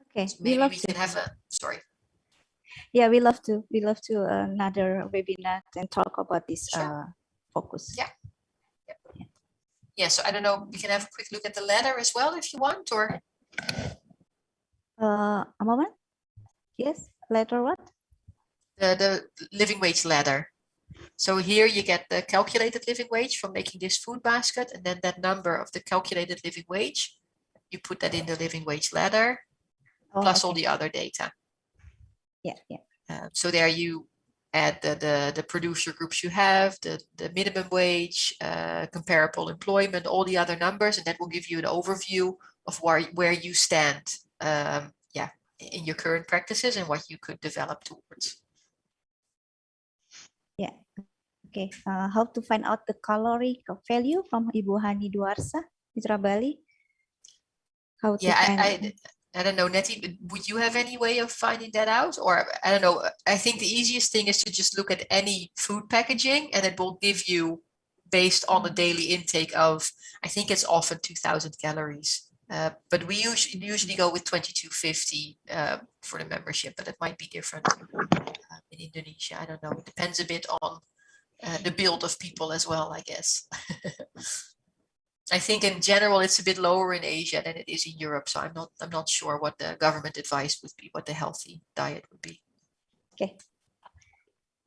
Okay, so maybe we can have a, sorry. Yeah, we love to another webinar and talk about this focus. Yeah. Yeah, so I don't know, we can have a quick look at the ladder as well if you want, or? A moment. Yes, letter what? The living wage ladder. So here you get the calculated living wage from making this food basket, and then that number of the calculated living wage, you put that in the living wage ladder, plus all the other data. Yeah, yeah. So there you add the producer groups you have, the minimum wage, comparable employment, all the other numbers, and that will give you an overview of where you stand, yeah, in your current practices and what you could develop towards. Yeah. Okay. How to find out the caloric value from Ibu Hani Duarsa, Mitra Bali? How to find? I don't know, Nettie, would you have any way of finding that out? Or I don't know, I think the easiest thing is to just look at any food packaging and it will give you based on the daily intake of, I think it's often 2000 calories. But we usually go with 2250 for the membership, but it might be different in Indonesia. I don't know, it depends a bit on the build of people as well, I guess. I think in general it's a bit lower in Asia than it is in Europe, so I'm not sure what the government advice would be, what the healthy diet would be. Okay.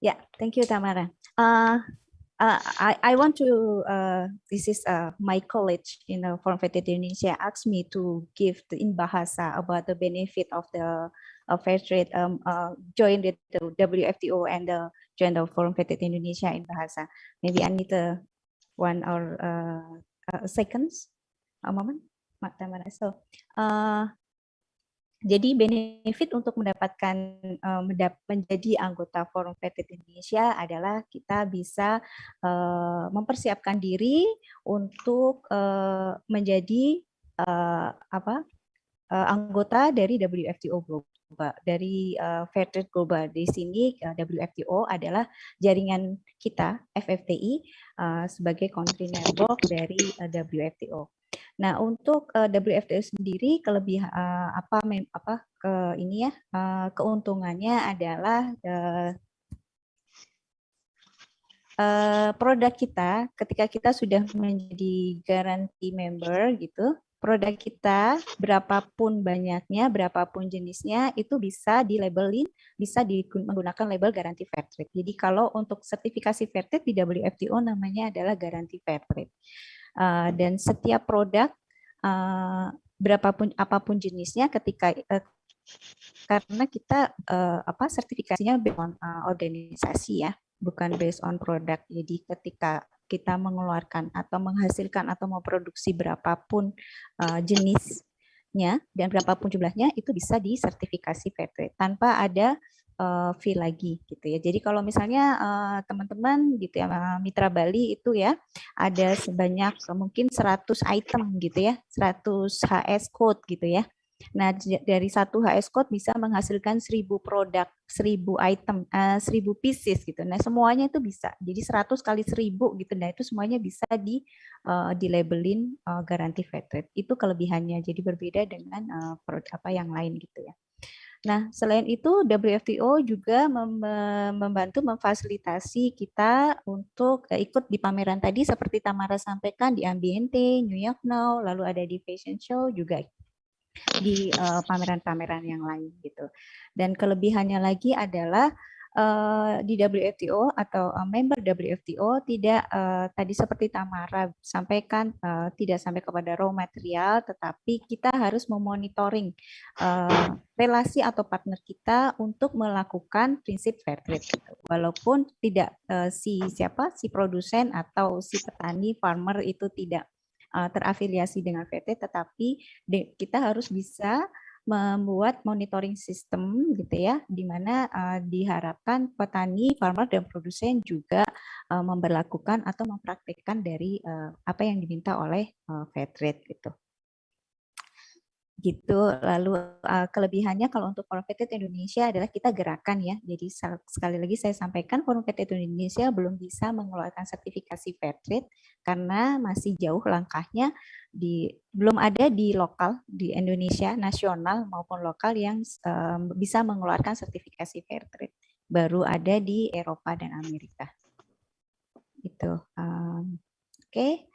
Yeah, thank you, Tamara. I want to. This is my college in Forum Fair Indonesia asked me to give in bahasa about the benefit of the fair trade. Join the WFTO and join the Forum Fair Indonesia in bahasa. Maybe I need 1 or seconds, a moment, Tamara. So, jadi benefit untuk mendapatkan menjadi anggota Forum Fair Trade Indonesia adalah kita bisa mempersiapkan diri untuk menjadi anggota dari WFTO Global, dari Fair Trade Global. Di sini WFTO adalah jaringan kita FFTI sebagai country network dari WFTO. Nah, untuk WFTO sendiri kelebihan keuntungannya adalah produk kita ketika kita sudah menjadi guarantee member gitu, produk kita berapapun banyaknya, berapapun jenisnya itu bisa dilabelin, bisa menggunakan label garansi fair trade. Jadi kalau untuk sertifikasi fair trade di WFTO namanya adalah garansi fair trade. Dan setiap produk apapun jenisnya ketika karena kita sertifikasinya based on organisasi ya, bukan based on produk. Jadi ketika kita mengeluarkan atau menghasilkan atau memproduksi berapapun jenisnya dan berapapun jumlahnya itu bisa disertifikasi fair trade tanpa ada fee lagi gitu ya. Jadi kalau misalnya teman-teman gitu ya, Mitra Bali itu ya ada sebanyak mungkin 100 item gitu ya, 100 HS code gitu ya. Nah, dari satu HS code bisa menghasilkan 1000 produk, 1000 item, 1000 pieces gitu. Nah, semuanya itu bisa. Jadi 100 kali 1000 gitu. Nah, itu semuanya bisa dilabelin garansi fair trade. Itu kelebihannya. Jadi berbeda dengan produk yang lain gitu ya. Nah, selain itu WFTO juga membantu memfasilitasi kita untuk ikut di pameran tadi seperti Tamara sampaikan di Ambiente, New York Now, lalu ada di Fashion Show juga di pameran-pameran yang lain gitu. Dan kelebihannya lagi adalah di WFTO atau member WFTO tidak tadi seperti Tamara sampaikan tidak sampai kepada raw material, tetapi kita harus memonitoring relasi atau partner kita untuk melakukan prinsip fair trade. Gitu. Walaupun tidak si produsen atau si petani farmer itu tidak terafiliasi dengan PT, tetapi kita harus bisa membuat monitoring sistem gitu ya, di mana diharapkan petani, farmer dan produsen juga memberlakukan atau mempraktikkan dari apa yang diminta oleh fair trade gitu. Gitu. Lalu kelebihannya kalau untuk Forum Fair Trade Indonesia adalah kita gerakan ya. Jadi sekali lagi saya sampaikan Forum Fair Trade Indonesia belum bisa mengeluarkan sertifikasi fair trade karena masih jauh langkahnya belum ada di lokal di Indonesia nasional maupun lokal yang bisa mengeluarkan sertifikasi fair trade. Baru ada di Eropa dan Amerika. Itu. Oke.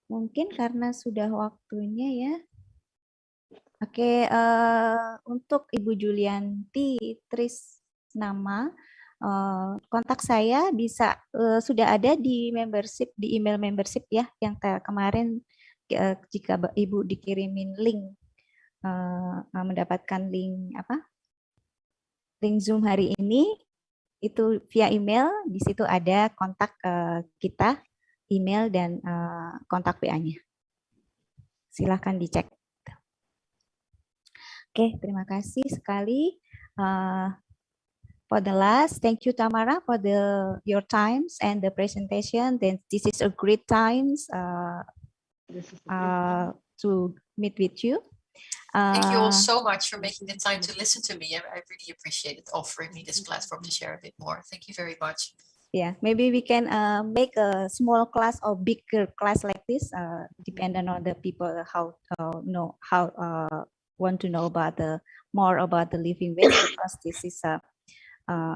Mungkin karena sudah waktunya ya. Oke, untuk Ibu Julianti Trisnama, kontak saya bisa sudah ada di membership, di email membership ya, yang kemarin jika Ibu dikirimin link, mendapatkan link link Zoom hari ini, itu via email, di situ ada kontak kita, email dan kontak PA-nya. Silahkan dicek. Oke, terima kasih sekali. For the last, thank you Tamara for your times and the presentation. Then this is a great times to meet with you. Thank you all so much for making the time to listen to me. I really appreciate it, offering me this platform to share a bit more. Thank you very much. Yeah, maybe we can make a small class or bigger class like this, depending on the people how want to know about more about the living wage, because this is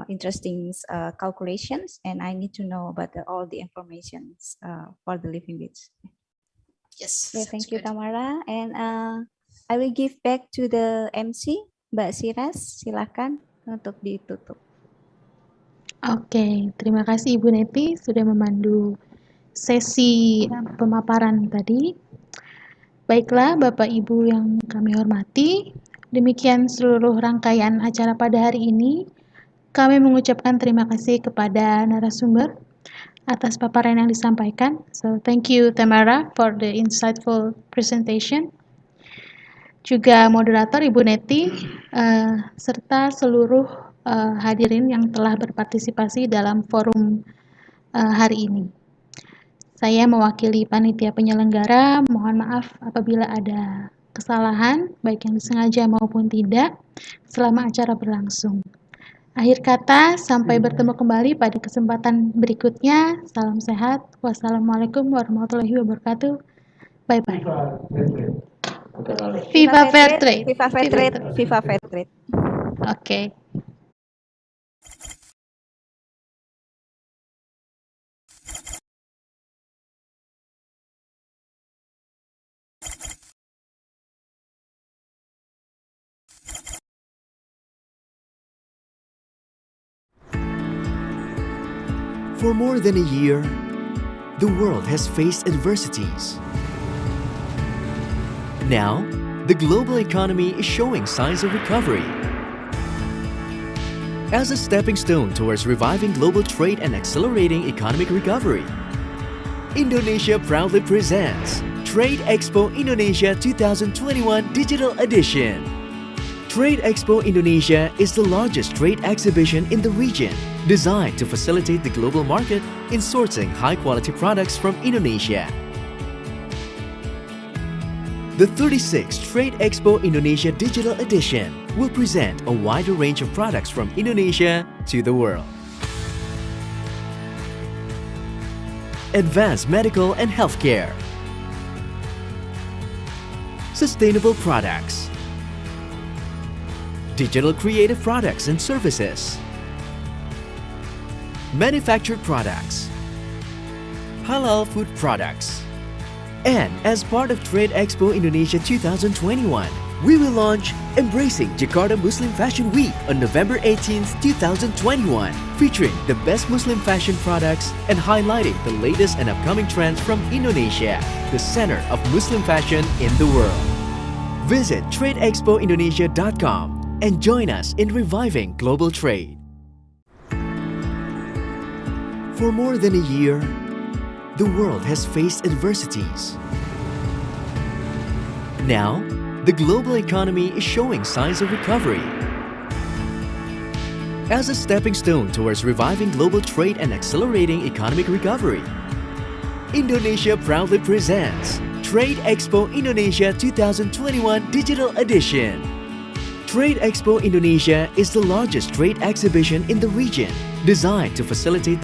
interesting calculations, and I need to know about all the informations for the living wage. Yes. Okay, thank you, Tamara, and I will give back to the MC, Mbak Siras. Silakan untuk ditutup. Oke, terima kasih Ibu Neti sudah memandu sesi pemaparan tadi. Baiklah Bapak Ibu yang kami hormati, demikian seluruh rangkaian acara pada hari ini. Kami mengucapkan terima kasih kepada narasumber atas paparan yang disampaikan. So, thank you Tamara for the insightful presentation. Juga moderator Ibu Neti, serta seluruh hadirin yang telah berpartisipasi dalam forum hari ini. Saya mewakili panitia penyelenggara, mohon maaf apabila ada kesalahan, baik yang disengaja maupun tidak, selama acara berlangsung. Akhir kata, sampai bertemu kembali pada kesempatan berikutnya. Salam sehat. Wassalamualaikum warahmatullahi wabarakatuh. Bye-bye. Viva Fairtrade. Viva Fairtrade. Viva Fairtrade. Oke. For more than a year, the world has faced adversities. Now, the global economy is showing signs of recovery. As a stepping stone towards reviving global trade and accelerating economic recovery, Indonesia proudly presents Trade Expo Indonesia 2021 Digital Edition. Trade Expo Indonesia is the largest trade exhibition in the region, designed to facilitate the global market in sourcing high-quality products from Indonesia. The 36th Trade Expo Indonesia Digital Edition will present a wider range of products from Indonesia to the world. Advanced medical and healthcare, sustainable products, digital creative products and services, manufactured products, halal food products. And as part of Trade Expo Indonesia 2021, we will launch Embracing Jakarta Muslim Fashion Week on November 18th, 2021, featuring the best Muslim fashion products and highlighting the latest and upcoming trends from Indonesia, the center of Muslim fashion in the world. Visit tradeexpoindonesia.com and join us in reviving global trade. For more than a year, the world has faced adversities. Now, the global economy is showing signs of recovery. As a stepping stone towards reviving global trade and accelerating economic recovery, Indonesia proudly presents Trade Expo Indonesia 2021 Digital Edition. Trade Expo Indonesia is the largest trade exhibition in the region, designed to facilitate